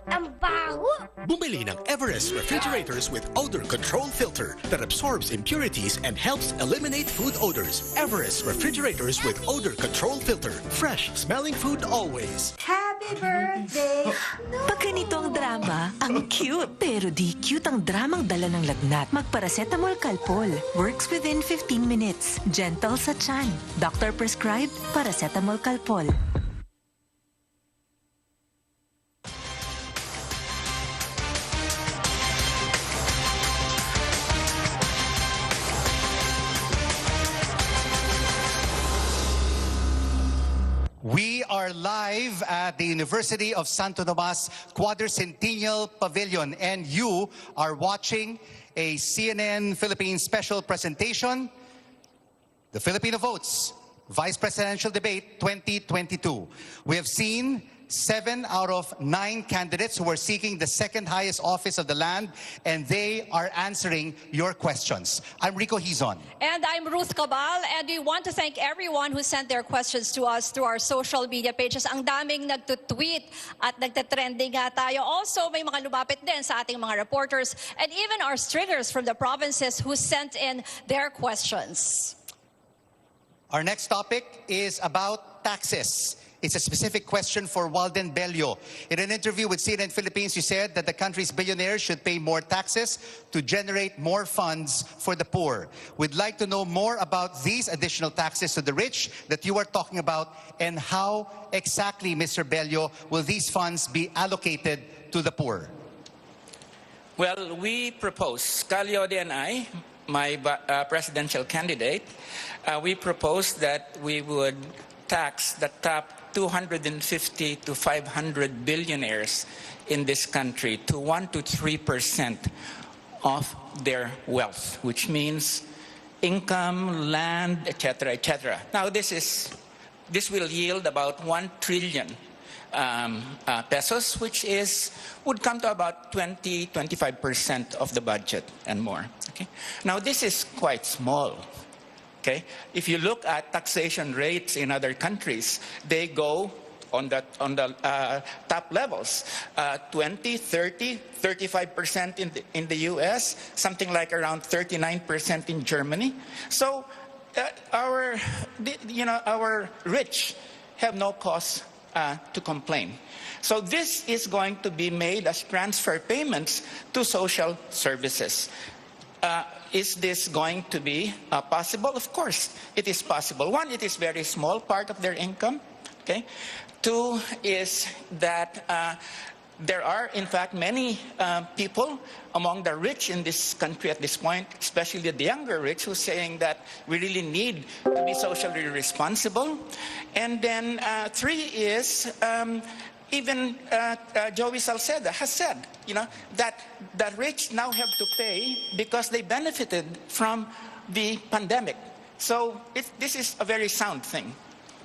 Ang baho! Bumili ng Everest refrigerators with odor control filter that absorbs impurities and helps eliminate food odors. Everest refrigerators with odor control filter. Fresh smelling food always. Happy birthday! Pag ganito ang drama, ang cute. Pero di cute ang dramang dala ng lagnat. Magparacetamol Calpol. Works within 15 minutes. Gentle sa tiyan. Doctor prescribed paracetamol Calpol. We are live at the University of Santo Tomas Quadricentennial Pavilion, and you are watching a CNN Philippines special presentation, The Filipino Votes, Vice Presidential Debate 2022. We have seen 7 out of 9 candidates who are seeking the second highest office of the land, and they are answering your questions. I'm Rico Hizon. And I'm Ruth Cabal, and we want to thank everyone who sent their questions to us through our social media pages. Ang daming nagtutweet at nagtatrending nga tayo. Also, may mga lumapit din sa ating mga reporters and even our stringers from the provinces who sent in their questions. Our next topic is about taxes. It's a specific question for Walden Bello. In an interview with CNN Philippines, you said that the country's billionaires should pay more taxes to generate more funds for the poor. We'd like to know more about these additional taxes to the rich that you are talking about, and how exactly, Mr. Bello, will these funds be allocated to the poor? Well, we propose, Calyode and I, my presidential candidate, we propose that we would tax the top 250 to 500 billionaires in this country to 1 to 3% of their wealth, which means income, land, etc., etc. Now, this will yield about 1 trillion pesos, which would come to about 20-25% of the budget and more. Okay. Now, this is quite small. Okay, if you look at taxation rates in other countries, they go on the top levels, 20, 30, 35% in the U.S., something like around 39% in Germany. So our rich have no cause to complain. So this is going to be made as transfer payments to social services. Is this going to be possible? Of course, it is possible. 1, it is very small part of their income. Okay. 2 is that there are, in fact, many people among the rich in this country at this point, especially the younger rich, who are saying that we really need to be socially responsible. And then 3 is even Joey Salceda has said, that the rich now have to pay because they benefited from the pandemic. So this is a very sound thing.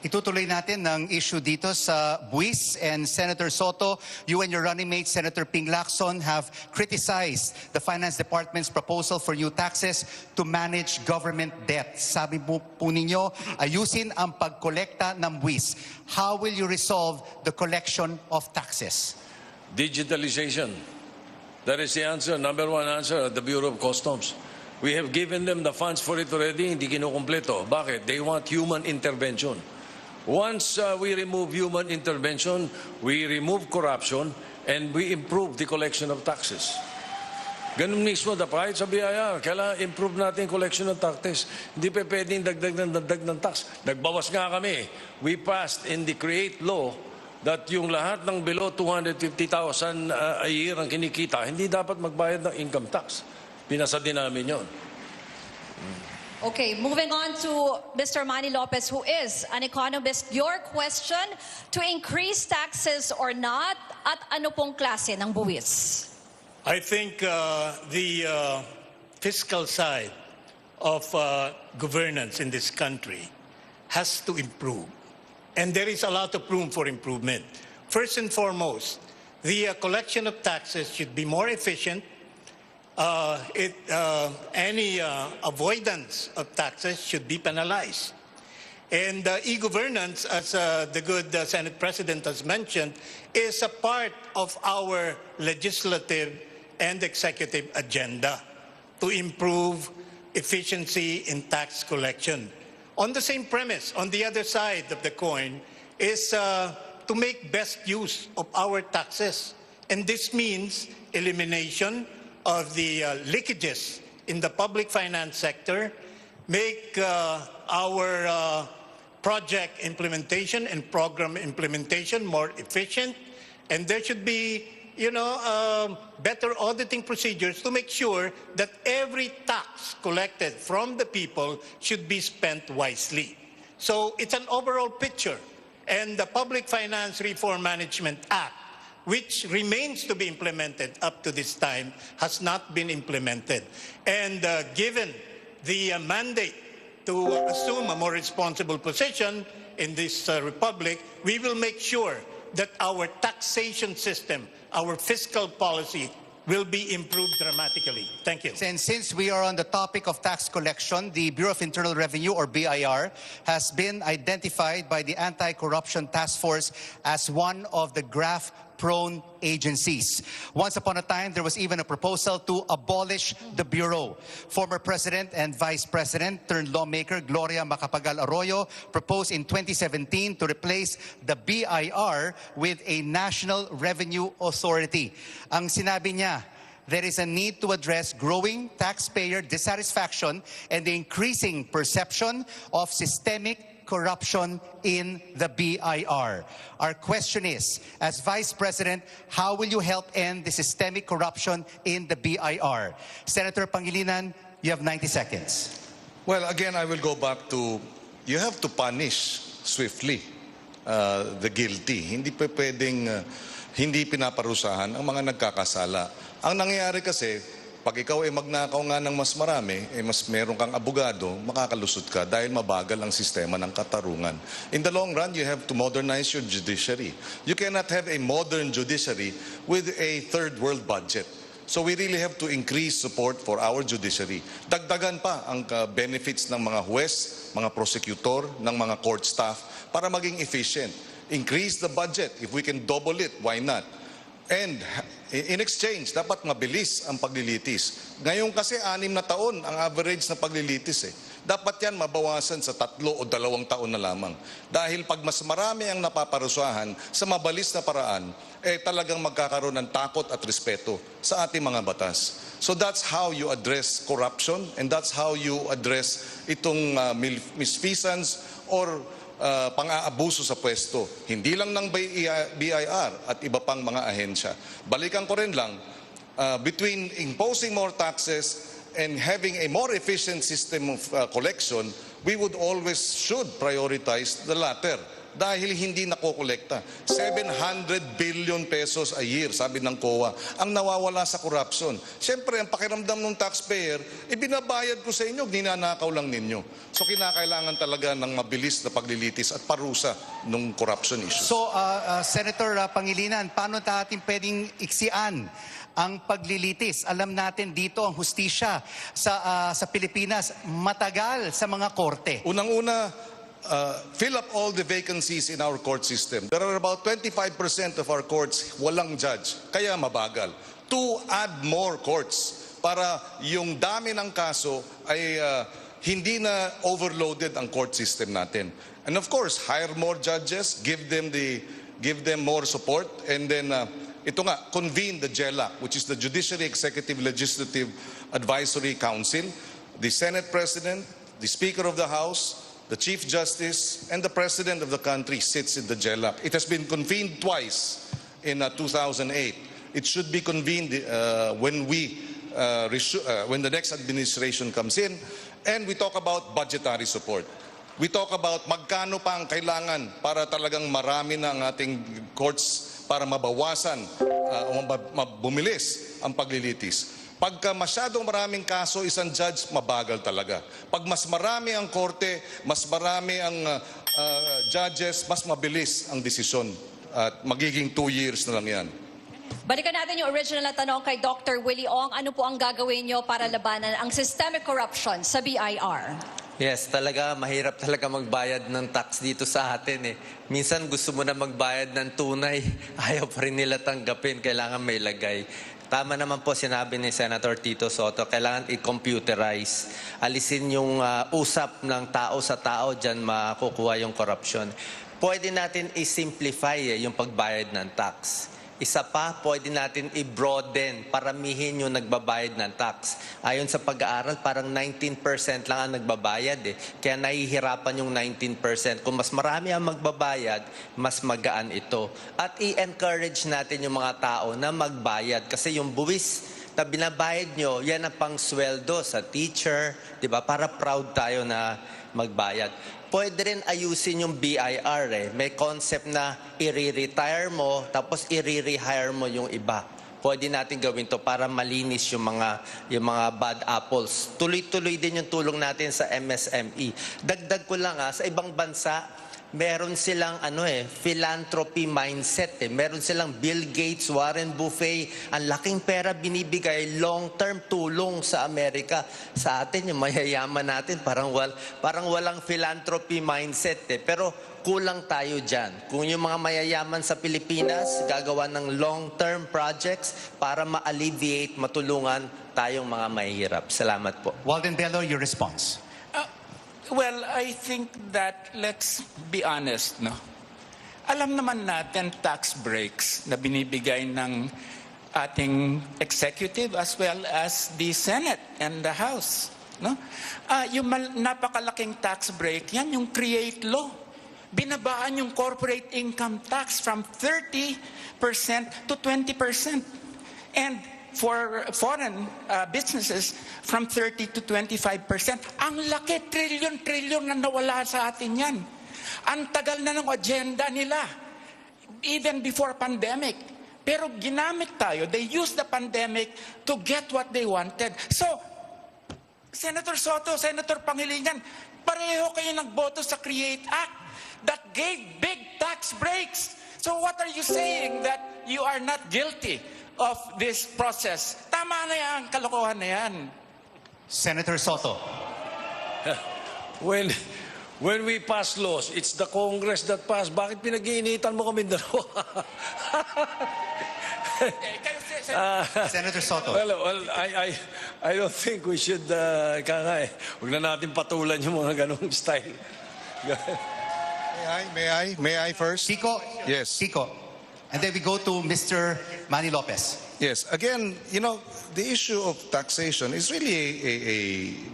Itutuloy natin ng issue dito sa buwis, and Senator Soto, you and your running mate, Senator Ping Lacson, have criticized the Finance Department's proposal for new taxes to manage government debt. Sabi po ninyo, ayusin ang pagkolekta ng buwis. How will you resolve the collection of taxes? Digitalization. That is the answer, number 1 answer at the Bureau of Customs. We have given them the funds for it already, hindi kinukumpleto. Bakit? They want human intervention. Once we remove human intervention, we remove corruption, and we improve the collection of taxes. Ganun mismo, kahit sa BIR, kailangan improve natin collection of taxes. Hindi pa pwedeng dagdag ng tax. Nagbawas nga kami. We passed in the CREATE law that yung lahat ng below 250,000 a year ang kinikita, hindi dapat magbayad ng income tax. Pinasa din namin yun. Okay, moving on to Mr. Manny Lopez, who is an economist. Your question, to increase taxes or not, at ano pong klase ng buwis? I think the fiscal side of governance in this country has to improve. And there is a lot of room for improvement. First and foremost, the collection of taxes should be more efficient. Any avoidance of taxes should be penalized. And e-governance, as the good Senate President has mentioned, is a part of our legislative and executive agenda to improve efficiency in tax collection. On the same premise, on the other side of the coin, is to make best use of our taxes. And this means elimination of the leakages in the public finance sector, make our project implementation and program implementation more efficient, and there should be better auditing procedures to make sure that every tax collected from the people should be spent wisely. So it's an overall picture. And the Public Finance Reform Management Act, which remains to be implemented up to this time, has not been implemented. And given the mandate to assume a more responsible position in this republic, we will make sure that our taxation system, our fiscal policy, will be improved dramatically. Thank you. And since we are on the topic of tax collection, the Bureau of Internal Revenue, or BIR, has been identified by the Anti-Corruption Task Force as one of the graft-prone agencies. Once upon a time, there was even a proposal to abolish the Bureau. Former President and Vice President turned lawmaker Gloria Macapagal Arroyo proposed in 2017 to replace the BIR with a National Revenue Authority. Ang sinabi niya, there is a need to address growing taxpayer dissatisfaction and the increasing perception of systemic corruption in the BIR. Our question is, as Vice President, how will you help end the systemic corruption in the BIR? Senator Pangilinan, you have 90 seconds. Well, again, I will go back to, you have to punish swiftly the guilty. Hindi pa pwedeng hindi pinaparusahan ang mga nagkakasala. Ang nangyayari kasi, pag ikaw ay magnakaw nga ng mas marami, mas meron kang abogado, makakalusot ka dahil mabagal ang sistema ng katarungan. In the long run, you have to modernize your judiciary. You cannot have a modern judiciary with a third world budget. So we really have to increase support for our judiciary. Dagdagan pa ang benefits ng mga huwes, mga prosecutor, ng mga court staff para maging efficient. Increase the budget. If we can double it, why not? And in exchange, dapat mabilis ang paglilitis. Ngayon kasi 6 na taon ang average na paglilitis. Dapat yan mabawasan sa 3 o 2 taon na lamang. Dahil pag mas marami ang napaparusahan sa mabilis na paraan, talagang magkakaroon ng takot at respeto sa ating mga batas. So that's how you address corruption, and that's how you address itong misfeasance or pang-aabuso sa pwesto. Hindi lang ng BIR at iba pang mga ahensya. Balikan ko rin lang, between imposing more taxes and having a more efficient system of collection, we would always should prioritize the latter. Dahil hindi nakokolekta. 700 billion pesos a year, sabi ng COA, ang nawawala sa corruption. Siyempre, ang pakiramdam ng taxpayer, ibinabayad ko sa inyo, ninanakaw lang ninyo. So kinakailangan talaga ng mabilis na paglilitis at parusa ng corruption issues. So, Senator Pangilinan, paano natin pwedeng iksian ang paglilitis? Alam natin dito ang hustisya sa Pilipinas matagal sa mga korte. Unang-una, fill up all the vacancies in our court system. There are about 25% of our courts walang judge, kaya mabagal. To add more courts para yung dami ng kaso ay hindi na overloaded ang court system natin. And of course, hire more judges, give them more support, and then ito nga, convene the JELAC, which is the Judiciary Executive Legislative Advisory Council. The Senate President, the Speaker of the House, the Chief Justice, and the President of the country sits in the JELAC. It has been convened twice in 2008. It should be convened when the next administration comes in. And we talk about budgetary support. We talk about magkano pa ang kailangan para talagang marami na ang ating courts para mabawasan o bumilis ang paglilitis. Pagka masyadong maraming kaso, isang judge, mabagal talaga. Pag mas marami ang korte, mas marami ang judges, mas mabilis ang desisyon. At magiging 2 years na lang yan. Balikan natin yung original na tanong kay Dr. Willie Ong. Ano po ang gagawin nyo para labanan ang systemic corruption sa BIR? Yes, talaga mahirap talaga magbayad ng tax dito sa atin eh. Minsan gusto mo na magbayad ng tunay, ayaw pa rin nila tanggapin, kailangan may lagay. Tama naman po sinabi ni Senator Tito Soto, kailangan i-computerize. Alisin yung usap ng tao sa tao, dyan makukuha yung corruption. Pwede natin i-simplify yung pagbayad ng tax. Isa pa, pwede natin i-broaden, paramihin yung nagbabayad ng tax. Ayon sa pag-aaral, parang 19% lang ang nagbabayad eh. Kaya nahihirapan yung 19%. Kung mas marami ang magbabayad, mas magaan ito. At i-encourage natin yung mga tao na magbayad. Kasi yung buwis na binabayad nyo, yan ang pang sweldo sa teacher, di ba? Para proud tayo na magbayad. Pwede rin ayusin yung BIR eh. May concept na i-retire mo, tapos i-rehire mo yung iba. Pwede natin gawin to para malinis yung mga bad apples. Tuloy-tuloy din yung tulong natin sa MSME. Dagdag ko lang sa ibang bansa, meron silang philanthropy mindset eh. Meron silang Bill Gates, Warren Buffett, ang laking pera binibigay, long-term tulong sa Amerika. Sa atin, yung mayayaman natin, parang walang philanthropy mindset eh. Pero kulang tayo dyan. Kung yung mga mayayaman sa Pilipinas, gagawa ng long-term projects para ma-alleviate, matulungan tayong mga mahihirap. Salamat po. Walden Bello, your response. Well, I think that, let's be honest, no? Alam naman natin tax breaks na binibigay ng ating executive as well as the Senate and the House, no? Yung napakalaking tax break, yan yung create law. Binabaan yung corporate income tax from 30% to 20%. And for foreign businesses, from 30 to 25%. Ang laki, trilyon na nawala sa atin yan. Ang tagal na ng agenda nila, even before pandemic. Pero ginamit tayo, they used the pandemic to get what they wanted. So, Senator Soto, Senator Pangilinan, pareho kayo nagboto sa CREATE Act that gave big tax breaks. So what are you saying, that you are not guilty of this process? Tama na yan, kalokohan na yan. Senator Soto. When we pass laws, it's the Congress that pass. Bakit pinag-iinitan mo kami dalawa? Senator Soto. Well, I don't think we should, huwag na natin patulan yung mga ganong style. May I first? Kiko? Yes. Kiko. And then we go to Mr. Manny Lopez. Yes, again, the issue of taxation is really a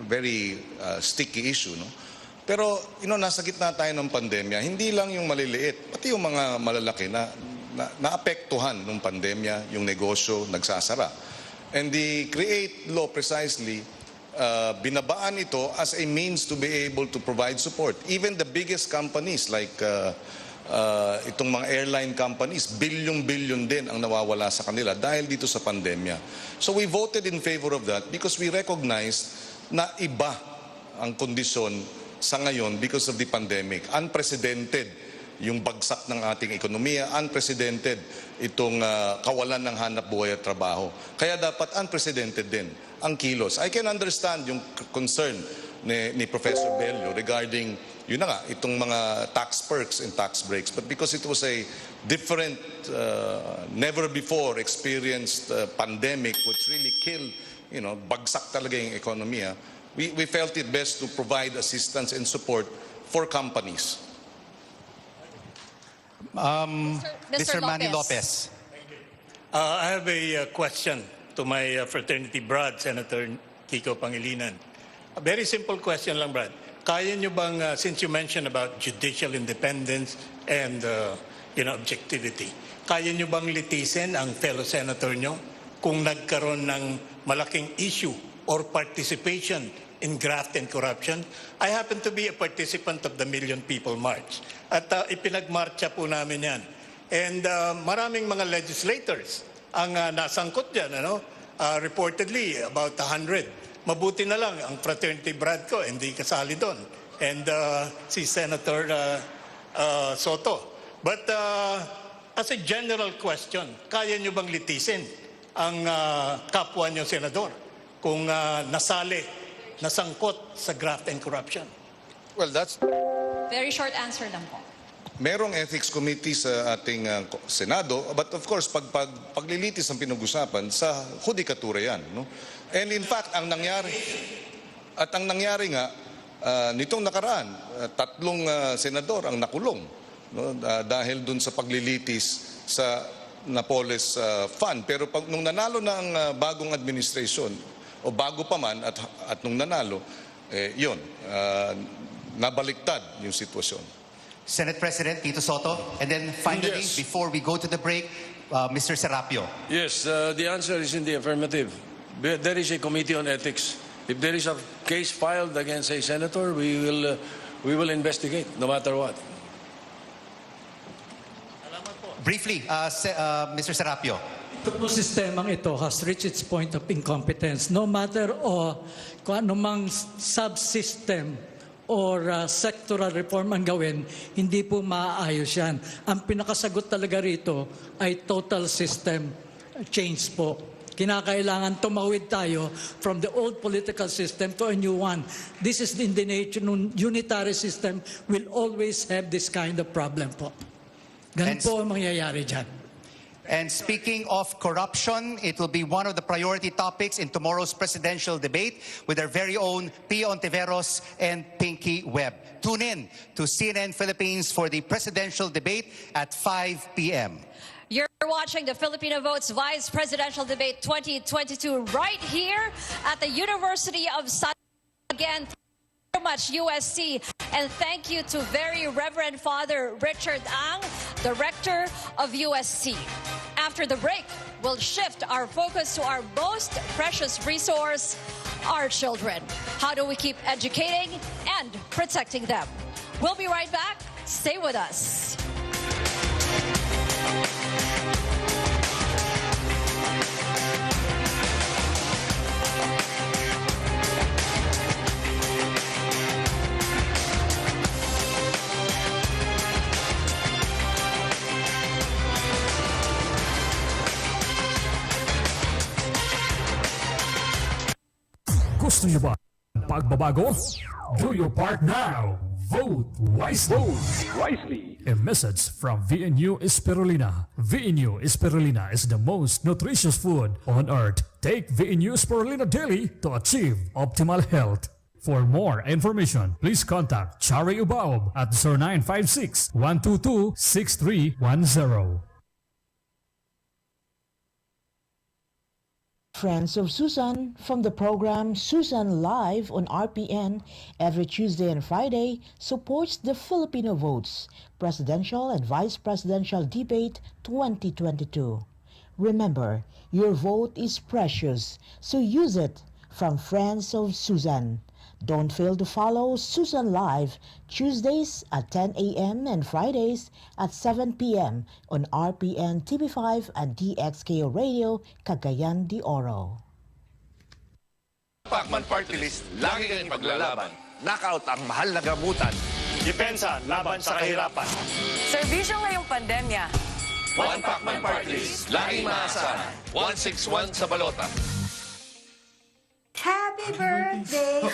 very sticky issue, no? Pero, nasa gitna tayo ng pandemya, hindi lang yung maliliit, pati yung mga malalaki na naapektuhan ng pandemya, yung negosyo nagsasara. And the CREATE law precisely, binabaan ito as a means to be able to provide support. Even the biggest companies like itong mga airline companies, bilyon-bilyon din ang nawawala sa kanila dahil dito sa pandemya. So we voted in favor of that because we recognize na iba ang kondisyon sa ngayon because of the pandemic. Unprecedented yung bagsak ng ating ekonomiya, unprecedented itong kawalan ng hanap buhay at trabaho. Kaya dapat unprecedented din ang kilos. I can understand yung concern ni Professor Bello regarding itong mga tax perks and tax breaks. But because it was a different, never before experienced pandemic which really killed, bagsak talaga yung ekonomiya, we felt it best to provide assistance and support for companies. Mr. Manny Lopez. I have a question to my fraternity brad, Senator Kiko Pangilinan. A very simple question lang, Brad. Kaya nyo bang, since you mentioned about judicial independence and objectivity, kaya nyo bang litisin ang fellow senator nyo kung nagkaroon ng malaking issue or participation in graft and corruption. I happen to be a participant of the Million People March. At ipinagmarcha po namin yan. And maraming mga legislators ang nasangkot dyan, reportedly about 100. Mabuti na lang ang fraternity brad ko, hindi kasali doon. And si Senator Soto. But as a general question, kaya nyo bang litisin ang kapwa nyo senador kung nasangkot sa graft and corruption? Well, that's... Very short answer lang po. Merong ethics committee sa ating Senado, but of course, paglilitis ang pinag-usapan, sa hudikatura yan. No? And in fact, ang nangyari nga, nitong nakaraan, 3 senador ang nakulong, no? Dahil dun sa paglilitis sa Napoles Fund. Pero nung nanalo na ang bagong administration, o bago pa man at nung nanalo, yun, nabaliktad yung sitwasyon. Senate President Tito Soto, and then finally, Yes. before we go to the break, Mr. Serapio. Yes, the answer is in the affirmative. There is a committee on ethics. If there is a case filed against a senator, we will investigate, no matter what. Briefly, Mr. Serapio. Ito po sistemang ito has reached its point of incompetence. No matter kung anumang subsystem or sectoral reform ang gawin, hindi po maaayos yan. Ang pinakasagot talaga rito ay total system change po. Kinakailangan tumawid tayo from the old political system to a new one. This is in the nature ng unitary system will always have this kind of problem po. Ganun po ang mangyayari dyan. And speaking of corruption, it will be one of the priority topics in tomorrow's presidential debate with our very own Pio Ontiveros and Pinky Webb. Tune in to CNN Philippines for the presidential debate at 5 p.m. You're watching the Filipino Votes Vice Presidential Debate 2022 right here at the University of San. Again, thank you very much, USC. And thank you to Very Reverend Father Richard Ang, the Rector of USC. After the break, we'll shift our focus to our most precious resource, our children. How do we keep educating and protecting them? We'll be right back. Stay with us. Gusto niyo ba ang pagbabago? Do your part now. Vote wisely. Vote wisely. A message from VNU Spirulina. VNU Spirulina is the most nutritious food on earth. Take VNU Spirulina daily to achieve optimal health. For more information, please contact Chari Ubaob at 0956-122-6310. Friends of Susan from the program Susan Live on RPN every Tuesday and Friday supports the Filipino Votes Presidential and Vice Presidential Debate 2022. Remember, your vote is precious, so use it. From Friends of Susan. Don't fail to follow Susan Live Tuesdays at 10 a.m. and Fridays at 7 p.m. on RPN TV5 and DXKO Radio, Cagayan de Oro. Pacman Party List, lagi kayong paglalaban. Knockout ang mahal na gamutan. Depensa laban sa kahirapan. Serbisyo ngayong pandemya. One Pacman Party List, laging maasahan. 161 sa balota. Happy birthday!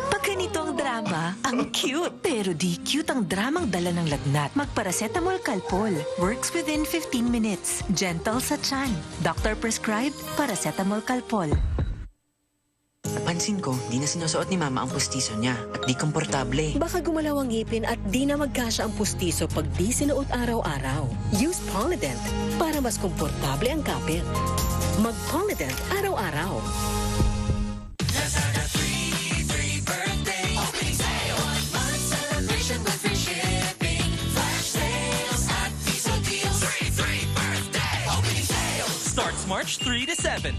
Pag ganito ang drama, ang cute. Pero di cute ang dramang dala ng lagnat. Magparacetamol Calpol. Works within 15 minutes. Gentle sa tiyan. Doctor prescribed paracetamol Calpol. Napansin ko, di na sinusuot ni Mama ang pustiso niya at di komportable. Baka gumalaw ang ngipin at di na magkasya ang pustiso pag di sinuot araw-araw. Use Polident para mas komportable ang kapit. Mag-Polident araw-araw. March 3 to 7.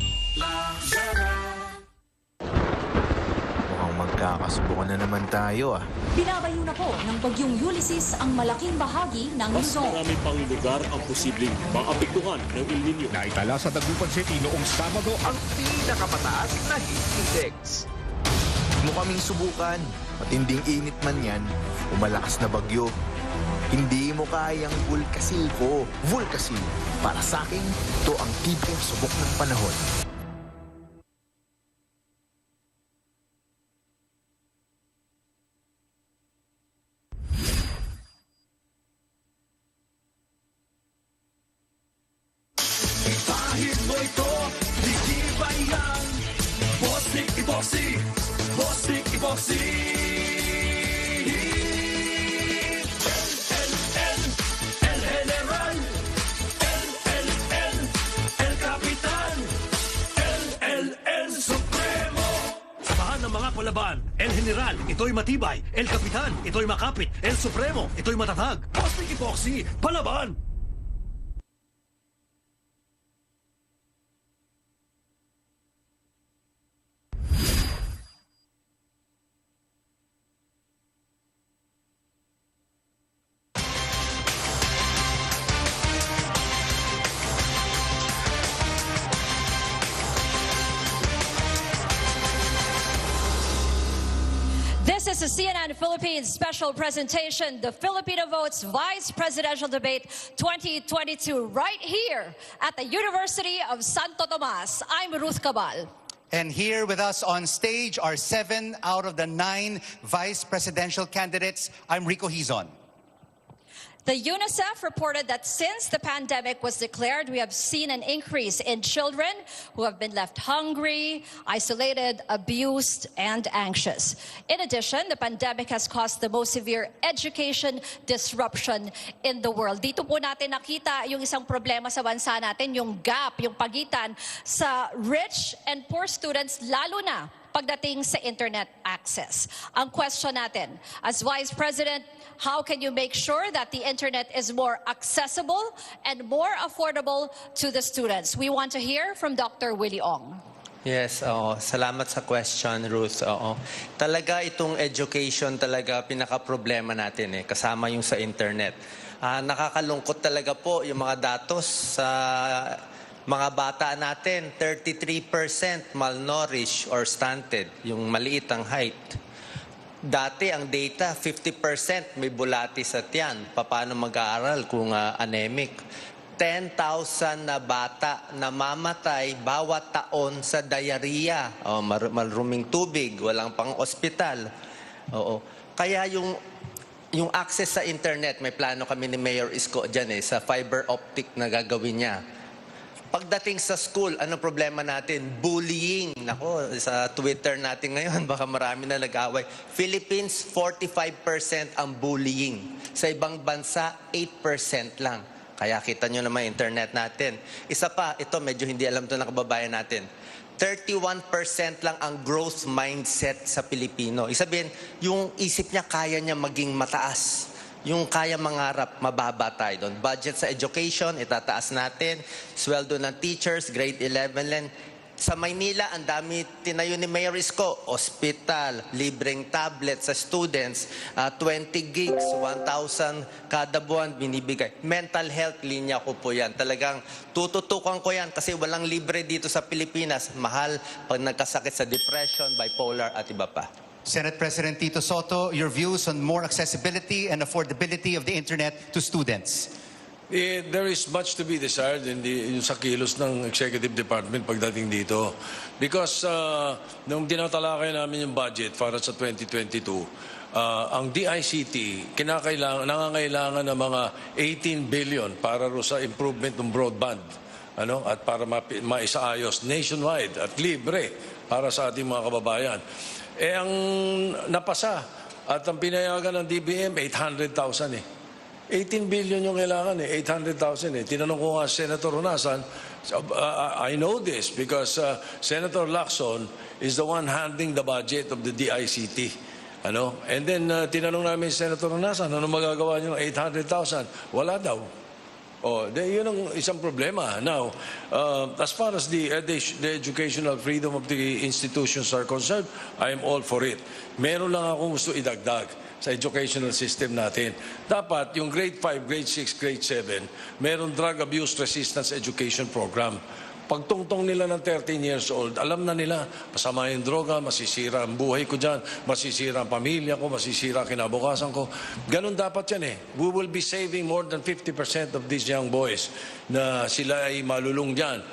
Mukhang magkakasubukan na naman tayo Binabayo na po ng bagyong Ulysses ang malaking bahagi ng Mas Luzon. marami pang lugar ang posibleng maapektuhan ng El Nino. Naitala sa Dagupan City noong Sabado ang pinakamataas na heat index. mo kaming subukan. Matinding init man yan, umalakas na bagyo. Hindi mo kayang vulkasil ko. Vulkasil. Para sa akin, ito ang tipong subok ng panahon. Kahit mo ito, hindi ba yan? Bostik Epoxy! Bostik Epoxy! El General! El Capitan! El Supremo! Samahan ng mga palaban. El General, ito'y matibay. El Capitan, ito'y makapit. El Supremo, ito'y matatag. Bostik Epoxy, palaban! This is the CNN Philippines special presentation, the Filipino Votes Vice Presidential Debate 2022, right here at the University of Santo Tomas. I'm Ruth Cabal. And here with us on stage are 7 out of the 9 vice presidential candidates. I'm Rico Hizon. The UNICEF reported that since the pandemic was declared, we have seen an increase in children who have been left hungry, isolated, abused, and anxious. In addition, the pandemic has caused the most severe education disruption in the world. Dito po natin nakita yung isang problema sa bansa natin, yung gap, yung pagitan sa rich and poor students, lalo na pagdating sa internet access. Ang question natin, as Vice President, how can you make sure that the internet is more accessible and more affordable to the students? We want to hear from Dr. Willie Ong. Yes, salamat sa question, Ruth. Talaga itong education talaga pinaka-problema natin kasama yung sa internet. Nakakalungkot talaga po yung mga datos sa mga bata natin, 33% malnourished or stunted, yung maliit ang height. Dati ang data, 50% may bulati sa tiyan. Paano mag-aaral kung anemic? 10,000 na bata namamatay bawat taon sa diarrhea. Maruming tubig, walang pang ospital. Kaya yung access sa internet, may plano kami ni Mayor Isko dyan sa fiber optic na gagawin niya. Pagdating sa school, ano problema natin? Bullying. Nako, sa Twitter natin ngayon, baka marami na nag-away. Philippines, 45% ang bullying. Sa ibang bansa, 8% lang. Kaya kita nyo naman internet natin. Isa pa, ito medyo hindi alam ito ng kababayan natin. 31% lang ang growth mindset sa Pilipino. Isabihin, yung isip niya, kaya niya maging mataas. Yung kaya mangarap, mababa tayo doon. Budget sa education, itataas natin. Sweldo ng teachers, grade 11 lang. Sa Maynila, ang dami tinayo ni Mayor Isko. Hospital, libreng tablet sa students, 20 gigs, 1,000 kada buwan binibigay. Mental health, linya ko po yan. Talagang tututukan ko yan kasi walang libre dito sa Pilipinas. Mahal pag nagkasakit sa depression, bipolar at iba pa. Senate President Tito Soto, your views on more accessibility and affordability of the internet to students. There is much to be desired in sa kilos ng Executive Department pagdating dito. Because nung tinatalakay namin yung budget para sa 2022, ang DICT nangangailangan ng mga 18 billion para sa improvement ng broadband. At para maisaayos nationwide at libre para sa ating mga kababayan. Ang napasa at ang pinayagan ng DBM, 800,000 18 billion yung kailangan 800,000 Tinanong ko nga Senator Hunasan, I know this because Senator Lacson is the one handling the budget of the DICT. And then tinanong namin Senator Hunasan, ano magagawa niyo ng 800,000? Wala daw. Yun ang isang problema. Now, as far as the educational freedom of the institutions are concerned, I am all for it. Meron lang akong gusto idagdag sa educational system natin. Dapat yung grade 5, grade 6, grade 7, meron drug abuse resistance education program. Pagtungtong nila ng 13 years old, alam na nila, masama yung droga, masisira ang buhay ko dyan, masisira ang pamilya ko, masisira ang kinabukasan ko. Ganun dapat yan eh. We will be saving more than 50% of these young boys na sila ay malulung dyan.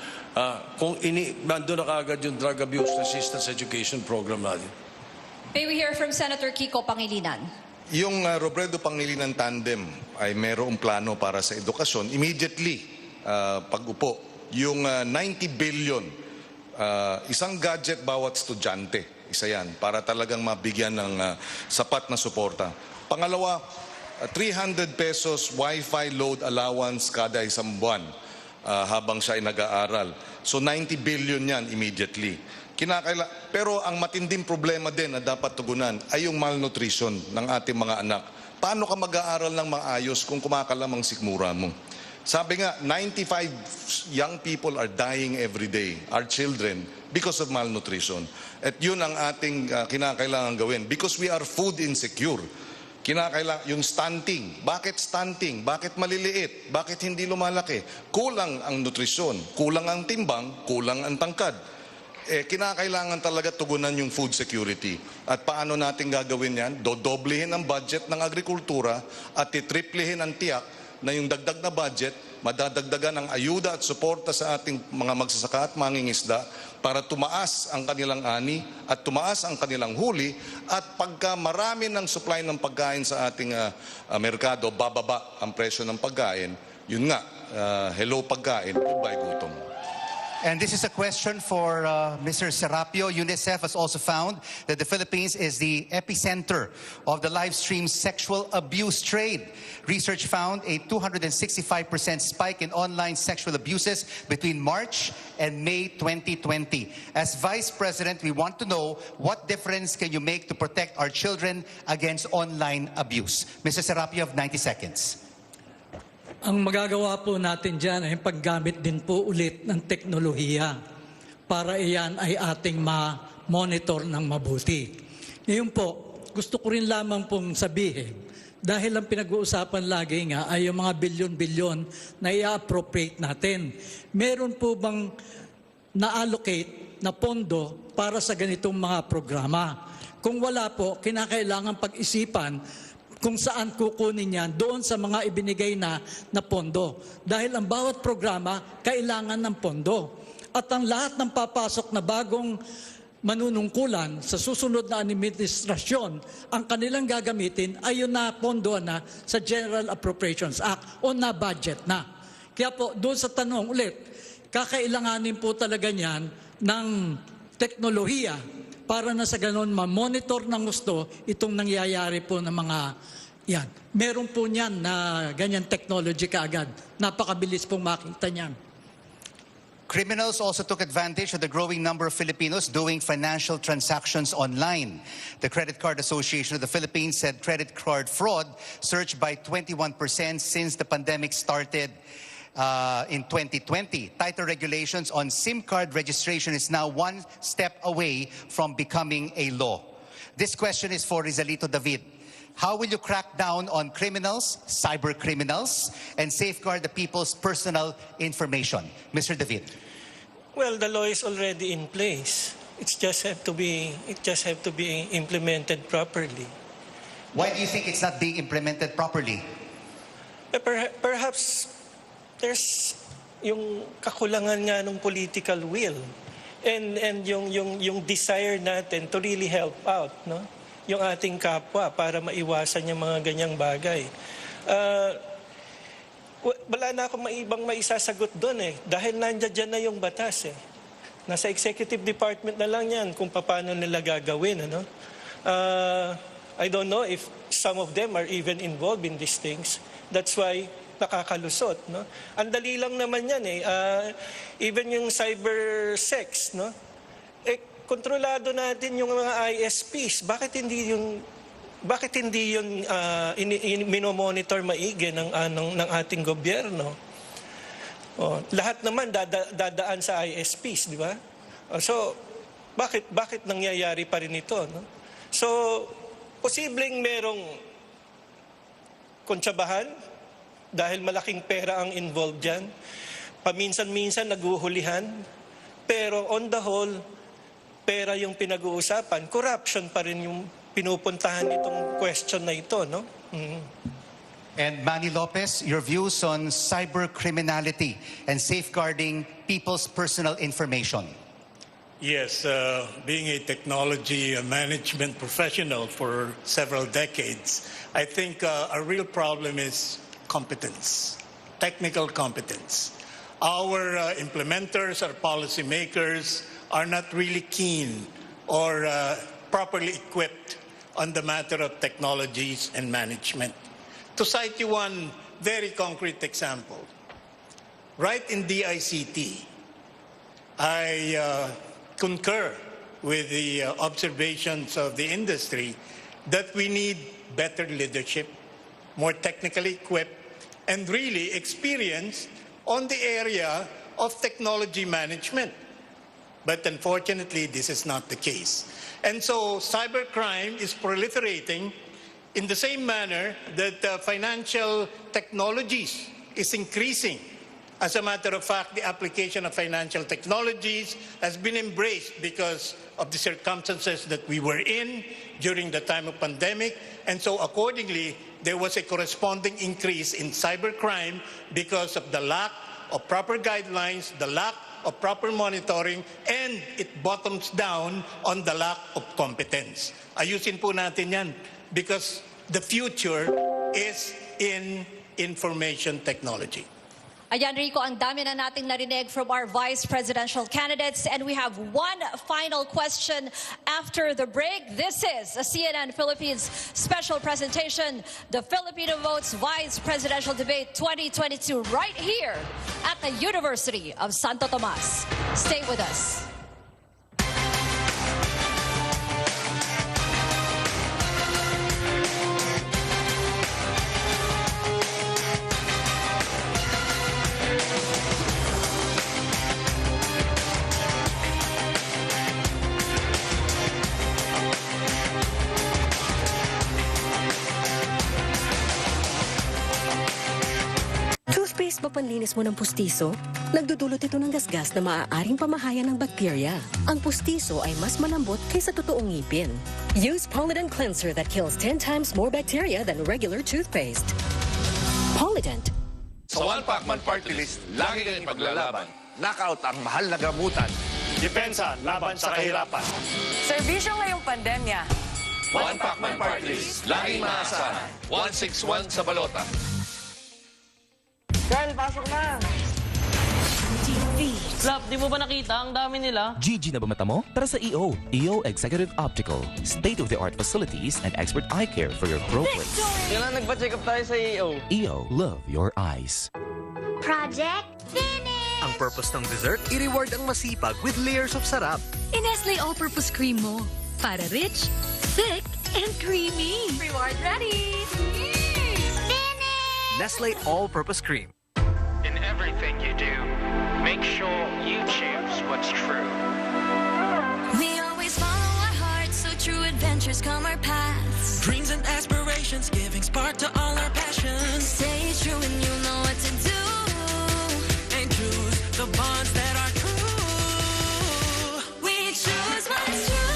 Kung nandun na kaagad yung drug abuse resistance education program natin. May we hear from Senator Kiko Pangilinan? Yung Robredo Pangilinan tandem ay mayroong plano para sa edukasyon. Immediately, pag-upo, yung 90 billion, isang gadget bawat estudyante, isa yan, para talagang mabigyan ng sapat na suporta. Pangalawa, 300 pesos Wi-Fi load allowance kada isang buwan habang siya ay nag-aaral. So 90 billion yan immediately. Pero ang matinding problema din na dapat tugunan ay yung malnutrition ng ating mga anak. Paano ka mag-aaral ng maayos kung kumakalamang sikmura mo? Sabi nga, 95 young people are dying every day, our children, because of malnutrition. At yun ang ating kinakailangan gawin. Because we are food insecure. Yung stunting. Bakit stunting? Bakit maliliit? Bakit hindi lumalaki? Kulang ang nutrisyon, kulang ang timbang, kulang ang tangkad. Kinakailangan talaga tugunan yung food security. At paano natin gagawin yan? Dodoblehin ang budget ng agrikultura at titriplihin ang tiyak na yung dagdag na budget, madadagdagan ang ayuda at suporta sa ating mga magsasaka at mangingisda para tumaas ang kanilang ani at tumaas ang kanilang huli at pagka marami ng supply ng pagkain sa ating merkado, bababa ang presyo ng pagkain. Yun nga, hello pagkain, goodbye gutom. And this is a question for Mr. Serapio. UNICEF has also found that the Philippines is the epicenter of the live stream sexual abuse trade. Research found a 265% spike in online sexual abuses between March and May 2020. As Vice President, we want to know what difference can you make to protect our children against online abuse? Mr. Serapio, of 90 seconds. Ang magagawa po natin dyan ay paggamit din po ulit ng teknolohiya para iyan ay ating ma-monitor ng mabuti. Ngayon po, gusto ko rin lamang pong sabihin, dahil ang pinag-uusapan lagi nga ay yung mga bilyon-bilyon na i-appropriate natin. Meron po bang na-allocate na pondo para sa ganitong mga programa? Kung wala po, kinakailangan pag-isipan kung saan kukunin yan doon sa mga ibinigay na pondo. Dahil ang bawat programa kailangan ng pondo. At ang lahat ng papasok na bagong manunungkulan sa susunod na administrasyon, ang kanilang gagamitin ay yun na pondo na sa General Appropriations Act o na budget na. Kaya po, doon sa tanong ulit, kakailanganin po talaga niyan ng teknolohiya para na sa ganon ma-monitor ng gusto itong nangyayari po ng mga yan. Meron po niyan na ganyan technology kaagad. Napakabilis pong makita niyan. Criminals also took advantage of the growing number of Filipinos doing financial transactions online. The Credit Card Association of the Philippines said credit card fraud surged by 21% since the pandemic started in 2020. Tighter regulations on SIM card registration is now one step away from becoming a law. This question is for Rizalito David. How will you crack down on criminals, cyber criminals, and safeguard the people's personal information? Mr. David. Well, the law is already in place. It just have to be implemented properly. Why do you think it's not being implemented properly? Perhaps there's yung kakulangan nga ng political will and yung desire natin to really help out, no? Yung ating kapwa para maiwasan yung mga ganyang bagay. Wala na akong ibang maisasagot doon eh. Dahil nandiyan na yung batas eh. Nasa executive department na lang yan kung paano nila gagawin. Ano? I don't know if some of them are even involved in these things. That's why nakakalusot. No? Ang dali lang naman yan eh. Even yung cyber sex, no? Kontrolado natin yung mga ISPs. Bakit hindi yun minomonitor maigi ng ating gobyerno? Lahat naman dadaan sa ISPs, di ba? So, bakit nangyayari pa rin ito? No? So, posibleng merong kontsabahan dahil malaking pera ang involved dyan. Paminsan-minsan naguhulihan. Pero on the whole, pera yung pinag-uusapan. Corruption pa rin yung pinupuntahan itong question na ito, no? And Manny Lopez, your views on cybercriminality and safeguarding people's personal information. Yes, being a technology management professional for several decades, I think a real problem is competence, technical competence. Our implementers, our policymakers are not really keen or properly equipped on the matter of technologies and management. To cite you one very concrete example, right in DICT, I concur with the observations of the industry that we need better leadership, more technically equipped, and really experienced on the area of technology management. But unfortunately, this is not the case. And so cybercrime is proliferating in the same manner that financial technologies is increasing. As a matter of fact, the application of financial technologies has been embraced because of the circumstances that we were in during the time of pandemic. And so accordingly, there was a corresponding increase in cybercrime because of the lack of proper guidelines, the lack of proper monitoring, and it bottoms down on the lack of competence. Ayusin po natin yan because the future is in information technology. Ayan, Rico, ang dami na nating narinig from our vice presidential candidates. And we have one final question after the break. This is a CNN Philippines special presentation, the Filipino Votes Vice Presidential Debate 2022, right here at the University of Santo Tomas. Stay with us. Toothpaste ba panlinis mo ng pustiso? Nagdudulot ito ng gasgas na maaaring pamahayan ng bakterya. Ang pustiso ay mas malambot kaysa totoong ngipin. Use Polident Cleanser that kills 10 times more bacteria than regular toothpaste. Polident. Sa One Pacman Party List, lagi kang paglalaban. Knockout ang mahal na gamutan. Depensa laban sa kahirapan. Serbisyo ngayong pandemya. One Pacman Party List, laging maasahan. 161 sa balota. Carl, pasok na! Love, di mo ba nakita? Ang dami nila. GG na ba mata mo? Tara sa EO. EO Executive Optical. State-of-the-art facilities and expert eye care for your pro place. Kailan nagpa-check up tayo sa EO? EO, love your eyes. Project finish! Ang purpose ng dessert, i-reward ang masipag with layers of sarap. Nestle All-Purpose Cream mo. Para rich, thick, and creamy. Reward ready! Nestle All-Purpose Cream. In everything you do, make sure you choose what's true. We always follow our hearts, so true adventures come our paths. Dreams and aspirations, giving spark to all our passions. Stay true and you know what to do. And choose the bonds that are true. We choose what's true.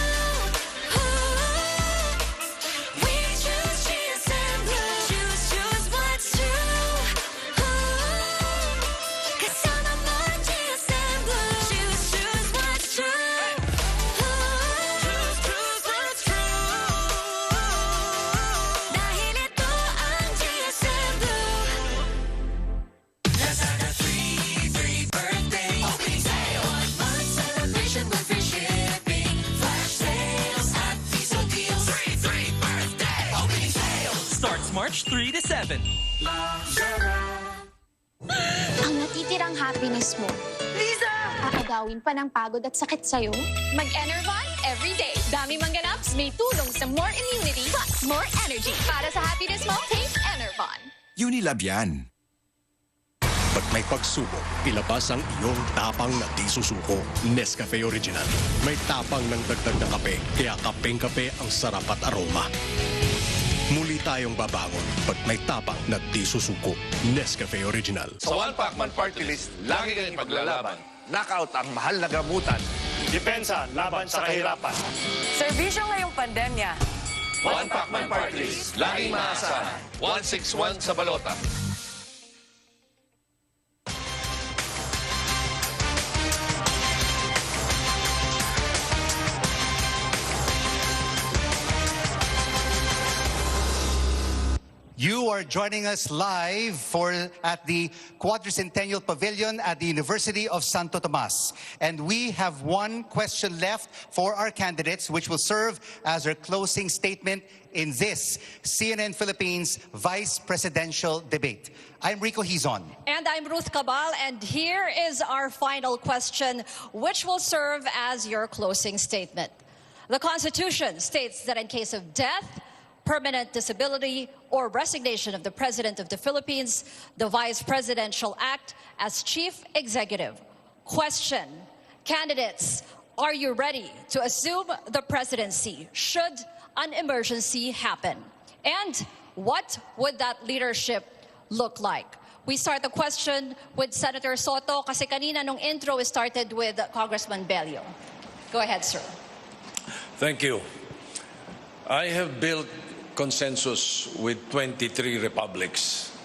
We choose GSM Blue. Choose what's true. Kasama mo ang GSM Blue. Choose what's true. Choose what's true. Dahil ito ang GSM Blue. Lazada 3 birthday opening sale. 1 month celebration with free shipping. Flash sales at Hizon deals. 3 birthday opening sale. Starts March 3 to 7. Ang natitirang happiness mo. Lisa! Kakagawin pa ng pagod at sakit sa'yo. Mag-Enervon everyday. Dami mangganaps, may tulong sa more immunity plus more energy. Para sa happiness mo, take Enervon. Unilab yan. Pag may pagsubok, ilabas ang iyong tapang na di susuko. Nescafe Original. May tapang ng dagdag na kape, kaya kapeng-kape ang sarap at aroma. Muli tayong babangon pag may tapang na di susuko. Nescafe Original. Sa One Pacman Party List, lagi kang ipaglalaban. Knockout ang mahal na gamutan. Depensa laban sa kahirapan. Serbisyo ngayong pandemya. One Pacman Party List, laging maasahan. 161 sa balota. You are joining us live at the Quadricentennial Pavilion at the University of Santo Tomas. And we have one question left for our candidates, which will serve as our closing statement in this CNN Philippines Vice Presidential Debate. I'm Rico Hizon. And I'm Ruth Cabal, and here is our final question, which will serve as your closing statement. The Constitution states that in case of death, permanent disability, or resignation of the President of the Philippines, the Vice Presidential Act as Chief Executive. Question, candidates, are you ready to assume the presidency should an emergency happen? And what would that leadership look like? We start the question with Senator Soto kasi kanina nung intro we started with Congressman Bello. Go ahead, sir. Thank you. I have built consensus with 23 republics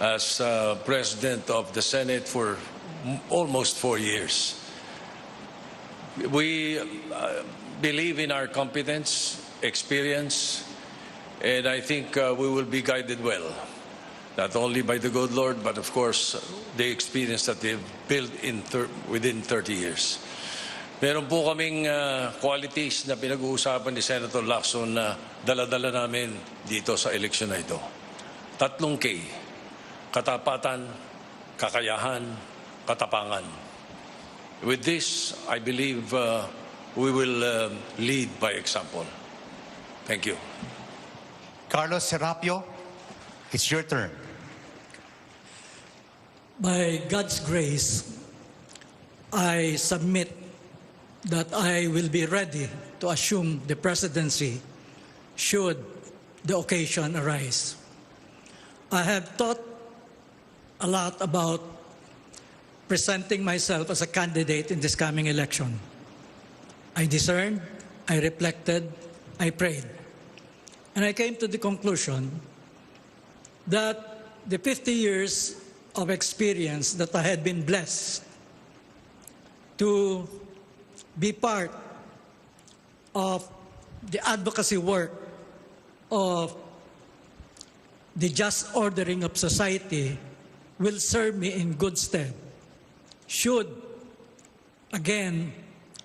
as President of the Senate for almost 4 years. We believe in our competence, experience, and I think we will be guided well, not only by the good Lord, but of course the experience that they've built within 30 years. Meron po kaming qualities na pinag-uusapan ni Senator Lacson na dala-dala namin dito sa eleksyon na ito. 3 K. Katapatan, kakayahan, katapangan. With this, I believe we will lead by example. Thank you. Carlos Serapio, it's your turn. By God's grace, I submit that I will be ready to assume the presidency should the occasion arise. I have thought a lot about presenting myself as a candidate in this coming election. I discerned, I reflected, I prayed. And I came to the conclusion that the 50 years of experience that I had been blessed to be part of the advocacy work of the just ordering of society will serve me in good stead. Should, again,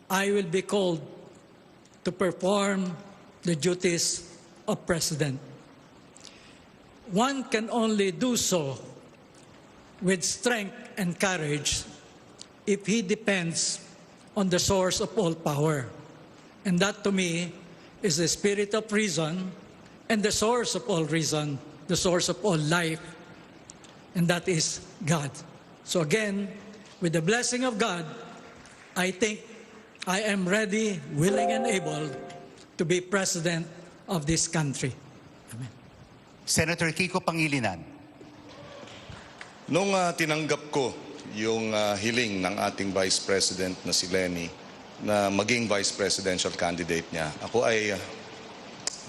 I will be called to perform the duties of President. One can only do so with strength and courage if he depends on the source of all power. And that to me is the spirit of reason and the source of all reason, the source of all life, and that is God. So again, with the blessing of God, I think I am ready, willing, and able to be president of this country. Amen. Senator Kiko Pangilinan. Nung tinanggap ko yung hiling ng ating Vice President na si Lenny na maging Vice Presidential candidate niya, ako ay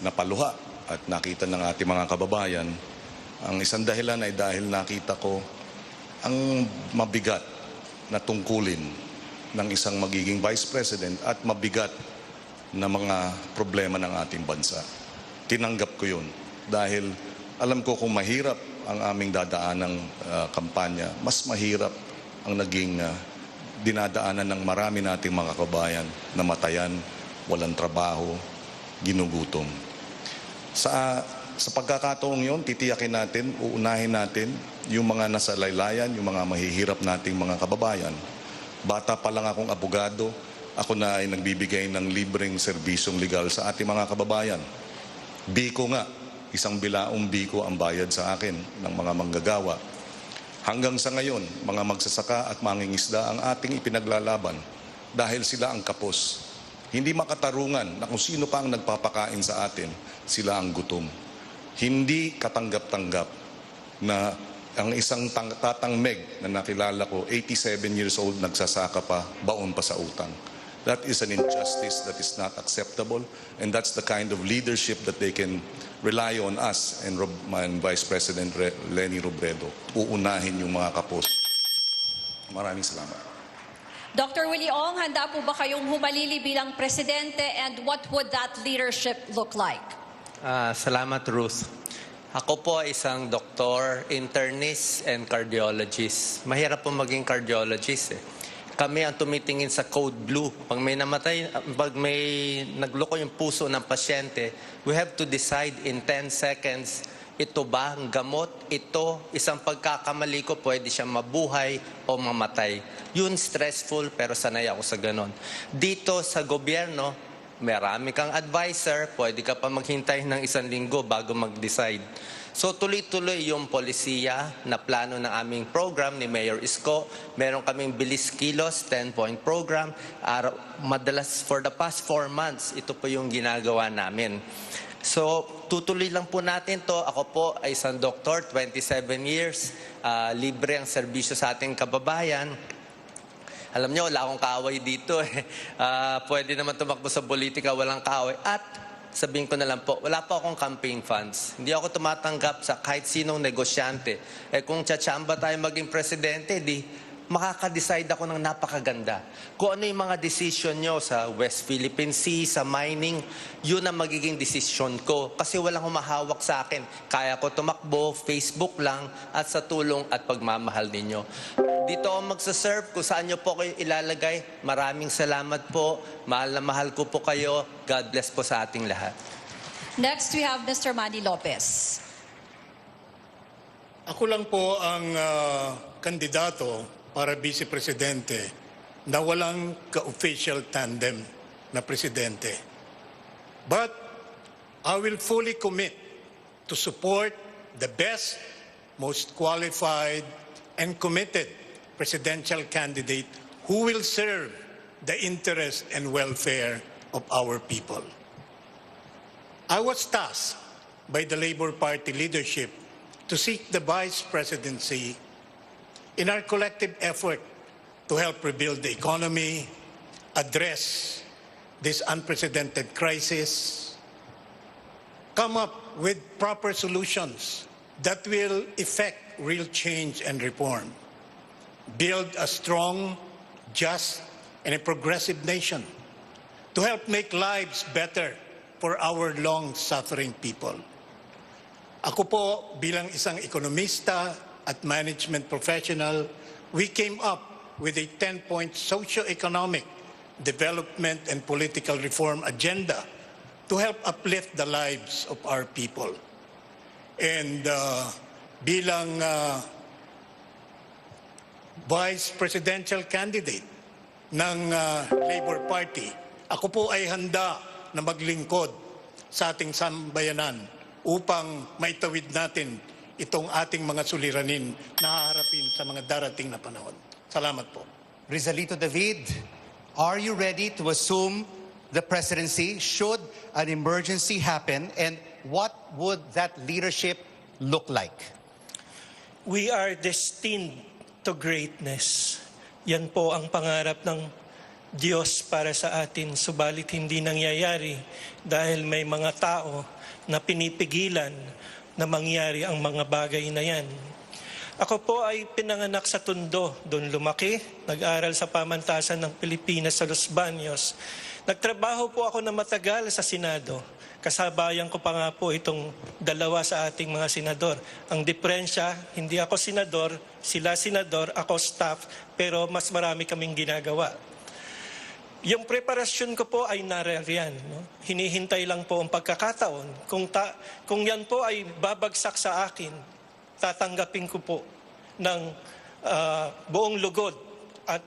napaluha at nakita ng ating mga kababayan. Ang isang dahilan ay dahil nakita ko ang mabigat na tungkulin ng isang magiging Vice President at mabigat na mga problema ng ating bansa. Tinanggap ko yun dahil alam ko kung mahirap ang aming dadaanang kampanya, mas mahirap ang naging dinadaanan ng marami nating mga kabayan na matayan, walang trabaho, ginugutom. Sa pagkakataong yun, titiyakin natin, uunahin natin yung mga nasa laylayan, yung mga mahihirap nating mga kababayan. Bata pa lang akong abogado, ako na ay nagbibigay ng libreng serbisyong legal sa ating mga kababayan. Biko nga, isang bilaong biko ang bayad sa akin ng mga manggagawa. Hanggang sa ngayon, mga magsasaka at mangingisda ang ating ipinaglalaban dahil sila ang kapos. Hindi makatarungan na kung sino pa ang nagpapakain sa atin, sila ang gutom. Hindi katanggap-tanggap na ang isang tatangmeg na nakilala ko, 87 years old, nagsasaka pa, baon pa sa utang. That is an injustice that is not acceptable, and that's the kind of leadership that they can rely on us and Vice President Leni Robredo. Uunahin yung mga kapos. Maraming salamat. Dr. Willie Ong, handa po ba kayong humalili bilang presidente, and what would that leadership look like? Salamat, Ruth. Ako po ay isang doktor, internist, and cardiologist. Mahirap po maging cardiologist eh. Kami ang tumitingin sa code blue. Pag may namatay, pag may nagloko yung puso ng pasyente, we have to decide in 10 seconds, ito ba ang gamot? Ito, isang pagkakamali ko, pwede siyang mabuhay o mamatay. Yun stressful, pero sanay ako sa ganon. Dito sa gobyerno, marami kang advisor, pwede ka pa maghintay ng 1 linggo bago mag-decide. So tuloy-tuloy yung polisiya na plano ng aming program ni Mayor Isko. Meron kaming bilis kilos, 10-point program. Madalas for the past 4 months, ito po yung ginagawa namin. So tutuloy lang po natin to. Ako po ay isang doktor, 27 years. Libre ang serbisyo sa ating kababayan. Alam niyo, wala akong kaaway dito eh. Pwede naman tumakbo sa politika, walang kaaway. At sabihin ko na lang po, wala po akong campaign funds. Hindi ako tumatanggap sa kahit sinong negosyante. Eh kung tsatsamba tayo maging presidente, di makaka-decide ako ng napakaganda. Kung ano yung mga decision nyo sa West Philippine Sea, sa mining, yun ang magiging decision ko. Kasi walang humahawak sa akin. Kaya ko tumakbo, Facebook lang, at sa tulong at pagmamahal ninyo. Dito ako magsaserve kung saan nyo po kayo ilalagay. Maraming salamat po. Mahal na mahal ko po kayo. God bless po sa ating lahat. Next, we have Mr. Manny Lopez. Ako lang po ang kandidato para Vice Presidente na walang ka-official tandem na presidente. But I will fully commit to support the best, most qualified, and committed presidential candidate who will serve the interest and welfare of our people. I was tasked by the Labour Party leadership to seek the vice presidency in our collective effort to help rebuild the economy, address this unprecedented crisis, come up with proper solutions that will effect real change and reform, build a strong, just, and a progressive nation to help make lives better for our long-suffering people. Ako po bilang isang ekonomista at management professional, we came up with a 10-point socio-economic development and political reform agenda to help uplift the lives of our people. And bilang vice presidential candidate ng Labour Party, ako po ay handa na maglingkod sa ating sambayanan upang maitawid natin itong ating mga suliranin na haharapin sa mga darating na panahon. Salamat po. Rizalito David, are you ready to assume the presidency should an emergency happen, and what would that leadership look like? We are destined to greatness. Yan po ang pangarap ng Diyos para sa atin, subalit hindi nangyayari dahil may mga tao na pinipigilan na mangyari ang mga bagay na yan. Ako po ay pinanganak sa Tondo, doon lumaki, nag-aral sa pamantasan ng Pilipinas sa Los Baños. Nagtrabaho po ako na matagal sa Senado. Kasabayan ko pa nga po itong dalawa sa ating mga senador. Ang diferensya, hindi ako senador, sila senador, ako staff, pero mas marami kaming ginagawa. Yung preparasyon ko po ay narariyan. No? Hinihintay lang po ang pagkakataon. Kung yan po ay babagsak sa akin, tatanggapin ko po ng buong lugod at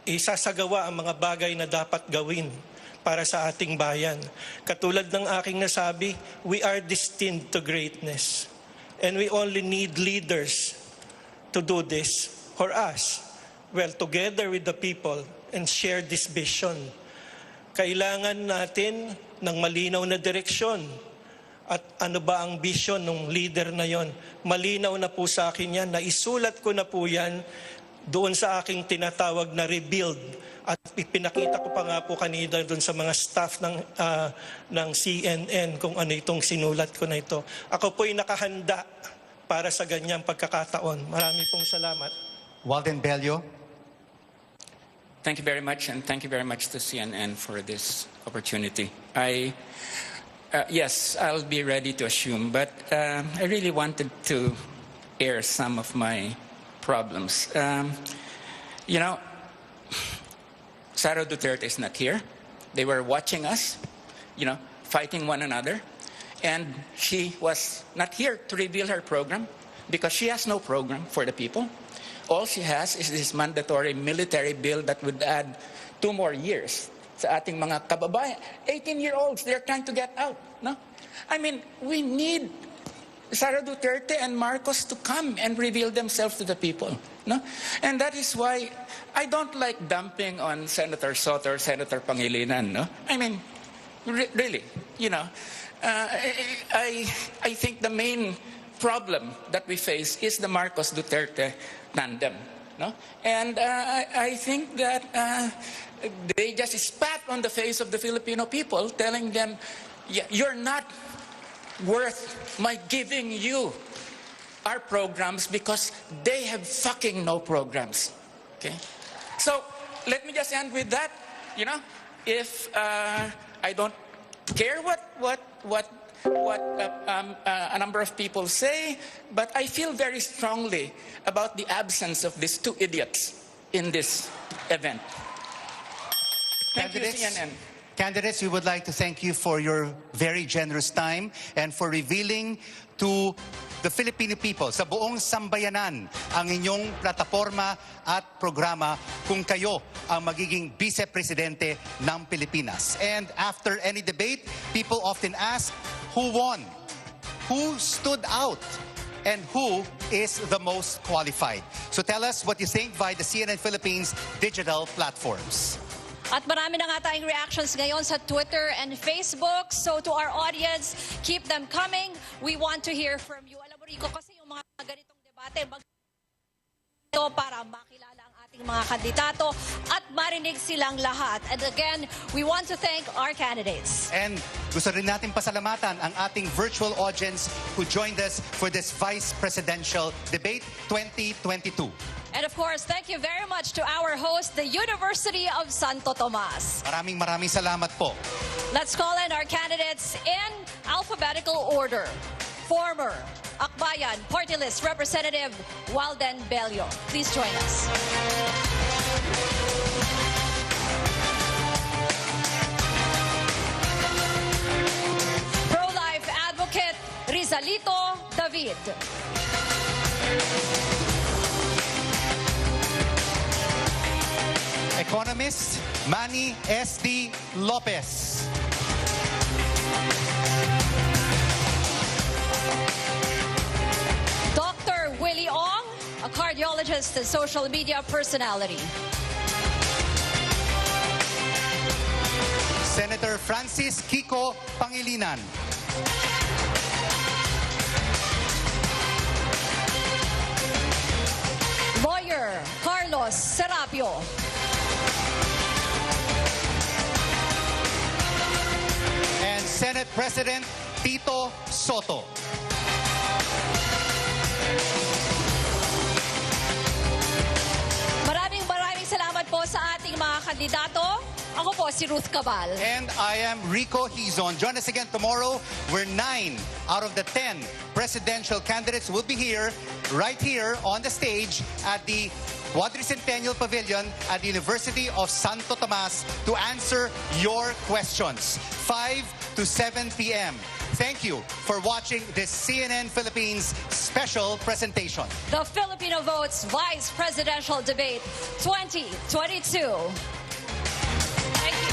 isasagawa ang mga bagay na dapat gawin para sa ating bayan. Katulad ng aking nasabi, we are destined to greatness. And we only need leaders to do this for us? Well, together with the people and share this vision. Kailangan natin ng malinaw na direksyon. At ano ba ang vision ng leader na yon? Malinaw na po sa akin yan. Naisulat ko na po yan doon sa aking tinatawag na rebuild. At pinakita ko pa nga po kanina doon sa mga staff ng CNN kung ano itong sinulat ko na ito. Ako po'y nakahanda para sa ganyang pagkakataon. Marami pong salamat. Walden Bello. Thank you very much, and thank you very much to CNN for this opportunity. Yes, I'll be ready to assume, but I really wanted to air some of my problems. You know, Sara Duterte is not here. They were watching us, you know, fighting one another, and she was not here to reveal her program because she has no program for the people. All she has is this mandatory military bill that would add 2 more years sa ating mga kababayan. 18-year-olds, they're trying to get out. No? I mean, we need Sara Duterte and Marcos to come and reveal themselves to the people. No? And that is why I don't like dumping on Senator Soto or Senator Pangilinan. No? I mean, really, you know, I think the main problem that we face is the Marcos-Duterte tandem. No? And I think that they just spat on the face of the Filipino people, telling them, you're not worth my giving you our programs because they have fucking no programs. Okay? So, let me just end with that. You know, if I don't care what a number of people say, but I feel very strongly about the absence of these 2 idiots in this event. Thank you, CNN. Candidates, we would like to thank you for your very generous time and for revealing to the Filipino people, sa buong sambayanan, ang inyong plataforma at programa kung kayo ang magiging vice-presidente ng Pilipinas. And after any debate, people often ask, who won? Who stood out? And who is the most qualified? So tell us what you think via the CNN Philippines digital platforms. At marami na nga tayong reactions ngayon sa Twitter and Facebook. So to our audience, keep them coming. We want to hear from you. Alam mo, Rico, kasi yung mga ganitong debate, para makilala ang ating mga kandidato at marinig silang lahat. And again, we want to thank our candidates. And gusto rin natin pasalamatan ang ating virtual audience who joined us for this Vice Presidential Debate 2022. And of course, thank you very much to our host, the University of Santo Tomas. Maraming salamat po. Let's call in our candidates in alphabetical order. Former Akbayan Party List Representative Walden Bello. Please join us. Pro-life advocate Rizalito David. Economist Manny S.D. Lopez. Dr. Willie Ong, a cardiologist and social media personality. Senator Francis Kiko Pangilinan. Lawyer Carlos Serapio. And Senate President Tito Soto. Maraming salamat po sa ating mga kandidato. Ako po si Ruth Cabal. And I am Rico Hizon. Join us again tomorrow where 9 out of the 10 presidential candidates will be here, right here on the stage at the Quadricentennial Pavilion at the University of Santo Tomas to answer your questions. 5 to 7 p.m. Thank you for watching this CNN Philippines special presentation. The Filipino Votes Vice Presidential Debate 2022. Thank you.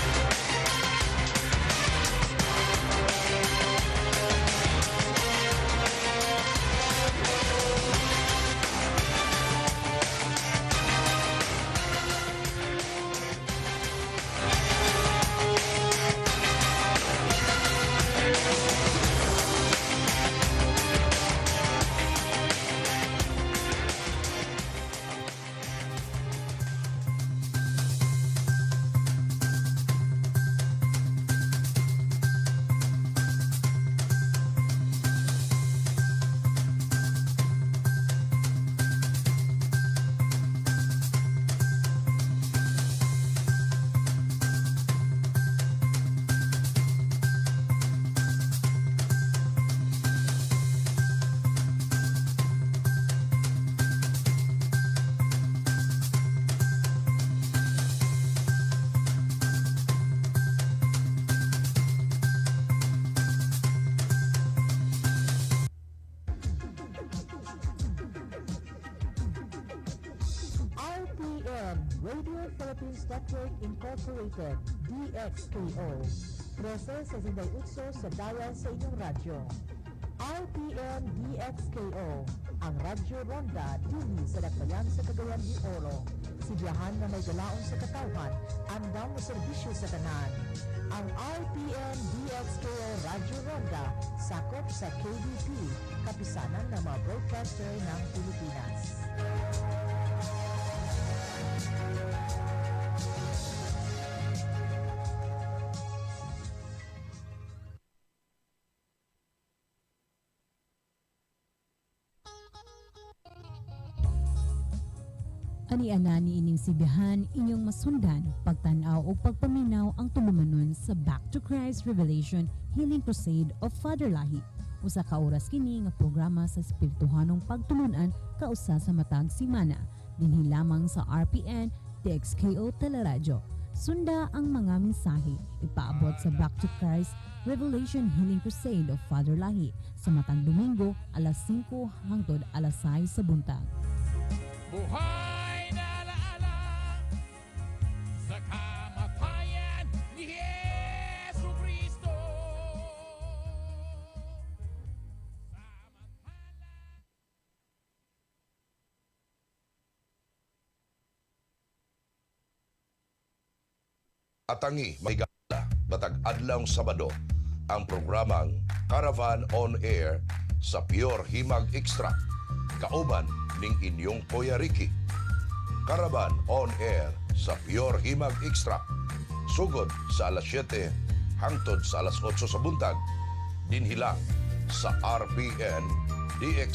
Radio Philippines Network Incorporated, DXKO. 13 sa Sinday Utso sa dial sa inyong radyo. RPN DXKO, ang Radyo Ronda dili sa Dakbayan sa Cagayan de Oro. Sibiyahan na may galaon sa katawhan, andam mo serbisyo sa tanan. Ang RPN DXKO Radyo Ronda sakop sa KBP, kapisanan ng mga broadcaster ng Pilipinas. Ani-ana ni ining sibihan inyong masundan, pagtanaw o pagpaminaw ang tulumanon sa Back to Christ Revelation Healing Crusade of Father Lahi. Usa ka oras kini nga programa sa espirituhanong pagtulunan kausa sa matag simana, dinhi lamang sa RPN DXKO Teleradyo. Sunda ang mga mensahe, ipaabot sa Back to Christ Revelation Healing Crusade of Father Lahi sa matang Domingo alas 5 hangtod alas 6 sa buntag. Buhay! Atangi, may gala, batag adlawng Sabado, ang programang Caravan on Air sa Pure Himag Extra. Kauban ning inyong Kuya Ricky. Caravan on Air sa Pure Himag Extra. Sugod sa alas 7 hangtod sa alas 8 sa buntag. Dinhilang sa RPN DX